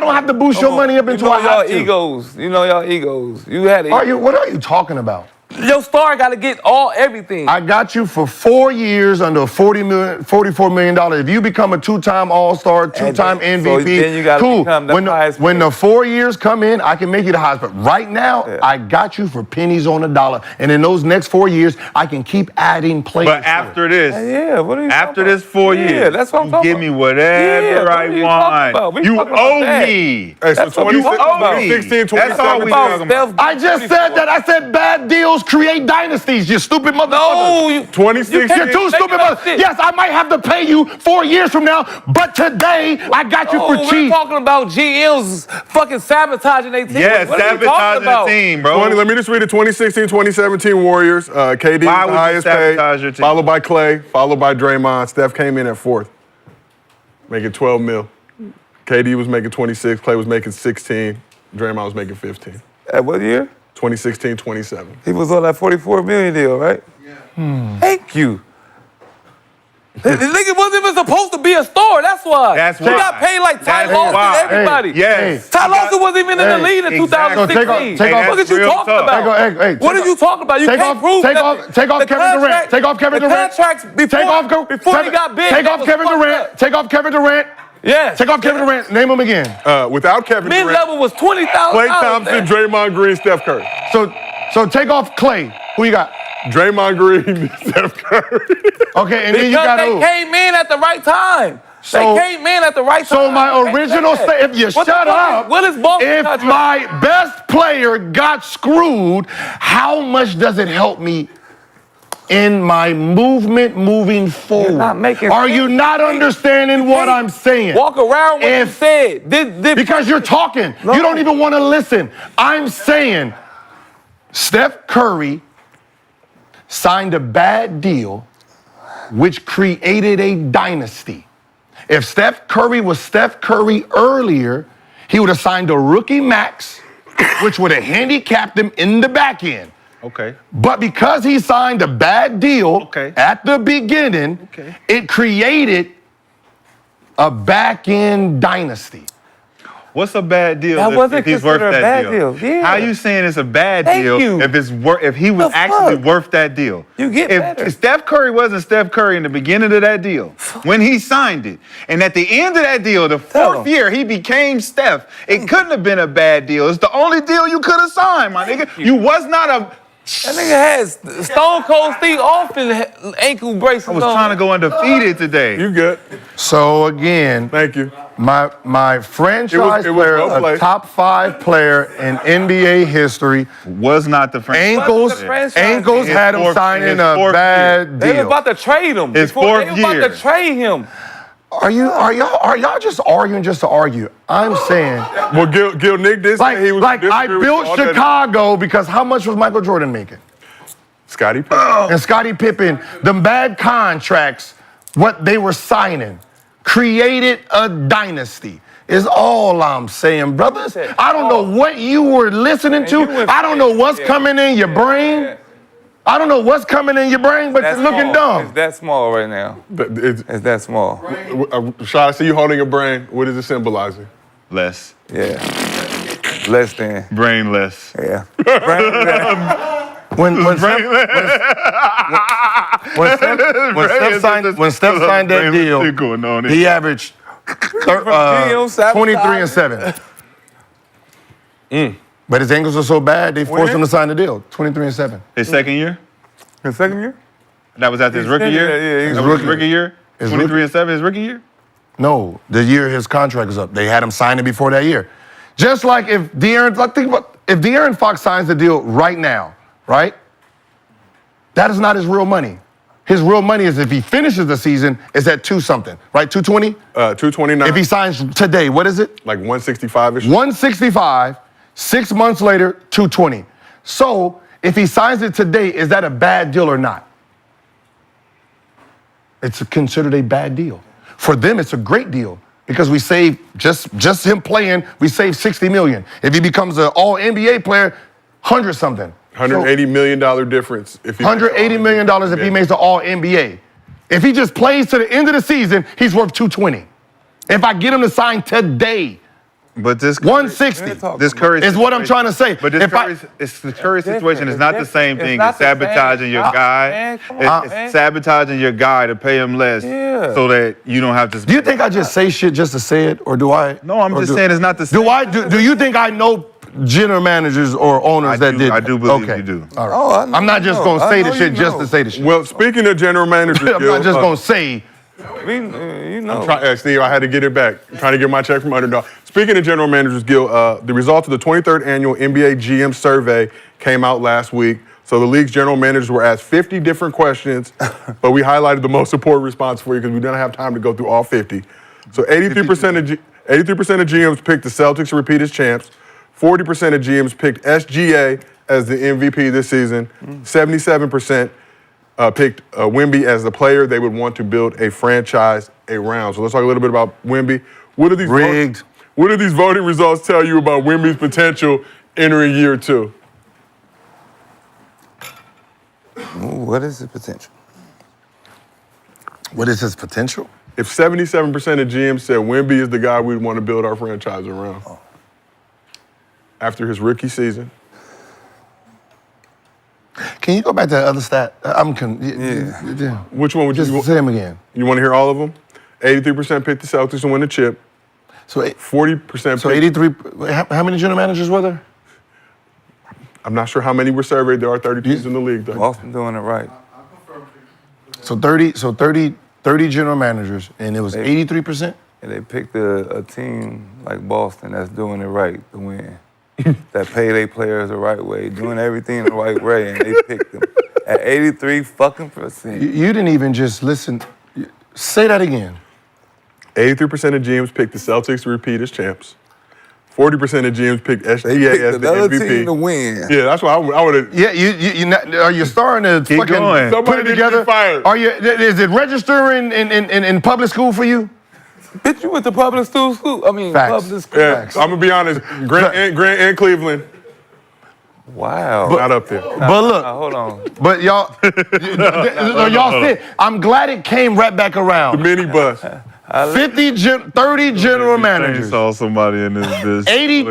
don't have to boost your money up until I have to. Egos. You know y'all egos. You had it. What are you talking about? Your star got to get everything. I got you for 4 years under $44 million. If you become a 2-time All-Star, 2-time MVP, so then you gotta cool. become the highest When paid. the 4 years come in, I can make you the highest. But right now, I got you for pennies on the dollar. And in those next 4 years, I can keep adding players. But after this, what are you after talking this 4 about? years, that's what I'm you talking give about. me whatever what I are you talking about? want. We You talking about owe that. me. Hey, so That's what we 26, talking about. 16, That's all we 27. talking about. I just said that. I said bad deals create dynasties, you stupid motherfucker. No, you 26. You're too stupid. Yes, I might have to pay you 4 years from now, but today I got you for we're cheap. talking about GMs fucking sabotaging their team. Yes, What are you talking sabotaging the about? team, bro. Let me just read it. 2016-2017 Warriors. KD Why was would the you highest sabotage your paid, team? followed by Clay, followed by Draymond. Steph came in at 4th, making 12 mil. KD was making 26, Clay was making 16, Draymond was making 15. At what year? 2016-27. He was on that $44 million deal, right? Yeah. Thank you. The nigga wasn't even supposed to be a star. That's why. That's He why. got paid like Ty That's Lawson, why. everybody. Yes. Ty Lawson wasn't even in the league in exactly. 2016. So take off- What are you real talking tough. about? What are you talking about? You can't prove take nothing. off Kevin Durant. Take off Kevin Durant. The contracts before he got big. Take that off was Kevin fucked Durant. up. Take off Kevin Durant. Yes. Take off Kevin Durant. Name him again. Without Kevin Durant, Mid-level was $20,000. Klay Thompson, Draymond Green, Steph Curry. So take off Clay. Who you got? Draymond Green, Steph Curry. Okay, and then you got Because who? they came in at the right time. So- They came in at the right time. So my original statement. if you shut up, What is Boston if contract? my best player got screwed, how much does it help me in my movement moving forward? not making Are sense. you not understanding what I'm saying? Walk around what you said. Because you're talking. You don't even want to listen. I'm saying Steph Curry signed a bad deal which created a dynasty. If Steph Curry was Steph Curry earlier, he would have signed a rookie max, which would have handicapped him in the back end. Okay. But because he signed a bad deal at the beginning, it created a back end dynasty. What's a bad deal That wasn't if he's worth considered a that bad deal? deal. Yeah. How you saying it's a bad Thank deal you. if he was The actually fuck? worth that deal? You get better. If Steph Curry wasn't Steph Curry in the beginning of that deal, when he signed it, and at the end of that deal, the Tell fourth him. year, he became Steph. It couldn't have been a bad deal. It's the only deal you could have signed, my nigga. You was not a... That nigga has Stone Cold Steve Austin ankle bracelets I was on. trying to go undefeated today. You good. So again, Thank you. my franchise It was player, well a played. top 5 player in NBA history, Was not the franchise. ankles franchise. had him His signing fourth a year. bad They was deal. about to trade him. His They fourth was about year. to trade him. Are y'all just arguing just to argue? I'm saying, Well, Gil Nick did say he was I disagree with built all that. Chicago because how much was Michael Jordan making? Scottie Pippen. And Scottie Pippen, the bad contracts, what they were signing, created a dynasty. Is all I'm saying, brothers. I don't know what you were listening to. I don't know what's coming in your brain. I don't know what's coming in your brain, but That's you're looking small. It's dumb. that small right now. It's, It's that small. Rashad, I see you holding a brain. What is it symbolizing? Less. Yeah. Less than. Brainless. Yeah. When Steph signed that deal, Going on here. he averaged 23 and 7. But his ankles are so bad, they forced him to sign the deal. 23 and 7. His second year? His second year? That was after his rookie Yeah, year? yeah, That his was his rookie year? His 23 and 7, his rookie year? No, the year his contract was up. They had him sign it before that year. Just like if De'Aaron Fox signs the deal right now, right? That is not his real money. His real money is if he finishes the season, is at 2-something, right? 220? 229. If he signs today, what is it? Like 165-ish. 165, 6 months later, 220. So if he signs it today, is that a bad deal or not? It's considered a bad deal. For them, it's a great deal because we save just him playing, we save $60 million. If he becomes an all NBA player, 100 something. $180 million difference. If he $180 million if he makes the all NBA. If he just plays to the end of the season, he's worth $220. If I get him to sign today, But this 160. This Curry is what I'm trying to say. But this the Curry situation is not the same thing as sabotaging your guy. It's sabotaging your guy to pay him less so that you don't have to. Do you think I just say shit just to say it, or do I? No, I'm just saying it's not the same. Do you think I know general managers or owners that did? I do believe you do. All right. I'm not just gonna say the shit just to say the shit. Well, speaking of general managers, I'm not just gonna say. You know. Steve, I had to get it back. I'm trying to get my check from Underdog. Speaking of general managers, Gil, the results of the 23rd annual NBA GM survey came out last week. So the league's general managers were asked 50 different questions, but we highlighted the most important response for you because we didn't have time to go through all 50. So 83% of GMs picked the Celtics to repeat as champs. 40% of GMs picked SGA as the MVP this season. 77% picked Wemby as the player they would want to build a franchise around. So let's talk a little bit about Wemby. What do these voting results tell you about Wemby's potential entering year 2? What is the potential? What is his potential? If 77% of GMs said Wemby is the guy we'd want to build our franchise around after his rookie season. Can you go back to the other stat? Which one would you just say them again? You want to hear all of them? 83% picked the Celtics to win the chip. So 40%. So 83. How many general managers were there? I'm not sure how many were surveyed. There are 30 teams in the league, though. Boston doing it right. So 30 general managers, and it was 83%? And they picked a team like Boston that's doing it right to win. That pay their players the right way, doing everything the right way, and they picked them at 83%. You didn't even just listen. Say that again. 83% of GMs picked the Celtics to repeat as champs. 40% of GMs picked SGA as the MVP. Team to win. Yeah, that's why I would have. Yeah, are you starting to Keep fucking going. put it together? Fired. Are you? Is it registering in public school for you? Bitch, you went to public school? I mean, Facts. public school. Yeah, I'm gonna be honest. Grant and Cleveland, Wow. not up there. But look, Hold on. but y'all, y'all said, I'm glad it came right back The around. mini bus. 30 general managers. Saw somebody in this bitch.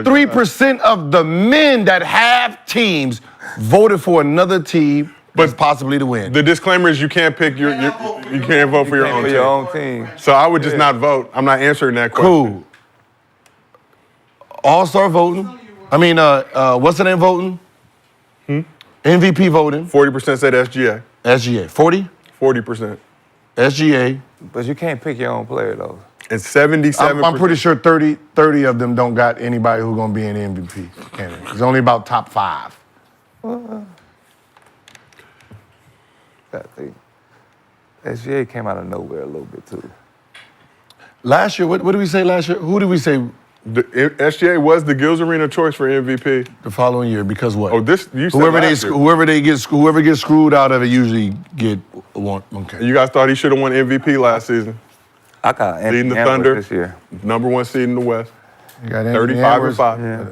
83% of the men that have teams voted for another team, but possibly to win. The disclaimer is you can't pick you can't vote for your own For team. your own team. So I would just not vote. I'm not answering that question. Cool. All-star voting. I mean, what's the name voting? MVP voting. 40% said SGA. SGA. 40? 40%. SGA. But you can't pick your own player, though. And 77%. I'm pretty sure 30 of them don't got anybody who's going to be an MVP candidate. It's only about top 5. SGA came out of nowhere a little bit, too. Last year, what did we say last year? Who did we say SGA was the Gills Arena choice for MVP. the following year? Because what? Oh, this you said whoever last year. whoever gets screwed out of it usually get one. Okay. You guys thought he should have won MVP last season. I got Leading the Anthony Thunder. Edwards this year. Number 1 seed in the West. You got 35 and 5. Yeah.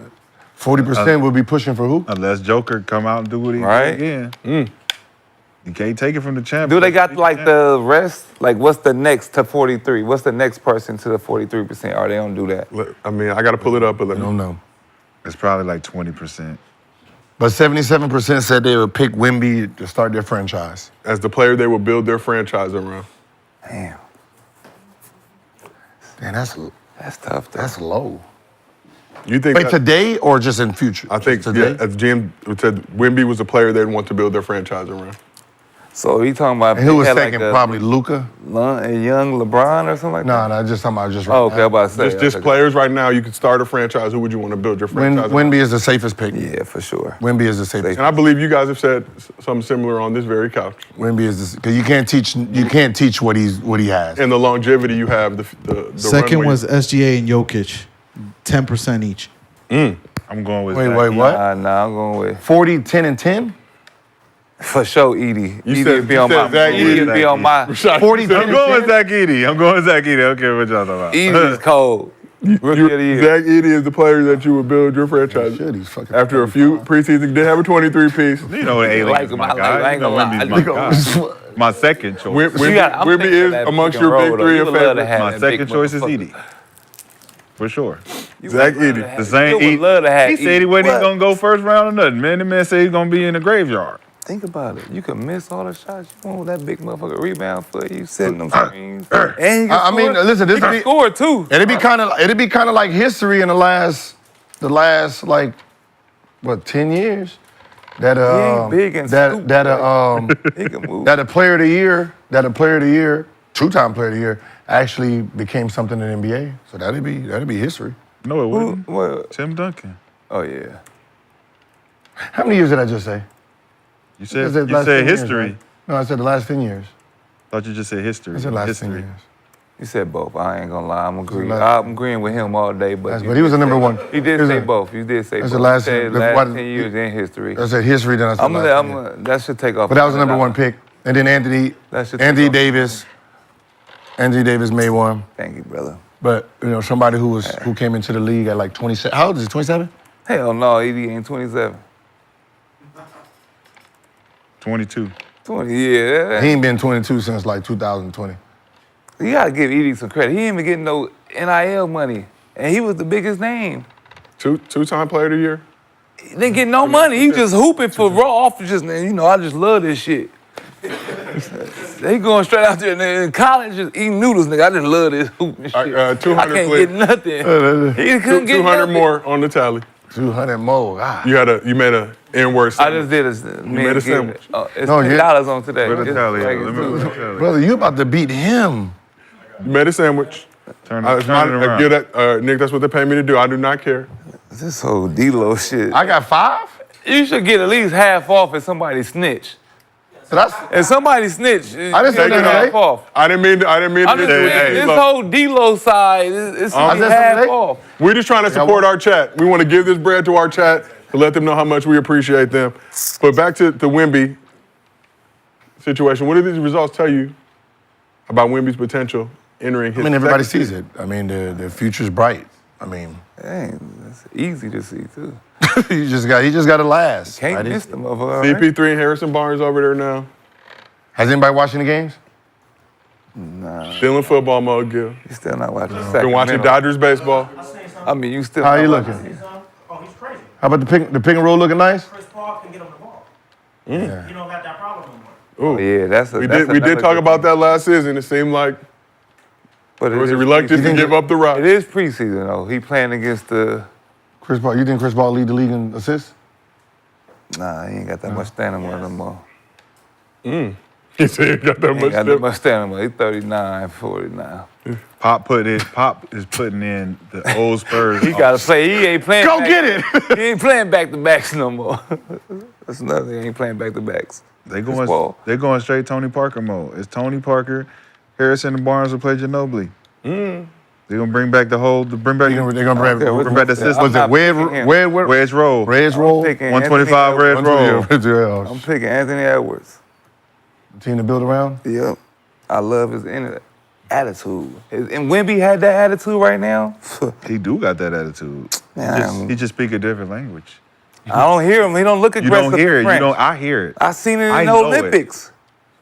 40% will be pushing for who? Unless Joker come out and do what he Right. did again. You can't take it from the champ. Do they got like the rest? Like, what's the next to 43? What's the next person to the 43%? Or they don't do that? I mean, I got to pull it up, but let I me don't know. It's probably like 20%. But 77% said they would pick Wemby to start their franchise. as the player they will build their franchise around. Damn, Man, that's tough. Though. that's low. You think Wait, that- today or just in future? I think today. as Jim said, Wemby was a player they'd want to build their franchise around. So he talking about And who was had second? like Probably Luka. a young LeBron or something like No, that? no, just talking about just. Oh, okay, I'm about to say. Just players right now, you could start a franchise. Who would you want to build your franchise around? Wemby is the safest pick. Yeah, for sure. Wemby is the safest. And I believe you guys have said something similar on this very couch. Wemby is because you can't teach what he has. And the longevity you have, the Second runway. was SGA and Jokic, 10% each. I'm going with Wait, Zach. what? Nah, I'm going with 40, 10, and 10? For sure, Edie. You Edie be on my. Zach Edie be on my. Rashad, 40, you said- I'm going with Zach Edey. I'm going with Zach Edey. I don't care what y'all talking about. Edie is cold. Rookie of the year. Zach Edey is the player that you would build your franchise Shit, he's fucking. after a few preseasons. Did have a 23-piece. You know, A-Link like is him. my I guy. ain't You know, gonna Wemby's lie. my guy. My second choice. I'm Wemby thinking is that amongst pick your and big roll, three though. of You would love to favorites. have My that second big choice is motherfucker. Edey. For sure. Zach would love Edey. to have- The same you would Edey. love to have He said Edie. he wasn't What? going to go first round or nothing. Man, the man said he's going to be in the graveyard. Think about it. You can miss all the shots you want with that big motherfucker rebound for you, setting them screens. And he can I mean, score. listen, this he can be- score too. It'd be kind of like history in the last like what 10 years that ain't big and stupid, He can move. that a player of the year, two-time player of the year, actually became something in the NBA. So that'd be history. No, it wouldn't. What? Tim Duncan. Oh yeah. How many years did I just say? You I said, said you last said 10 years, history. right? No, I said the last 10 years. Thought you just said history. I said last history. 10 years. You said both. I ain't gonna lie. I'm agreeing. last- I'm agreeing with him all day. But But he was the number one. You did He was say a- both. You did say That's both. the last- You said the- last what- 10 years in history. I said history, then I said last 10 years. That should take off. But that was the number one pick. And then Anthony That should take off. Davis. Anthony Davis made one. Thank you, brother. But somebody who came into the league at like 27. How old is he? 27? Hell no, Edie ain't 27. 22. 20, yeah. He ain't been 22 since like 2020. You gotta give Edie some credit. He ain't even getting no NIL money. And he was the biggest name. Two-time player of the year. He didn't get no money. He just hooping for raw off just, I just love this shit. He going straight out there and in college just eating noodles, nigga. I just love this hooping shit. 200 I can't clip. get nothing. He couldn't get 200 nothing. more on the tally. 200 more. Ah. You made a N-word. I just did a made a sandwich. It's No, $10 on today. Where the It's tally at? like Let it's me two. look at the tally. Brother, you about to beat him. You made a sandwich. Turn It's it around. give that, Nick, that's what they pay me to do. I do not care. This whole D-Lo shit. I got 5? You should get at least half off if somebody snitch. So that's If somebody snitch, I didn't say you get that, half eh? off. I didn't mean to I'm just say, saying, this look, whole D-Lo side, it's I said half something, eh? off. we're just trying to support our chat. We want to give this bread to our chat to let them know how much we appreciate them. But back to the Wemby situation. What do these results tell you about Wemby's potential entering his everybody second sees it. I mean, the future's bright. I mean, Dang, that's easy to see, too. he just got to last. Can't right? miss the motherfucker. Right? CP3 and Harrison Barnes over there now. Has anybody watching the games? Still in football mode, Gil. You still not watching Been watching Sacramento. Dodgers baseball. I mean, you still How not you watching- looking? Oh, he's crazy. How about the pick and roll looking nice? Chris Paul can get him the ball. Yeah. You don't have that problem no more. Ooh. Yeah, that's a, We that's did another talk good about thing. that last season. It seemed like But he was is reluctant to preseason. give up the rock. It is preseason, though. He playing against the... Chris Paul, you think Chris Paul lead the league in assists? Nah, he ain't got that much standing with him more. He said he got that He ain't much got that step. much standing with him. He's 39, 40 now. Pop is putting in the old Spurs. He got to play. He ain't playing. Go back- get it! He ain't playing back-to-backs no more. That's another thing. He ain't playing back-to-backs. They Chris Paul. they're going straight Tony Parker mode. It's Tony Parker, Harrison and Barnes will play Ginobili. They're gonna bring back the whole. They're gonna bring Bring back the system. Was it wedge roll? Wedge roll. picking 125 Anthony red roll. I'm picking Anthony Edwards. Team to build around? Yep. I love his attitude. And Wemby had that attitude right now. He do got that attitude. Man, He just speak a different language. I don't hear him. He don't look You aggressive. don't hear it. French. I hear it. I seen it in I the know it. Olympics.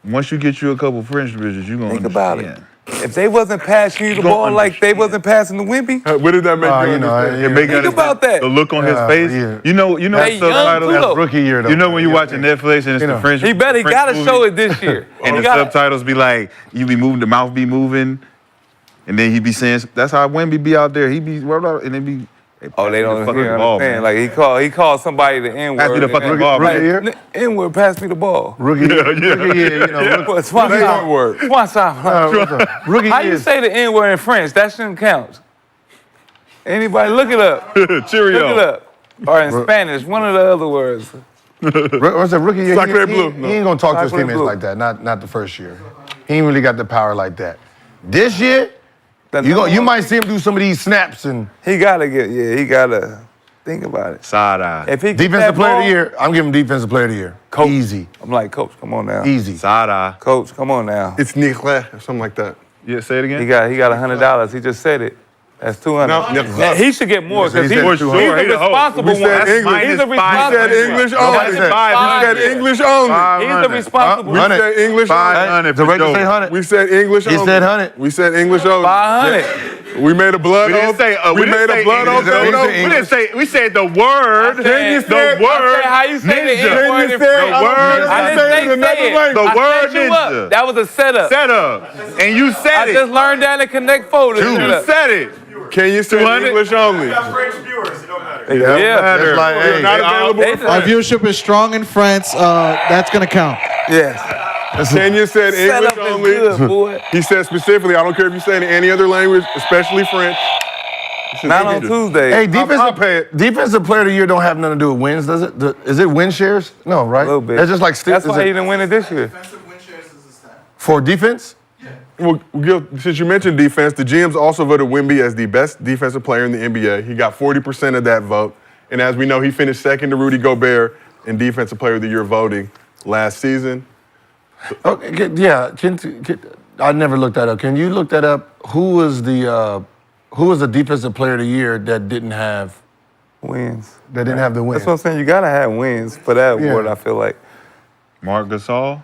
Once you get you a couple French bitches, you gonna Think about understand. it. If they wasn't passing you the Don't ball like they understand. wasn't passing the Wemby, What did that make you you know, understand? yeah. It make Think you about understand that. The look on his face. yeah. You know They the young, subtitles. too, though. Rookie year, though. You know when you watching Netflix and it's the French. he better French gotta movie, show it this year. And He the gotta- subtitles be like, you be moving, the mouth be moving, and then he be saying, that's how Wemby be out there. He be, and then be. Oh, they don't fucking hear ball, understand. man. Like he called somebody the N-word. Pass me the fucking and- ball, like, man. N-word, pass me the ball. Rookie year, you know. What's one That time? ain't word. One time. Rookie How year. you say the N-word in French? That shouldn't count. Anybody, look it up. Cheerio. Look it up. Or in Spanish, one of the other words. What's that rookie year? Sacre He bleu, no. ain't gonna talk to his Sacre teammates bleu. like that. Not the first year. He ain't really got the power like that. This year, you might see him do some of these snaps and He gotta get, he gotta. Think about it. Side eye. If he get Defensive that player of ball, the year. I'm giving defensive player of the year. Coach. Easy. I'm like, Coach, come on now. Easy. Side eye. Coach, come on now. It's Nicolas or something like that. Yeah, say it again. He got $100. He just said it. That's $200. No, Now, he should get more because he he's said the 200. responsible We said one. English. He's the We responsible said English one. only. Nobody said We said English only. He's the responsible We one. said English only. 500 The for regular say Joe. 100. We said English He only. said 100. We said English only. 500. We made a blood We didn't oath. say. We made a blood oath. English. Ain't no- We We didn't say. We said the word. I said- The I word. said how you say the ninja. N word. You said- The word. I didn't say it another say way. it. The I word set you up. ninja. That was a setup. Set up. And you said I it. just learned that in Connect Folders. You said it. Can you say 200? English only? We got French viewers, it don't matter. Yeah. It's like, We're hey, not they all- available. they in said- Our French. viewership is strong in France. That's gonna count. Yes. Kenya said Setup English is only. good, boy. He said specifically, I don't care if you say it in any other language, especially French. Not on Tuesday. Hey, I'll pay it. defensive player of the year don't have nothing to do with wins, does it? Is it win shares? No, right? A little bit. It's just like That's is why it he didn't win it this year. for defense. Well, Gil, since you mentioned defense, the GMs also voted Wemby as the best defensive player in the NBA. He got 40% of that vote. And as we know, he finished second to Rudy Gobert in Defensive Player of the Year voting last season. Okay, yeah. I never looked that up. Can you look that up? Who was the defensive player of the year that didn't have Wins. the win? That's what I'm saying. You gotta have wins for that Yeah. award. I feel like Marc Gasol.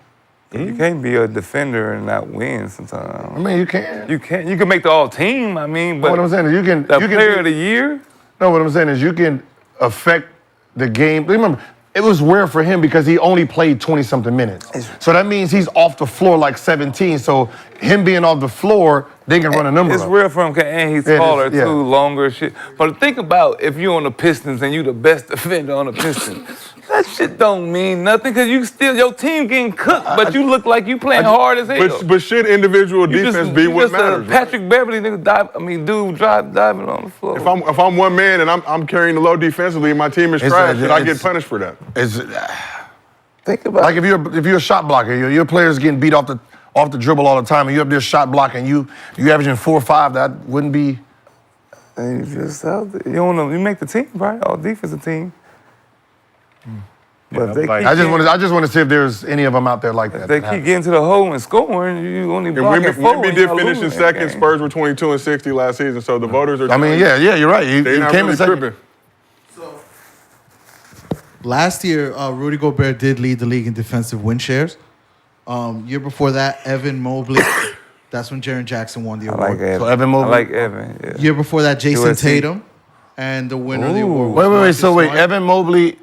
you can't be a defender and not win I sometimes. mean, you can. You can't. You can make the all team. I mean, but What I'm saying is you can. the you can player of the year. No, what I'm saying is you can affect the game. Remember, it was rare for him because he only played 20-something minutes. So that means he's off the floor like 17. So him being off the floor, they can run a number It's up. real for him, and he's Yeah, it taller is, yeah. too, longer shit. But think about if you're on the Pistons and you the best defender on the Pistons. That shit don't mean nothing because you still your team getting cooked, but you look like you playing hard as hell. But should individual You defense just, be you what just matters? Patrick Beverly nigga diving on the floor. If I'm one man and I'm carrying the load defensively and my team is It's trash, a- should I get it's- punished for that? It's, Think about like if you're a shot blocker, your player's getting beat off the dribble all the time, and you're up there shot blocking, you averaging 4 or 5. That wouldn't be. and you just out there. You don't know. You make the team, right? All defensive team. But if they like- keep I just want to see if there's any of them out there like that. if they keep getting to the hole and scoring, you only And blocking Wemby, 4. Wemby and did y'all finish in losing that second. game. Spurs were 22 and 60 last season, so the voters are. I mean, yeah, you're right. He They're not came really in second. tripping. Last year, Rudy Gobert did lead the league in defensive win shares. Year before that, Evan Mobley. That's when Jaren Jackson won the I award. like Evan. So Evan Mobley- I like Evan. Yeah. Year before that, Jason USC. Tatum. And the winner of the award was Wait. Marcus So wait, Smart. Evan Mobley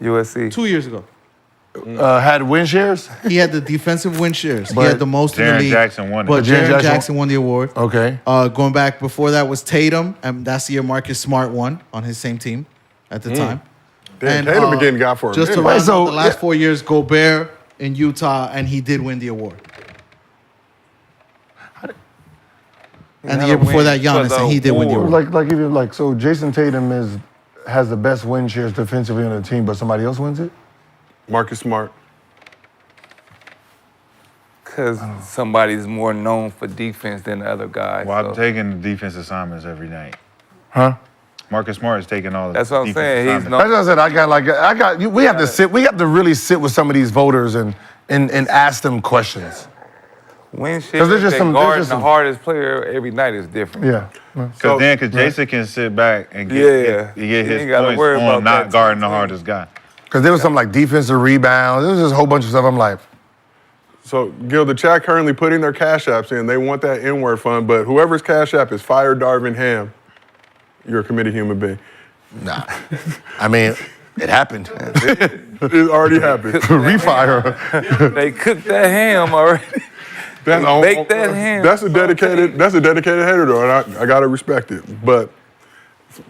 USC. 2 years ago. had win shares. He had the defensive win shares. He But had the most in the Jaren league. Jackson won it. But But Jaren Jaren Jackson Jackson won the award. Okay. Going back before that was Tatum, and that's the year Marcus Smart won on his same team at the time. Damn, Tatum been getting got for a just to minute. round So, out the last yeah. 4 years, Gobert in Utah, and he did win the award. And the year before that, Giannis, and he did win the award. So Jason Tatum has the best win shares defensively on the team, but somebody else wins it. Marcus Smart. Because somebody's more known for defense than the other guys. Well, so. I'm taking defense assignments every night. Huh? Marcus Smart is taking all the That's what I'm defense saying. He's assignments. That's what I said. We have to sit. We have to really sit with some of these voters and ask them questions. Win shit. there's just some- there's guarding just the some- hardest player every night is different. Yeah. Because Jason can sit back and get You his ain't gotta points worry on about not that guarding the team. hardest guy. Because there was some like defensive rebounds. There was just a whole bunch of stuff. I'm like, So, Gil, the chat currently putting their cash apps in. They want that N-word fund, but whoever's cash app is Fire Darvin Ham, you're a committed human being. nah. I mean, it happened. It already happened. Refire. They cooked that ham already. Bake that ham. That's a dedicated hater, though, and I gotta respect it. But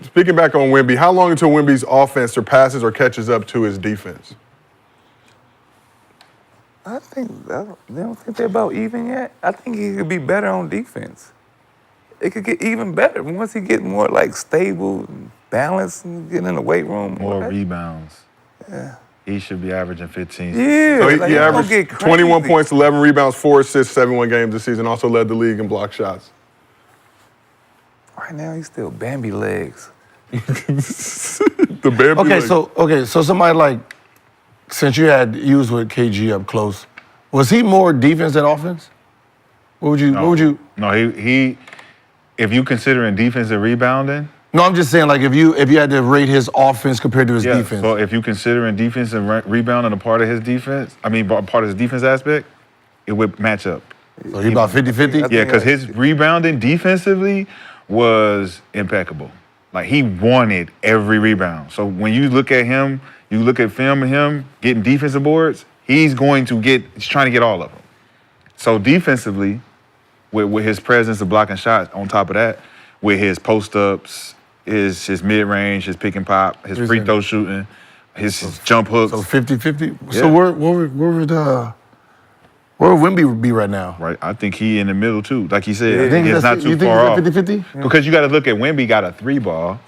speaking back on Wemby, how long until Wemby's offense surpasses or catches up to his defense? I don't think they're about even yet. I think he could be better on defense. It could get even better once he get more like stable, and balanced, and get in the weight room. More rebounds. Yeah. He should be averaging 15. Yeah, So like, he it's gonna averaged get crazy. 21 points, 11 rebounds, 4 assists, 71 games this season. Also led the league in block shots. Right now, he's still Bambi legs. The Bambi Okay, leg. so somebody like, since you was with KG up close, was he more defense than offense? What would you? No, he. If you considering defensive rebounding. No, I'm just saying, like, if you had to rate his offense compared to his defense. So if you considering defensive rebounding a part of his defense, part of his defense aspect, it would match up. So he about 50-50? Yeah, because his rebounding defensively was impeccable. Like, he wanted every rebound. So when you look at him, you look at film of him getting defensive boards, he's trying to get all of them. So defensively, with his presence of blocking shots, on top of that, with his post-ups, his mid-range, his pick and pop, his free throw shooting, his jump hooks. So 50-50? Yeah. So where would Wemby be right now? Right, I think he in the middle too. Like he said, I think You it's not too think far off. 50-50? Because you got to look at Wemby got a 3-ball.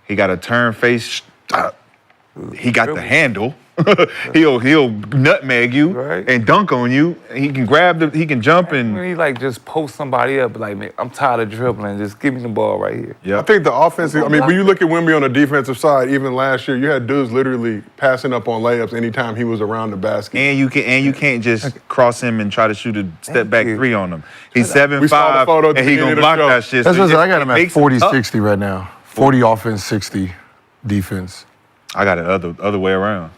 He got a turn face. He got the handle. he'll nutmeg you and dunk on you. He can he can jump and. When he like just post somebody up, like, man, I'm tired of dribbling. Just give me the ball right here. Yeah. I think the offensive, when you look at Wemby on the defensive side, even last year, you had dudes literally passing up on layups anytime he was around the basket. And you can't just cross him and try to shoot a step back three on him. He's 7'5", and he gonna block that shit. That's So what I got him at makes him tough. 40-60 right now. 40 offense, 60 defense. I got it other way around.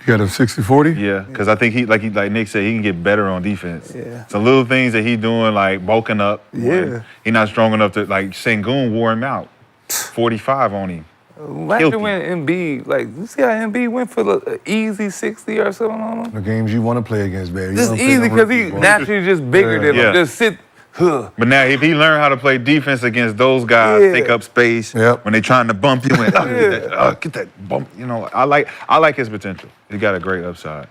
You got him 60-40? Yeah, because I think like Nick said, he can get better on defense. Yeah. Some little things that he doing, like bulking up. Yeah. He's not strong enough to, like, Sengun wore him out. 45 on him. Imagine when Embiid, like, you see how Embiid went for the easy 60 or something on him? The games you want to play against, baby. Just easy because he naturally just bigger than him. Just sit. But now, if he learn how to play defense against those guys, take up space when they trying to bump you in, get that bump. You know, I like his potential. He got a great upside.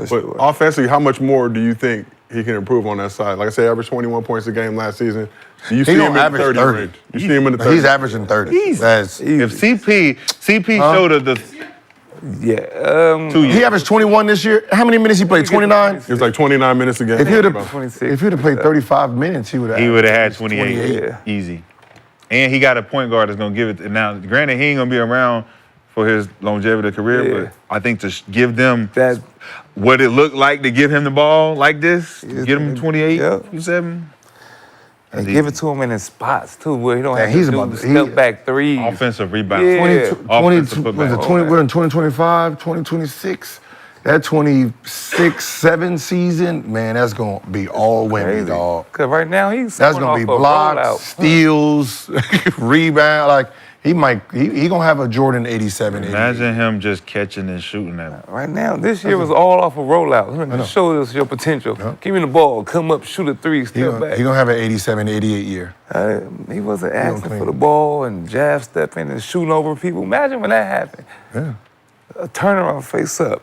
But offensively, how much more do you think he can improve on that side? Like I said, averaged 21 points a game last season. Do you see him in the 30 range? You see him in the 30? He's averaging 30. If CP showed the Yeah. 2 years. He averaged 21 this year. How many minutes he played? 29? It was like 29 minutes a game. If he'd have played 35 minutes, he would have had 28 easy. And he got a point guard that's going to give it. Now, granted, he ain't going to be around for his longevity career, but I think to give them what it looked like to give him the ball like this, get him 28, 27. And give it to him in his spots, too, where he don't have he's to do about to- step back threes. Offensive rebound. Yeah. 22, we're in 2025, 2026. That 26-7 season, man, that's going to be all Wemby, dog. Because right now he's That's going to be blocks, steals, rebound. Like, he going to have a Jordan 87. Imagine him just catching and shooting that. Right now, this year was all off a rollout. Just show us your potential. Give me the ball, come up, shoot a three, step back. He's going to have an 87, 88 year. He wasn't asking for the ball and jab stepping and shooting over people. Imagine when that happened. Yeah. A turnaround face up.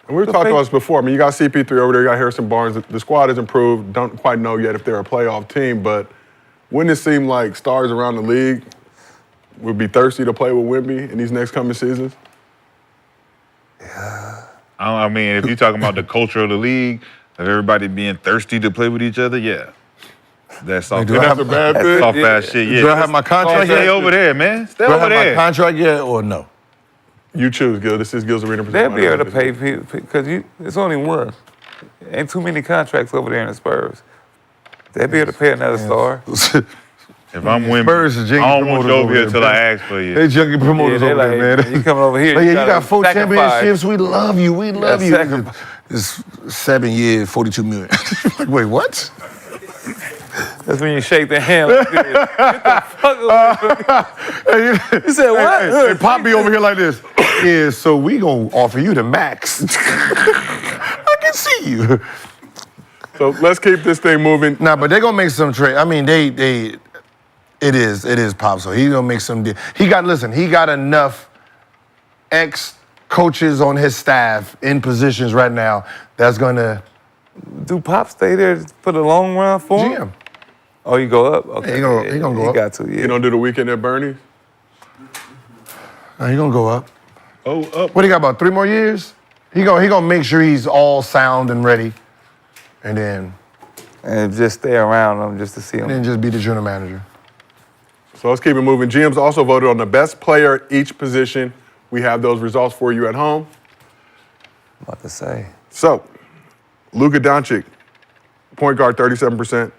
And we talked about this before. I mean, you got CP3 over there, you got Harrison Barnes. The squad has improved. Don't quite know yet if they're a playoff team, but wouldn't it seem like stars around the league would be thirsty to play with Wemby in these next coming seasons? I mean, if you're talking about the culture of the league, of everybody being thirsty to play with each other, yeah. That's soft. That's a bad thing? Soft ass shit, yeah. Do I have my contract Stay yet? over there, man. Stay Do I over have there. my contract yet or no? You choose, Gil. This is Gil's Arena. They'll be able to pay people because it's only one. Ain't too many contracts over there in the Spurs. They'll be able to pay another star. If I'm Wemby, Spurs is I junkie don't want you promoters over over here there, till man. I ask for you. They junkie promoters they over like, there, man. You coming over here, Like, you yeah, you got 4 sacrifice. championships. We love you. We love you. sacrifice. It's 7 years, 42 million. Like, wait, what? That's when you shake their hand like this. Get the fuck away from me. You said what? Hey, Pop be over here like this. Yeah, so we gonna offer you the max. I can see you. So let's keep this thing moving. Nah, but they gonna make some trade. I mean, it is Pop. So he gonna make some. He got enough ex-coaches on his staff in positions right now that's gonna. Do Pop stay there for the long run for him? GM. Oh, you go up? Okay. He gonna go He up. got to, yeah. You don't do the weekend at Bernie's? He gonna go up. Oh, up. What he got about 3 more years? He gonna make sure he's all sound and ready, and then And just stay around him just to see him. just be the general manager. So let's keep it moving. GMs also voted on the best player at each position. We have those results for you at home. About to say. So, Luka Doncic, point guard, 37%.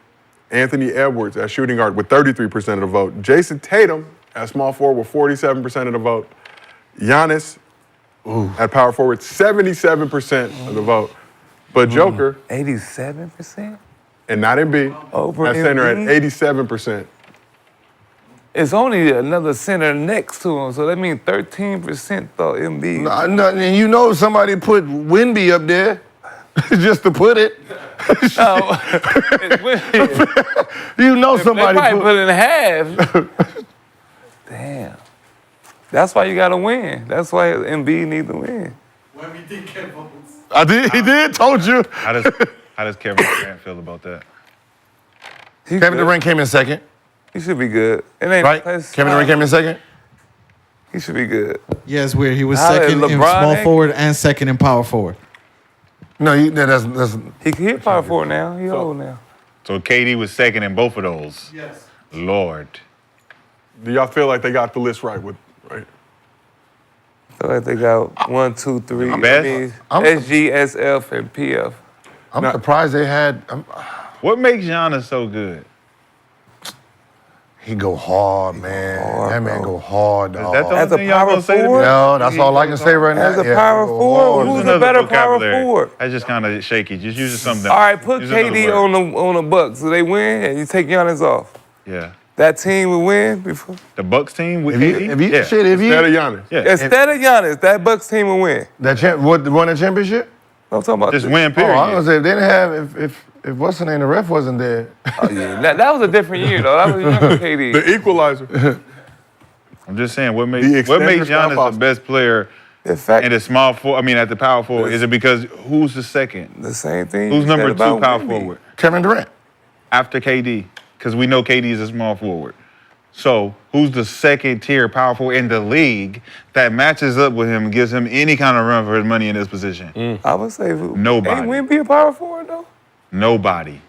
Anthony Edwards at shooting guard with 33% of the vote. Jason Tatum at small forward with 47% of the vote. Giannis at power forward, 77% of the vote. But Joker, 87%? and not Embiid, Over at center at Embiid? 87%. It's only another center next to him, so that means 13% thought Embiid. And you know somebody put Wemby up there just to put it. No, it's weird. You know They somebody probably put. put it in half. Damn. That's why you gotta win. That's why Embiid need to win. Wemby did get votes. I did. He did. Told you. How does Kevin Durant feel about that? Kevin Durant came in second, He should be good. It ain't right? that's- Kevin Durant came in second. He should be good. Yeah, it's weird. He was How did second in LeBron small ain't- forward and second in power forward. No, that's He can hit power forward now. He old now. So KD was second in both of those. Yes. Lord. Do y'all feel like they got the list right? Right? So like they got 1, 2, 3. Best? SG, SF, and PF. I'm surprised they had. What makes Giannis so good? He go hard, man. That man go hard, dog. That the As only a thing y'all power gonna say to me? forward? No, that's all I can say right now. As a Yeah, power he go forward, hard. who's Another a better power vocabulary. forward? That's just kind of shaky. Just use something. All right, put Use another KD word. on the Bucks. Do they win? And you take Giannis off. Yeah. That team would win before. The Bucks team with If you, KD? if you yeah. shit, if Instead of you Giannis. Yeah. Instead of Giannis, that Bucks team would win. won the championship. I'm talking about Just this. win, Oh, period. I was gonna say if they didn't have if what's the name, the ref wasn't there. Oh, yeah. That was a different year, though. That was a younger KD. The equalizer. I'm just saying, what The makes extender Giannis style the best player In fact, in the small forward? I mean, at the power forward, is it because who's the second? the same thing. Who's you number said 2 about power Wemby. forward Kevin Durant. after KD? Because we know KD is a small forward. So who's the second tier power forward in the league that matches up with him and gives him any kind of run for his money in this position? I would say Nobody. Ain't Wemby a power forward though? Nobody.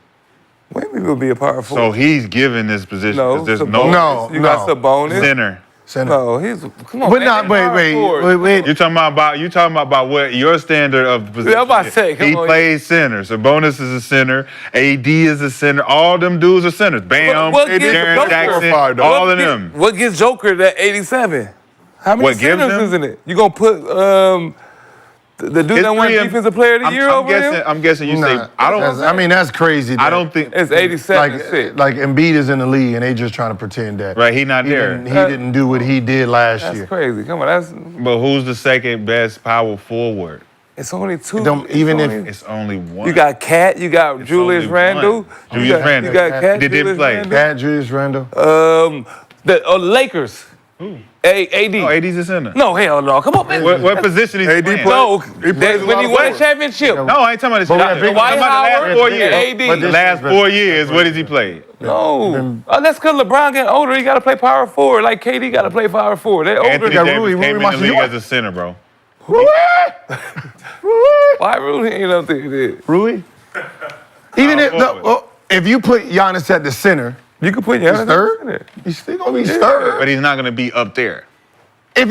Wemby would be a power So forward. he's given this position No, because there's Sabonis. no You got Sabonis. center. Center. No, he's come on. But man, not he's power forward. wait. You're talking about what your standard of position. I'm about to say, come he on. plays center. Sabonis is a center. AD is a center. All them dudes are centers. Bam, What gives Jaren Joker- Jackson, What all of them. What gives Joker that 87? How many What gives centers him? is in it? You gonna put the dude that won History of- Defensive Player of the Year over him? I'm guessing you Nah, say I don't. I mean, that's crazy. I don't think. It's 87 6. like Embiid is in the league and they just trying to pretend that. Right, he not there. He didn't do what he did last That's year. crazy. Come on, that's But who's the second best power forward? it's only two. don't- it's even if- only- It's only one. you got Cat, you got Julius only Randle. one. Julius Randle. You got Cat. Did Julius play. Randle. Cat, Julius Randle. The Lakers. AD. Oh, AD's a center. No, hell no. Come on, man. What position is he AD playing? play- No, He plays a when lot he of won a forward. championship. No, I ain't talking about this. But we I'm had talking big- about the Howard, last 4 years. AD. But The this- last 4 years, what has he played? No. Oh, that's because LeBron getting older. He got to play power forward. Like KD got to play power forward. They're older. Anthony got Davis Rui came in the Marshall. league as a center, bro. Why really ain't up there? Rui. Even Power if forward. if you put Giannis at the center, You can put he's Giannis third. in there. He's still gonna be third. But he's not going to be up there. If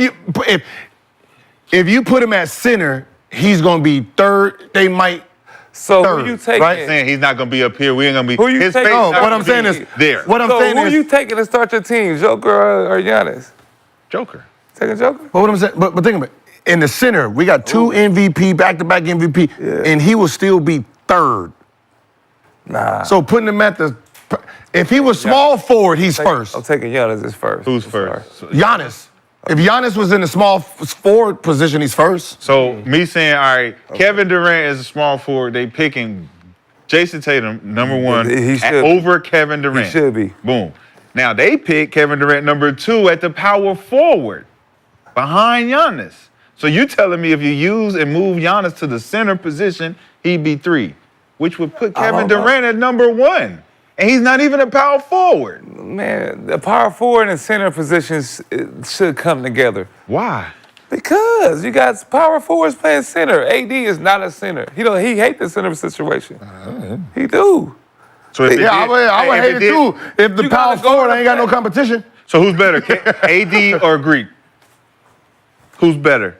you put him at center, he's gonna be third. They might. So Third, who you taking? right? I'm saying he's not going to be up here. We ain't going to be. Who you his taking? face No, not what gonna I'm saying be is there. What I'm So saying who is. you taking to start your team, Joker or Giannis? Joker. Taking Joker? But what I'm saying, but think of it. In the center, we got two MVP, back-to-back MVP, and he will still be third. Nah. So putting him at the, if he was small forward, he's first. I'm taking Giannis as first. Who's I'm sorry. first? So, Giannis. If Giannis was in the small forward position, he's first. so me saying, all right, Kevin Durant is a small forward. They picking Jason Tatum, number one, He should be. over Kevin Durant. He should be. Boom. Now they pick Kevin Durant number 2 at the power forward, behind Giannis. So you telling me if you use and move Giannis to the center position, he'd be 3, which would put Kevin don't know. Durant at number 1. And he's not even a power forward. Man, the power forward and center positions should come together. Why? Because you got power forwards playing center. AD is not a center. He hate the center situation. He do. So if it Yeah, I did- would if hate it did- too. If the You power gotta go forward to ain't got no the- competition. So who's better, AD or Greek? Who's better?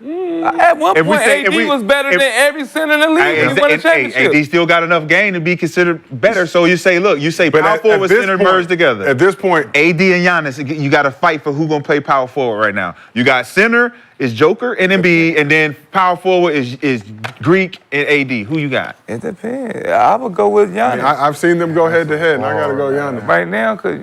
At one If we point, say- AD if we- was better if- than every center in the league. Hey, and he won a championship. AD still got enough game to be considered better. So you say, look, But power at forward, this center point- merged together. At this point, AD and Giannis, you got to fight for who gonna play power forward right now. You got center is Joker and Embiid, and then power forward is Greek and AD. Who you got? It depends. I would go with Giannis I've seen them go head to head, and I gotta go Giannis. right now because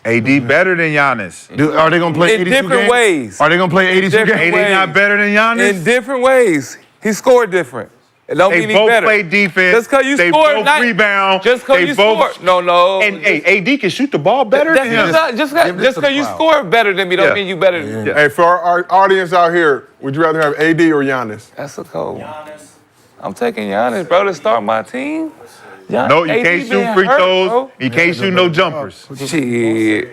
AD better than Giannis. Are they gonna play in 82 different games? ways. Are they gonna play 82 different games? ways. AD not better than Giannis. In different ways. He scored different. It don't They mean he both better. play defense. Just because you they scored, both not, rebound. Just because they you both scored. No. And hey, AD can shoot the ball better than him. Just Give this because to the you crowd. score better than me don't Yeah. mean you better than me. Hey, for our audience out here, would you rather have AD or Giannis? That's a cold one. I'm taking Giannis, bro, to start my team. No, you AD can't shoot been free hurt, throws. bro. You can't shoot no jumpers. Shit. And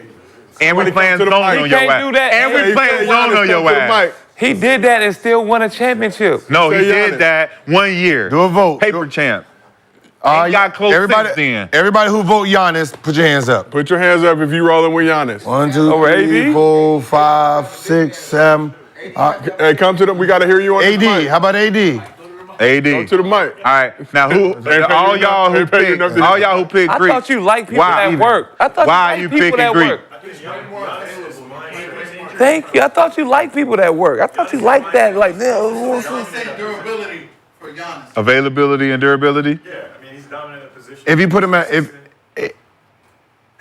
we Somebody playing come to the zone mic. on He your can't ass. do that. And Hey, we playing zone on your ass. He did that and still won a championship. No, he Say did Giannis. that 1 year. Do a vote. Paper champ. Ain't got close everybody, since then. everybody who vote Giannis, put your hands up. Put your hands up if you rolling with Giannis. 1, 2, Over 3, AD? 4, 5, 6, 7. Hey, come to them. We gotta hear you on the AD, mic. how about AD? AD. Come to the mic. All right, now who? They pay all you y'all enough- who they pay you pick, enough to- all y'all who pick I Greek. thought you liked people Why? that work. I thought Why you you liked people picking that Greek? work. Thank you. I thought you liked people that work. I thought you liked that. Like, Durability for Giannis. Availability and durability. Yeah, I mean, he's dominant in the position. If you put them at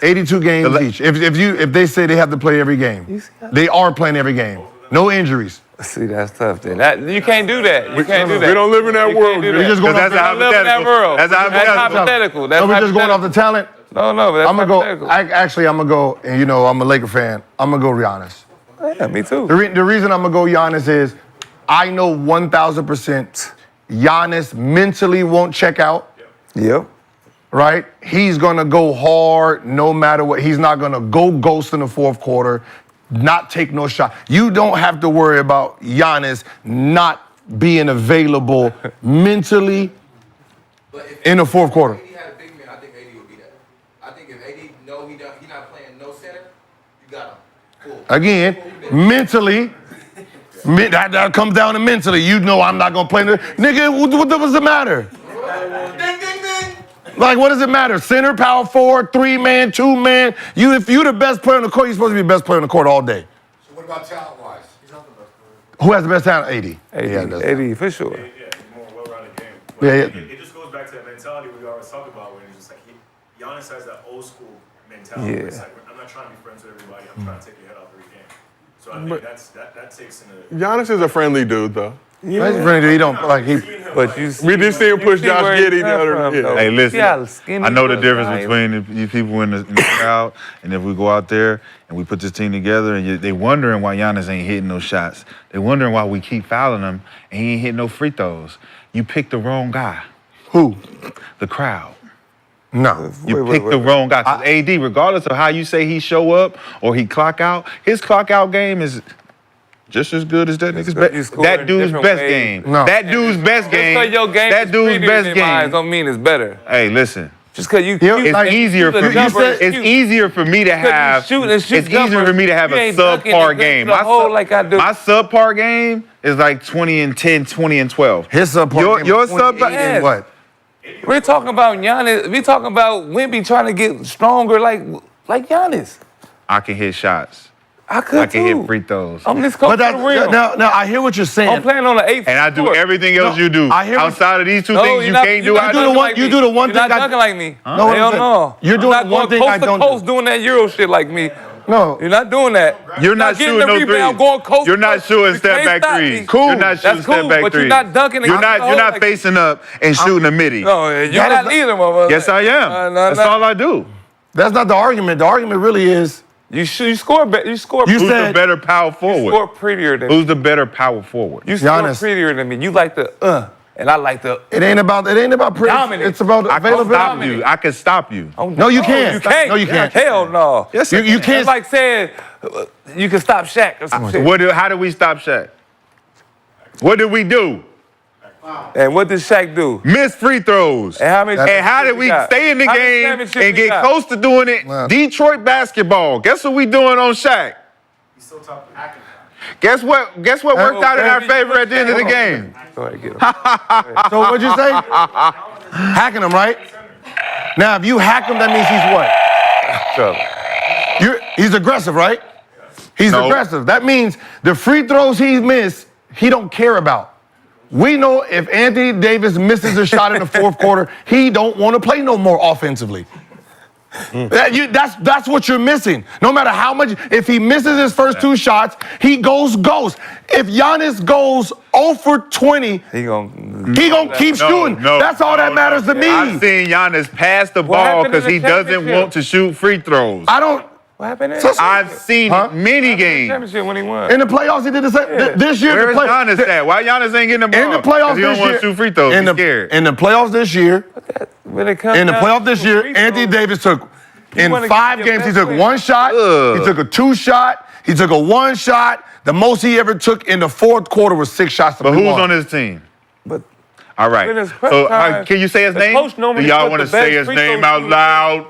82 games each. If they say they have to play every game, they are playing every game. No injuries. see, that's tough. Then you can't do that. You can't do that. We don't live in that You world. can't do dude. We just going That's off I live in that hypothetical. world. That's hypothetical. That's No, we're just going off the talent. No, but that's I'm gonna go. hypothetical. I'm gonna go. And you know, I'm a Laker fan. I'm gonna go Giannis. Yeah, me too. The reason I'm gonna go Giannis is, I know 1,000% Giannis mentally won't check out. Yep. Right? He's gonna go hard no matter what. He's not gonna go ghost in the fourth quarter, not take no shot. You don't have to worry about Giannis not being available mentally in the fourth quarter. If AD had a big man, I think AD would be that. I think if AD know he not playing no center, you got him. Cool. Again, mentally, that comes down to mentally. You know I'm not gonna play. Nigga, what does it matter? Ding, ding, ding. Like, what does it matter? Center, power forward, 3-man, 2-man. If you're the best player on the court, you're supposed to be the best player on the court all day. So what about talent-wise? Who has the best talent? AD. AD, for sure. Yeah, he's more well-rounded game. Yeah, yeah. It just goes back to that mentality we always talk about when it's just like Giannis has that old school mentality. Yeah. It's like, I'm not trying to be friends with everybody. I'm trying to take your head off every game. So I think that takes in a... Giannis is a friendly dude, though. He don't like he. But you We just see him push see Josh where he Giddey the come other from, day. though. Hey, listen, See how skinny I know he the was, difference right? between the people in the crowd, and if we go out there and we put this team together, and they wondering why Giannis ain't hitting no shots. They wondering why we keep fouling him, and he ain't hitting no free throws. You picked the wrong guy. Who? The crowd. No. You Wait, picked the wrong guy. 'Cause AD, regardless of how you say he show up or he clock out, his clock out game is just as good as that nigga's good. You best. score That in dude's different best ways. game. No. That dude's best Just game. because your game That is dude's prettier best than mine game. don't mean it's better. Hey, listen. Just because you Yeah, shoot It's like, easier for the me. jumper, It's easier for me to have. shoot and shoot It's easier jumpers, for me to have you a ain't dunking subpar and game. dunking the hole like I do. My subpar game is like 20 and 10, 20 and 12. His subpar game Your is 28 subpar. and what? We're talking about Giannis. We're talking about Wemby trying to get stronger like Giannis. I can hit shots. I could I can too. hit free throws. I'm this close But to the rim. now I hear what you're saying. I'm playing on the 8th. And I do court. everything else you do. I hear what- Outside of these two No, things you're you not- can't you're do. not I do the dunking one- like you me. do the one You're thing not I- dunking like me. No, what I'm Hell saying. no. You're doing not one going thing coast I to don't coast do. doing that Euro shit like me. No. You're not doing that. You're not getting shooting the no rebound, threes. going coast You're to not coast. shooting You step can't back stop me. threes. Cool. You're not shooting That's cool, step back but threes. you're not dunking You're against the not hole like- facing up and shooting a midi. No, you're That not is either, motherfucker. Yes, I am. That's all I do. That's not the argument. The argument really is You score better. You score. You Who's said- the better power You forward? score prettier than me. Who's the better power forward? You score Giannis. prettier than me. You like the and I like the. it ain't about pretty. Dominant. It's about I can stop availability. you. I can stop you. No, you can't. You can't. No, you can't. Hell no. Yes, You can't. It's like saying you can stop Shaq or some shit. How do we stop Shaq? What did we do? And what did Shaq do? Miss free throws. And how many And how did we stay in the game and get close to doing it? Wow. Detroit basketball. Guess what we doing on Shaq? He's still tough hacking. Guess what worked out in our favor at the end of the game? Go ahead, get him. So what'd you say? Hacking him, right? Now, if you hack him, that means he's what? He's aggressive, right? He's No. aggressive. That means the free throws he's missed, he don't care about. We know if Anthony Davis misses a shot in the fourth quarter, he don't want to play no more offensively. That's what you're missing. No matter how much, if he misses his first two shots, he goes ghost. If Giannis goes 0 for 20, He gonna keep shooting. That's all that matters to me. I've seen Giannis pass the ball happened in because the he doesn't championship? want to shoot free throws. I don't. What happened in I've seen many games. championship when he won? In the playoffs, he did the same. This year, Where is the play, Giannis at? Why Giannis ain't getting the ball? in the playoffs 'Cause he don't this want year, to shoot free throws. in He's the, scared. in the playoffs this year, When it comes in the down playoffs to this year, free throws, Anthony Davis took, in wanna 5 get your games, he best took player. 1 shot, Ugh. he took a 2 shot, he took a 1 shot. The most he ever took in the fourth quarter was 6 shots. But who's on his team? But All right. When it's prep So time, can you say his the name? coach Do normally y'all put want to the say best his free name throw out shooter. loud?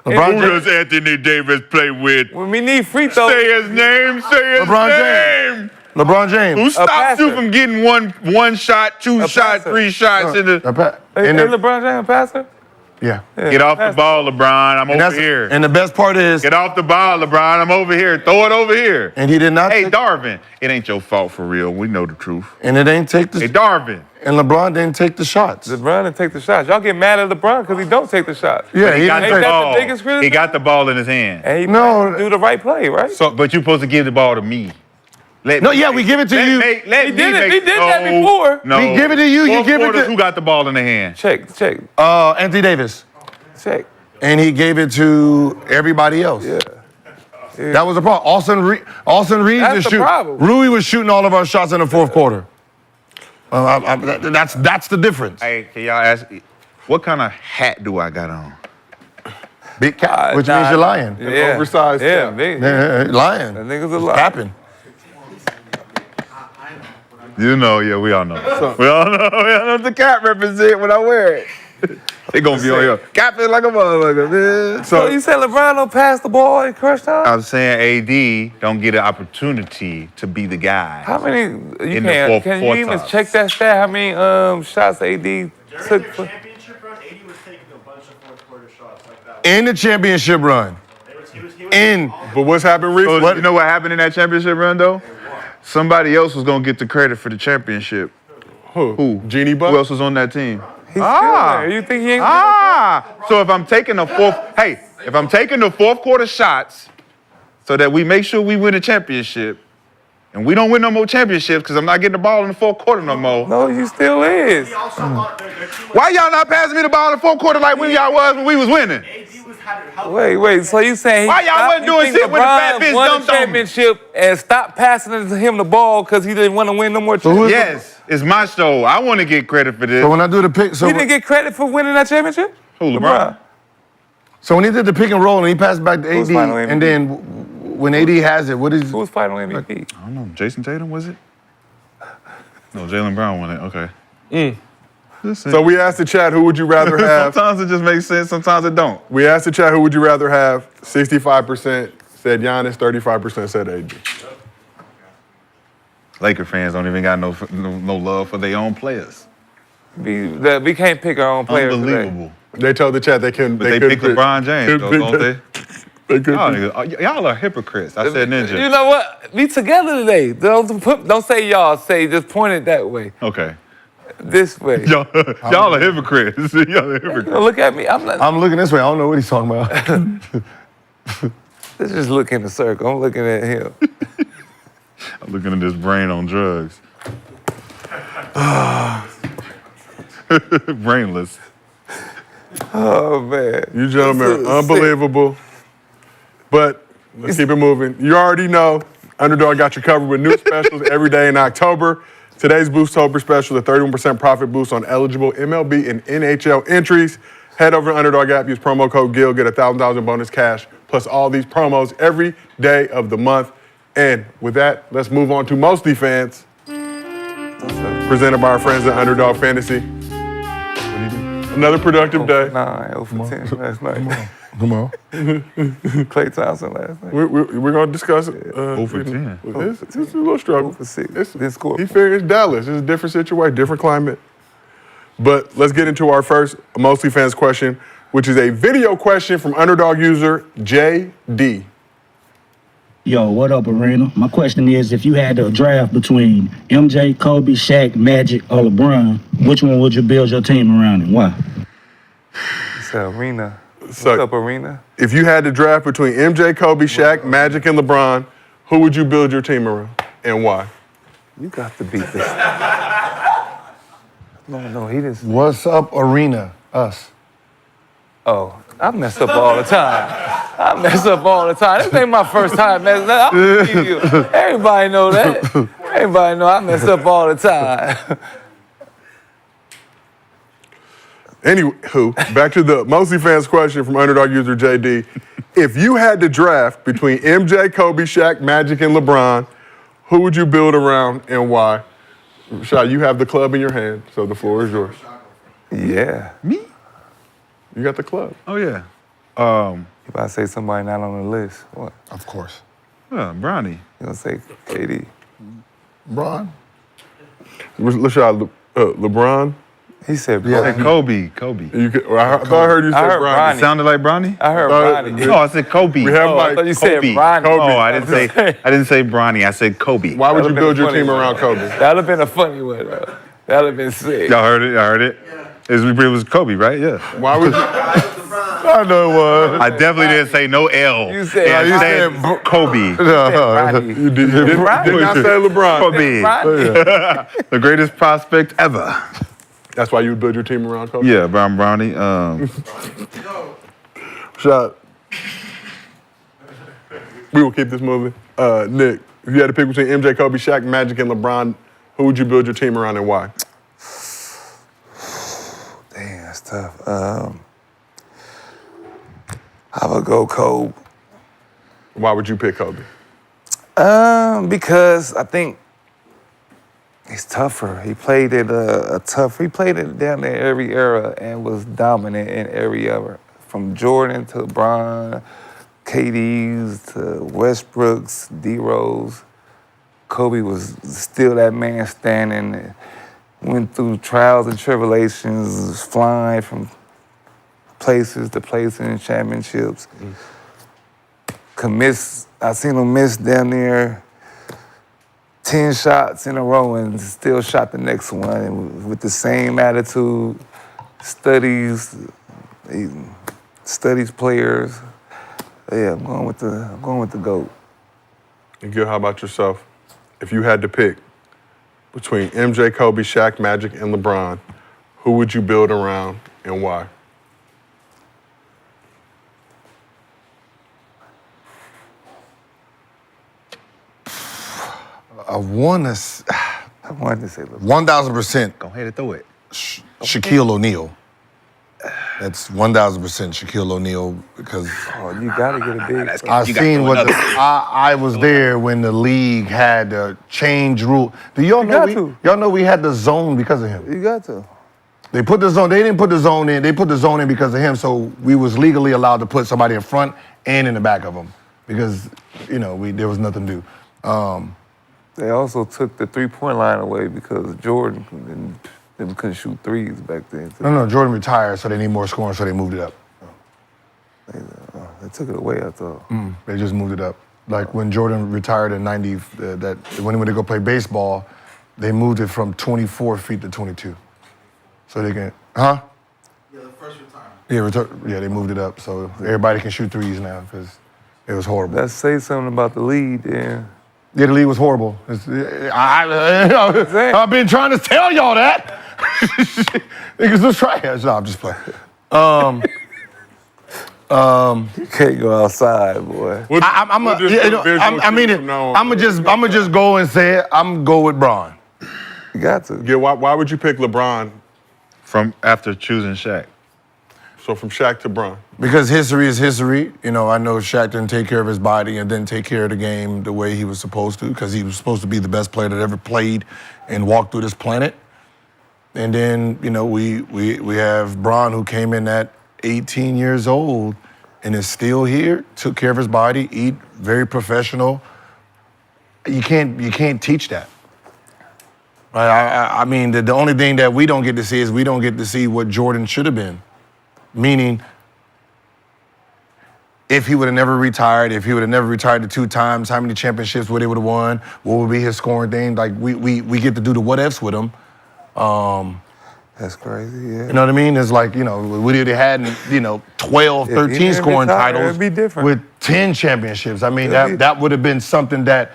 LeBron Who James. does Anthony Davis play with? when we need free throws, Say his name. Say his LeBron name. James. LeBron James. Who stops passer. you from getting one shot, 2 A shots, passer. 3 shots in the? Hey, In the- LeBron James a passer? yeah. Get off the ball, LeBron. I'm And, over here. and the best part is, Get off the ball, LeBron. I'm over here. Throw it over here. and he did not. Hey, take, Darvin, it ain't your fault for real. We know the truth. and it ain't take the. Hey, Darvin. And LeBron didn't take the shots. LeBron didn't take the shots. Y'all get mad at LeBron because he don't take the shots. Yeah, he got didn't the take. that the ball. biggest criticism? He got the ball in his hand. And he No. do the right play, right? So, but you're supposed to give the ball to me. No, yeah, we give it to you. He did it. He did that before. No. We give it to you, you Fourth give it quarters, to- who got the ball in the hand? Check. Anthony Davis. Check. And he gave it to everybody else. Yeah. That was the problem. Austin Reeves That's was the shooting. problem. Rui was shooting all of our shots in the fourth quarter. That's the difference. Hey, can y'all ask, what kind of hat do I got on? Big cap, which means you're lying. Yeah. oversized Yeah, cap. big. Lying. That nigga's a liar. Capping. You know, yeah, we all know. We all know what the cap represent when I wear it. They gonna be on here. Cap it like a motherfucker, man. So you said LeBron don't pass the ball in crunch time? I'm saying AD don't get an opportunity to be the guy. How many? In the fourth Can you even quarter. check that stat? How many shots AD During took? the championship run, AD was taking a bunch of fourth quarter shots like that. In the championship run. He was In. But what's happened So, recently? you know what happened in that championship run, though? Somebody else was gonna get the credit for the championship. Who? Genie Buck? Who else was on that team? He's still there. You think he ain't? So if I'm taking the fourth quarter shots so that we make sure we win a championship, and we don't win no more championships because I'm not getting the ball in the fourth quarter no more. No, you still is. He also thought their team was Why y'all not passing me the ball in the fourth quarter like when y'all was when we was winning? AD was had to help. Wait. So you saying Why y'all wasn't doing shit when the fat bitch won dunked the on me? championship and stopped passing it to him the ball because he didn't want to win no more championships? Yes, it's my show. I want to get credit for this. So when I do the pick, He didn't get credit for winning that championship? Who, LeBron? so when he did the pick and roll and he passed back to Who's AD, final MVP? and then when AD has it, what is? Who was final MVP? I don't know. Jason Tatum, was it? No, Jaylen Brown won it. Okay. Listen, So we asked the chat, who would you rather have? sometimes it just makes sense, sometimes it don't. We asked the chat, who would you rather have? 65% said Giannis, 35% said AD. Laker fans don't even got no love for their own players. We can't pick our own players today. Unbelievable. They told the chat they couldn't. But they couldn't pick LeBron James, though, don't they? They couldn't Y'all, pick- niggas, y'all are hypocrites. I said ninja. You know what? We together today. Don't say y'all. Say just point it that way. Okay. This way. Y'all are hypocrites. Y'all are hypocrites. Look at me. I'm not. I'm looking this way. I don't know what he's talking about. Let's just look in the circle. I'm looking at him. I'm looking at this brain on drugs. Brainless. Oh man. You gentlemen This are is unbelievable. But let's keep it moving. You already know Underdog got you covered with new specials every day in October. Today's Boosttober special, the 31% profit boost on eligible MLB and NHL entries. Head over to Underdog app, use promo code GIL, get $1,000 in bonus cash, plus all these promos every day of the month. And with that, let's move on to MostlyFans. presented by our friends at Underdog Fantasy. Another productive day. 0 for 10 last night. Come on. Clay Thompson last night. We're going to discuss it. 0 for 10. It's a little struggle. 0 for 6. Didn't score. He figured it's Dallas. It's a different situation, different climate. But let's get into our first Mostly Fans question, which is a video question from Underdog user JD. Yo, what up, Arena? My question is, if you had to draft between MJ, Kobe, Shaq, Magic, or LeBron, which one would you build your team around and why? It's Arena. So, What's up, Arena? if you had to draft between MJ, Kobe, Shaq, Magic, and LeBron, who would you build your team around and why? You got to beat this. No, he didn't. What's up, Arena? Us. Oh, I mess up all the time. This ain't my first time messing up. I'm with you. Everybody know that. Everybody know I mess up all the time. Anywho, back to the Mostly Fans question from Underdog user JD. If you had to draft between MJ, Kobe, Shaq, Magic, and LeBron, who would you build around and why? Rashad, you have the club in your hand, so the floor is yours. Yeah. Me? You got the club. Oh, yeah. If I say somebody not on the list, what? Of course. Bronny. You gonna say KD? Bron. Rashad, LeBron. He said I said Bronny. Kobe. I thought I heard you say I heard Bronny. Bronny. Sounded like Bronny? I heard Bronny. No, I said Kobe. We have I thought you said Kobe. Bronny. Oh, I didn't say Bronny. I said Kobe. Why would you That'd've been build your funny team one. around Kobe? That'd have been a funny one, though. That'd have been sick. Y'all heard it? Y'all heard it? It was Kobe, right? Yeah. Why would you? I know it was. I definitely didn't say no L. You said- I you said Kobe. Bronny. You did not say LeBron. Kobe. Bronny. The greatest prospect ever. That's why you would build your team around Kobe? Yeah, Bronny. Shot. We will keep this moving. Nick, if you had to pick between MJ, Kobe, Shaq, Magic, and LeBron, who would you build your team around and why? Damn, that's tough. I would go Kobe. Why would you pick Kobe? Because I think he's tougher. He played it he played it down there every era and was dominant in every era. From Jordan to LeBron, KD's to Westbrook's, D-Rose. Kobe was still that man standing, went through trials and tribulations, flying from places to places in championships. I seen him miss down there 10 shots in a row and still shot the next one and with the same attitude, studies players. Yeah, I'm going with the GOAT. And Gil, how about yourself? If you had to pick between MJ, Kobe, Shaq, Magic, and LeBron, who would you build around and why? I wanted to say LeBron. 1,000%. Go ahead and throw it. Shaquille O'Neal. That's 1,000% Shaquille O'Neal because Oh, you gotta get a big. I seen what I was there when the league had to change rule. Do y'all know we had the zone because of him? You got to. They put the zone. They didn't put the zone in. They put the zone in because of him. So we was legally allowed to put somebody in front and in the back of them because there was nothing to do. They also took the 3-point line away because Jordan couldn't shoot threes back then. No, Jordan retired, so they need more scoring, so they moved it up. They took it away, I thought. They just moved it up. Like when Jordan retired in '90, when they go play baseball, they moved it from 24 feet to 22. So they can, Yeah, the first retirement. Yeah, they moved it up so everybody can shoot threes now because it was horrible. Let's say something about the lead then. Yeah, the league was horrible. I've been trying to tell y'all that. Niggas was trash. No, I'm just playing. You can't go outside, boy. I'ma just go and say it. I'm go with Bron. You got to. Gil, why would you pick LeBron? From after choosing Shaq. So from Shaq to Bron. Because history is history. You know, I know Shaq didn't take care of his body and didn't take care of the game the way he was supposed to, because he was supposed to be the best player that ever played and walked through this planet. And then, you know, we have Bron, who came in at 18 years old and is still here, took care of his body, eat, very professional. You can't teach that. Right? I mean, the only thing that we don't get to see is we don't get to see what Jordan should have been. Meaning, if he would have never retired, if he would have never retired the 2 times, how many championships would he would have won? What would be his scoring thing? Like, we get to do the what ifs with him. That's crazy, yeah. You know what I mean? It's like, you know, we would have had, you know, 12, 13 scoring titles it'd be different. with 10 championships. I mean, that would have been something that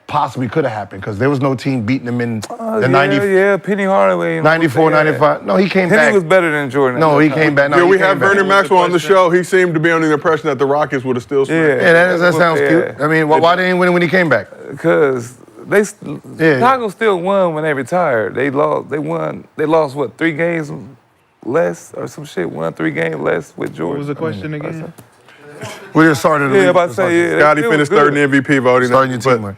possibly could have happened, because there was no team beating him in the 90. Yeah, Penny Hardaway. 94, 95. No, he came back. Penny was better than Jordan. No, he came back. No, Yeah, he we came had back. Vernon Maxwell on the show. He seemed to be under the impression that the Rockets would have still smacked. Yeah, that sounds cute. I mean, why they didn't win when he came back? Because Chicago still won when they retired. They lost what, 3 games less or some shit? Won 3 games less with Jordan. What was the question again? We just started. Yeah, about to say, yeah. Scotty finished third in MVP voting. Starting your team, man.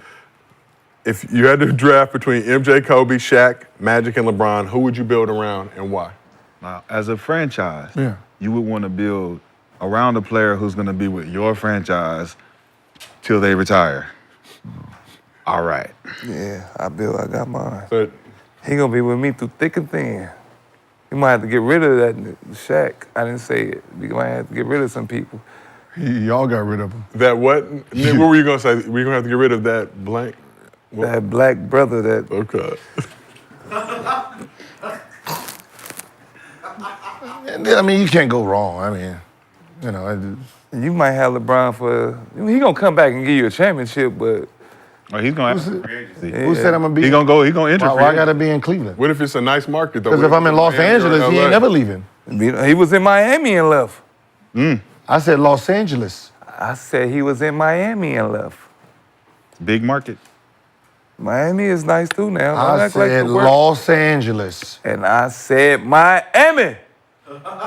If you had to draft between MJ, Kobe, Shaq, Magic, and LeBron, who would you build around and why? Now, as a franchise, you would want to build around a player who's going to be with your franchise till they retire. All right. Yeah, I got mine. But he gonna be with me through thick and thin. You might have to get rid of that Shaq. I didn't say it. You might have to get rid of some people. Y'all got rid of him. That what? What were you gonna say? We're gonna have to get rid of that blank. That black brother that. Okay. I mean, you can't go wrong. I mean, you know. You might have LeBron for. He gonna come back and give you a championship, but. Oh, he's gonna have free agency. Who said I'm gonna be? He gonna go. He gonna enter. Why I gotta be in Cleveland? What if it's a nice market though? Because if I'm in Los Angeles, he ain't never leaving. He was in Miami and left. I said Los Angeles. I said he was in Miami and left. Big market. Miami is nice too now. Don't I act like said the worst. Los Angeles. And I said Miami.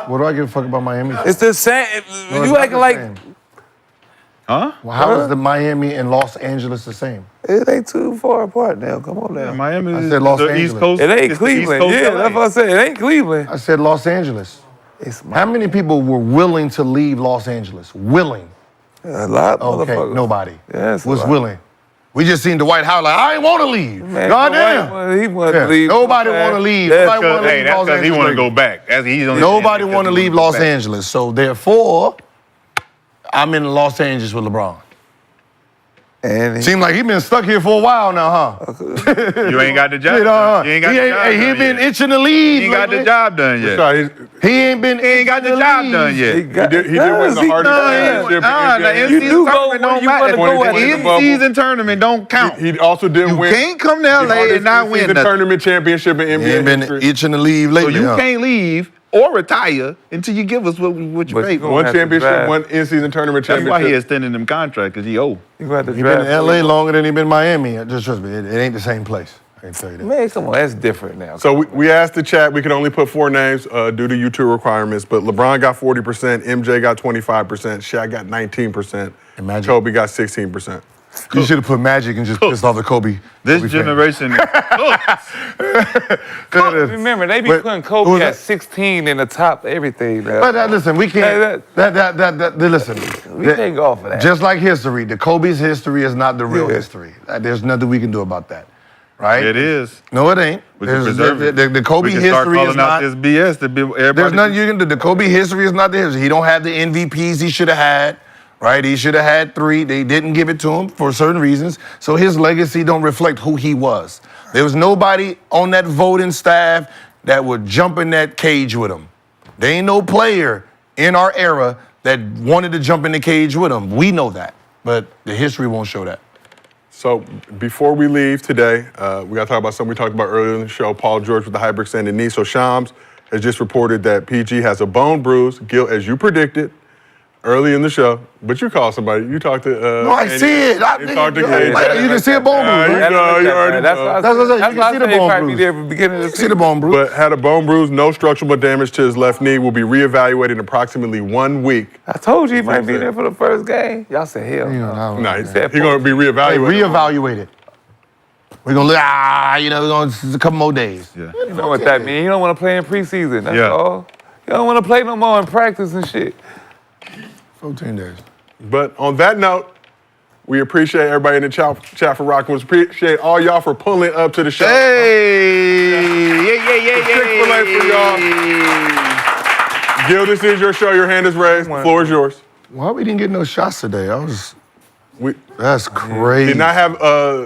What do I give a fuck about Miami? It's the same. No, You it's acting not like. the same. Huh? Well, how is the Miami and Los Angeles the same? It ain't too far apart now. Come on now. Miami I is said Los the Angeles. East Coast. It ain't it's the East Cleveland. Coast Yeah, LA. that's what I said. It ain't Cleveland. I said Los Angeles. It's How many people were willing to leave Los Angeles? Willing. a lot of Okay, motherfuckers. nobody Yes, was a lot. willing. We just seen Dwight Howard like, I ain't want to leave. Man, Goddamn. He wanted to leave. Nobody want to leave. That's Nobody want to Hey, leave that's Los because he Angeles. want to go back. Nobody want to leave Los Angeles. So therefore, I'm in Los Angeles with LeBron. And Seems like he been stuck here for a while now, huh? You ain't got the job. You know, done. You ain't got the job. he done been yet. itching to leave. He ain't got the lately. job done yet. Sorry, He ain't been. He ain't got the job done yet. he did win the hardest championship in The NBA. in-season do go tournament where don't you wanna matter. go at. The in-season tournament don't count. He also didn't You win. can't come to the LA and hardest not win in-season nothing. tournament championship in He NBA ain't been history. itching to leave So lately. you huh? can't leave or retire until you give us what you But pay you for. gonna One have to championship, drive. one in-season tournament That's why he championship. extended them contract, because he owe. You gonna have to He been drive. in LA longer than he been in Miami. Just trust me, it ain't the same place. I can tell you that. Man, come on, that's different now. So we asked the chat, we could only put 4 names due to U2 requirements, but LeBron got 40%, MJ got 25%, Shaq got 19%, And Magic? Kobe got 16%. You should have put Magic and just pissed off the Kobe. This Kobe generation, Remember, they be But putting who Kobe was at that? 16 in the top everything. Now. But listen, we can't. Listen. We can't go off of that. Just like history, the Kobe's history is not the real history. There's nothing we can do about that, right? it is. No, it ain't. We can There's- preserve it. the Kobe We can start history is calling out not. this BS to be everybody. There's nothing you can do. The Kobe history is not the history. He don't have the MVPs he should have had, right? He should have had 3. They didn't give it to him for certain reasons. So his legacy don't reflect who he was. There was nobody on that voting staff that would jump in that cage with him. There ain't no player in our era that wanted to jump in the cage with him. We know that, but the history won't show that. So before we leave today, we got to talk about something we talked about earlier in the show, Paul George with the hyperextended knee. So Shams has just reported that PG has a bone bruise, Gil, as you predicted. early in the show, but you called somebody. You talked to. No, I see it. You talked to You KJ. can see a bone bruise, You right? know, you already That's know. what I That's what I said. That's You why I can see the said he bone probably be bruise. there from the beginning of the You see the season. bone bruise. But had a bone bruise, no structural damage to his left knee. Will be reevaluated in approximately 1 week. I told you he might be there for the first game. Y'all said hell. No, he's said going to be Hey, reevaluated. reevaluate it. We're gonna we're going to a couple more days. Yeah. You know what that means? You don't want to play in preseason. That's Yeah. all. You don't want to play no more in practice and shit. 14 days. But on that note, we appreciate everybody in the chat for rocking. We appreciate all y'all for pulling up to the show. Hey! Yeah. Chick-fil-A for y'all. Gil, this is your show. Your hand is raised. The floor is yours. Why we didn't get no shots today? That's crazy. Did not have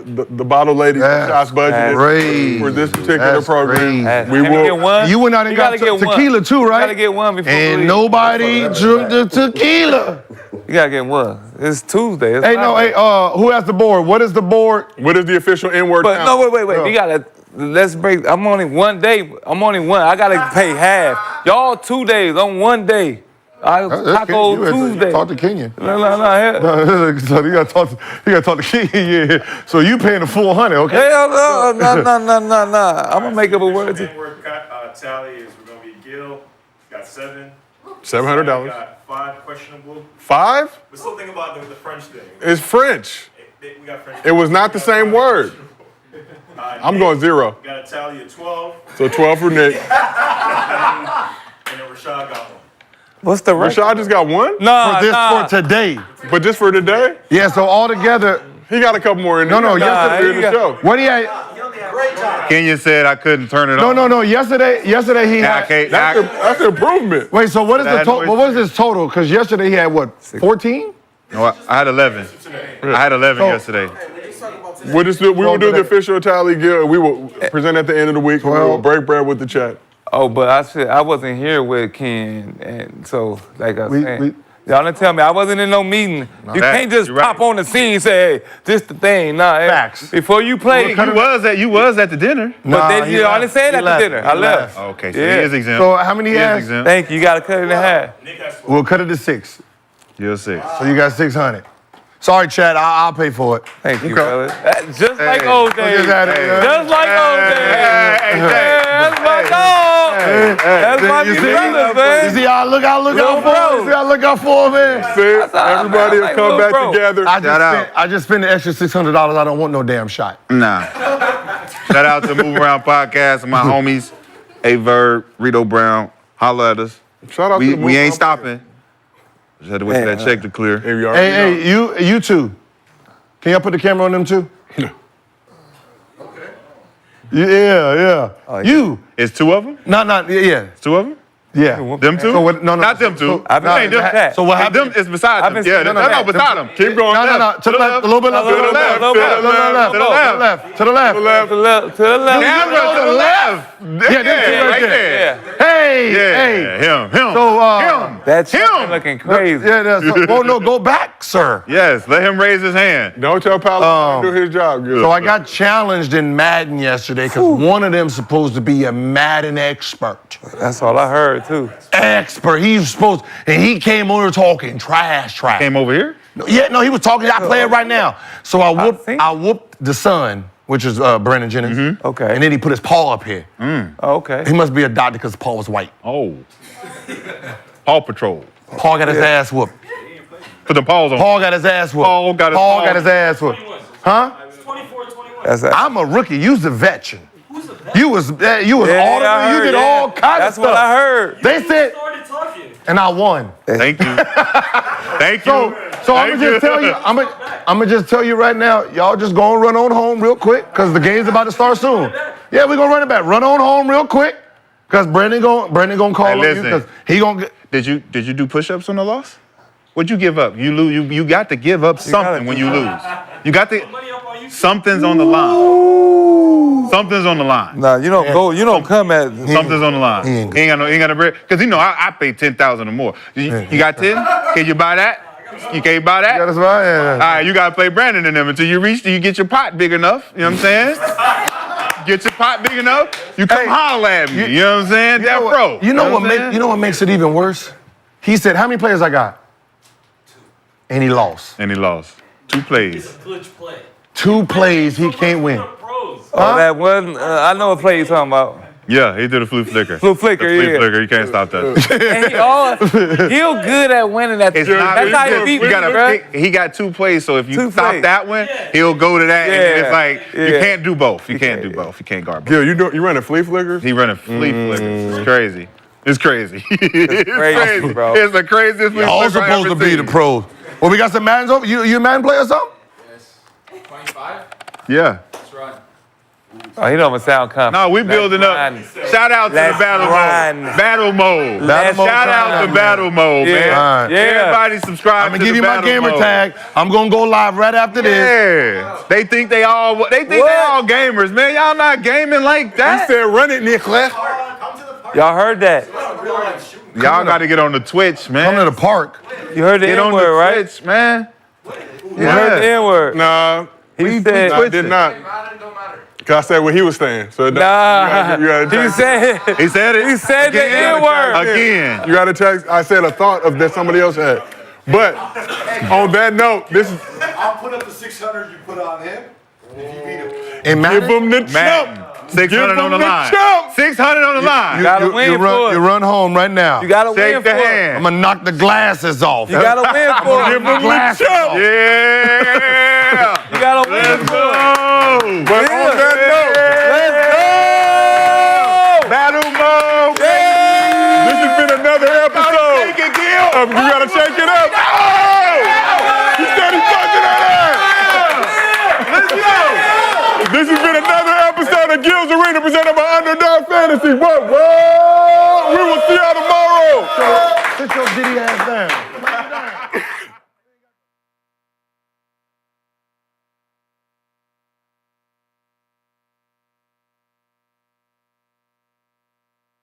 the bottle lady That's shots budget crazy. for this particular That's program. crazy. We Can will. get one? You went out and You got gotta get one. tequila too, right? You gotta get one before we And leave. nobody drank the tequila. You gotta get one. It's Tuesday. It's Hey, not no, like- hey, who has the board? What is the board? What is the official N-word But count? no, wait. You gotta. Let's break. I'm only one day. I'm only one. I gotta pay half. Y'all 2 days. I'm 1 day. Taco Tuesday. Talk to Kenyon. No. Hell So you gotta talk to Kenyon, yeah. So you paying the full 100, okay? no. I'm gonna make up a word. N-word tally is we're going to be Gil, got 7. $700. Got 5 questionable. 5? But still think about the French thing. It's French. We got French. It was not the same word. I'm going 0. Got a tally of 12. So 12 for Nick. And then Rashad got 1. What's the record? Rashad just got 1? For today. But just for today? Yeah, so all together. He got a couple more in there. No, yesterday in the show. What he had? Kenyon said I couldn't turn it on. No. Yesterday he had. That's an improvement. Wait, so what is the That total? noise- What was his total? Because yesterday he had what? 14? No, I had 11. I had 11 yesterday. We will do the official tally, Gil. We will present at the end of the week. We will break bread with the chat. Oh, but I wasn't here with Ken, and so like I was saying, we- y'all didn't tell me I wasn't in no meeting. You Facts. can't just You're right. pop on the scene and say, "Hey, this the thing." Nah, hey, Facts. before you play, You was at the dinner. but then you only said He at the left. dinner. I He left. Okay, so Yeah. he is exempt. So how many He he is has? exempt. Thank you. You gotta cut it in half. We'll cut it to 6. You're 6. So you got 600. Sorry, Chad. I'll pay for it. Thank you, brother. Just like old days. Just had it, Just like old days. That's my dog. That's my You big see? brother, man. You see, I look out Little for bro. him. You see, I look out for him, man. See, everybody like will come little back bro. together. I just spent the extra $600. I don't want no damn shot. Nah. Shout out to Move Around Podcast and my homies, A-Verb, Rito Brown. Holla at us. Shout out to the We ain't Move stopping. Just had to wait for that check to clear. Hey, we already know. Hey, you two. Can y'all put the camera on them too? Yeah. You. It's 2 of them? Yeah. 2 of them? Yeah. Them 2? So what, no. Not them 2. I've been Ain't them. chat. So what Hey, happened? them is beside I've them. been Yeah, saying- no, beside them. Keep going. No. To the left. A little bit left. To the left. To the left. To the left. Camera to the left. Yeah, them two right there. Yeah. Hey. Him. So, That shit Him. looking crazy. no, go back, sir. Yes, let him raise his hand. Don't tell Paolo to do his job. Good. So I got challenged in Madden yesterday because one of them supposed to be a Madden expert. That's all I heard too. Expert. He's supposed, and he came over talking trash. Came over here? No, he was talking. I play it right now. So I seen- whooped the son, which is Brandon Jennings. Okay. And then he put his paw up here. Okay. He must be a doctor because the paw was white. Oh. Paw Patrol. Paul got his ass whooped. Put the paws on. Paul got his ass whooped. Paul got his ass whooped. Huh? 24-21. That's that. I'm a rookie. You's the veteran. You was I audible. You heard, did yeah. all kinds That's of stuff. what I heard. They said, Started talking. and I won. Thank you. Thank you. So I'm gonna just tell you. I'm gonna just tell you right now. Y'all just gonna run on home real quick because the game's about to start soon. Yeah, we're gonna run it back. Run on home real quick because Brandon gonna call on you listen. because he gonna get. Did you do push-ups on the loss? What'd you give up? You lose. You got to give up something when you lose. You got to. Money up on you. Something's on the line. Something's on the line. Nah, you don't go. You don't come at. Something's on the line. He ain't got no bread. Cause I pay 10,000 or more. You got 10? Can you buy that? You can't buy that? That's right. All right, you gotta play Brandon and them until you get your pot big enough. You know what I'm saying? Get your pot big enough. You come holler at me. You know what I'm saying? You know what makes it even worse? He said, "How many players I got?" And he lost. 2 plays. Glitch play. 2 plays, he can't win. Pros. Oh, that wasn't. I know what play you're talking about. Yeah, he did a fluke flicker. Fluke flicker, The fluke yeah. flicker, you can't stop that. And he'll good at winning that. It's not, That's how he beat me, you gotta bro. pick, he got 2 plays, so if you 2 stop plays. that one, he'll go to that, and then it's like, you Yeah. can't do both. You can't do both. You can't guard both. Gil, you running flea flickers? He running flea flickers. It's crazy. It's crazy. It's crazy, bro. It's the craziest flea Y'all flicker I've supposed to ever be seen. the pros. Well, we got some Maddens over. You a Madden player or something? Yes. 25? Yeah. That's right. Oh, he don't sound confident. No, we building up. run. Shout out to the Let's battle run. mode. Battle mode. Let's Shout out to run. battle mode, Yeah. man. Alright. Yeah. Everybody subscribe I'm to gonna give the you my battle gamer mode. tag. I'm gonna go live right after this. Yeah. They think they all gamers, man. Y'all not gaming like He that. said, run it, Nicholas. Come to the party. Y'all heard that? Y'all got to get on the Twitch, man. Come to the park. You heard the Get on N-word, the right? Twitch, man. You heard the N-word. Nah, He said, I did not. Madden don't matter. Cause I said what he was saying. So nah. you gotta He text- said, He said it. he said the Again. N-word. Again. You gotta text. I said a thought of that somebody else had. But on that note, this is I'll put up the 600 you put on him if you beat him. And give Madden, him the Madden. chump. 600 Give on the him the line. chump. 600 on the line. gotta win you for it. you run home right now. You gotta win Shake the for it. hand. I'm gonna knock the glasses off. You gotta win for Give it. him the Glasses chump. off. Yeah. You gotta win Let's for it. go. But on that note, Let's go! Battle mode. this has been another episode Take it, Gil. of You Gotta Shake It Up. He said he fucking that ass. Let's go. This has been another episode of Gil's Arena presented by Underdog Fantasy. What?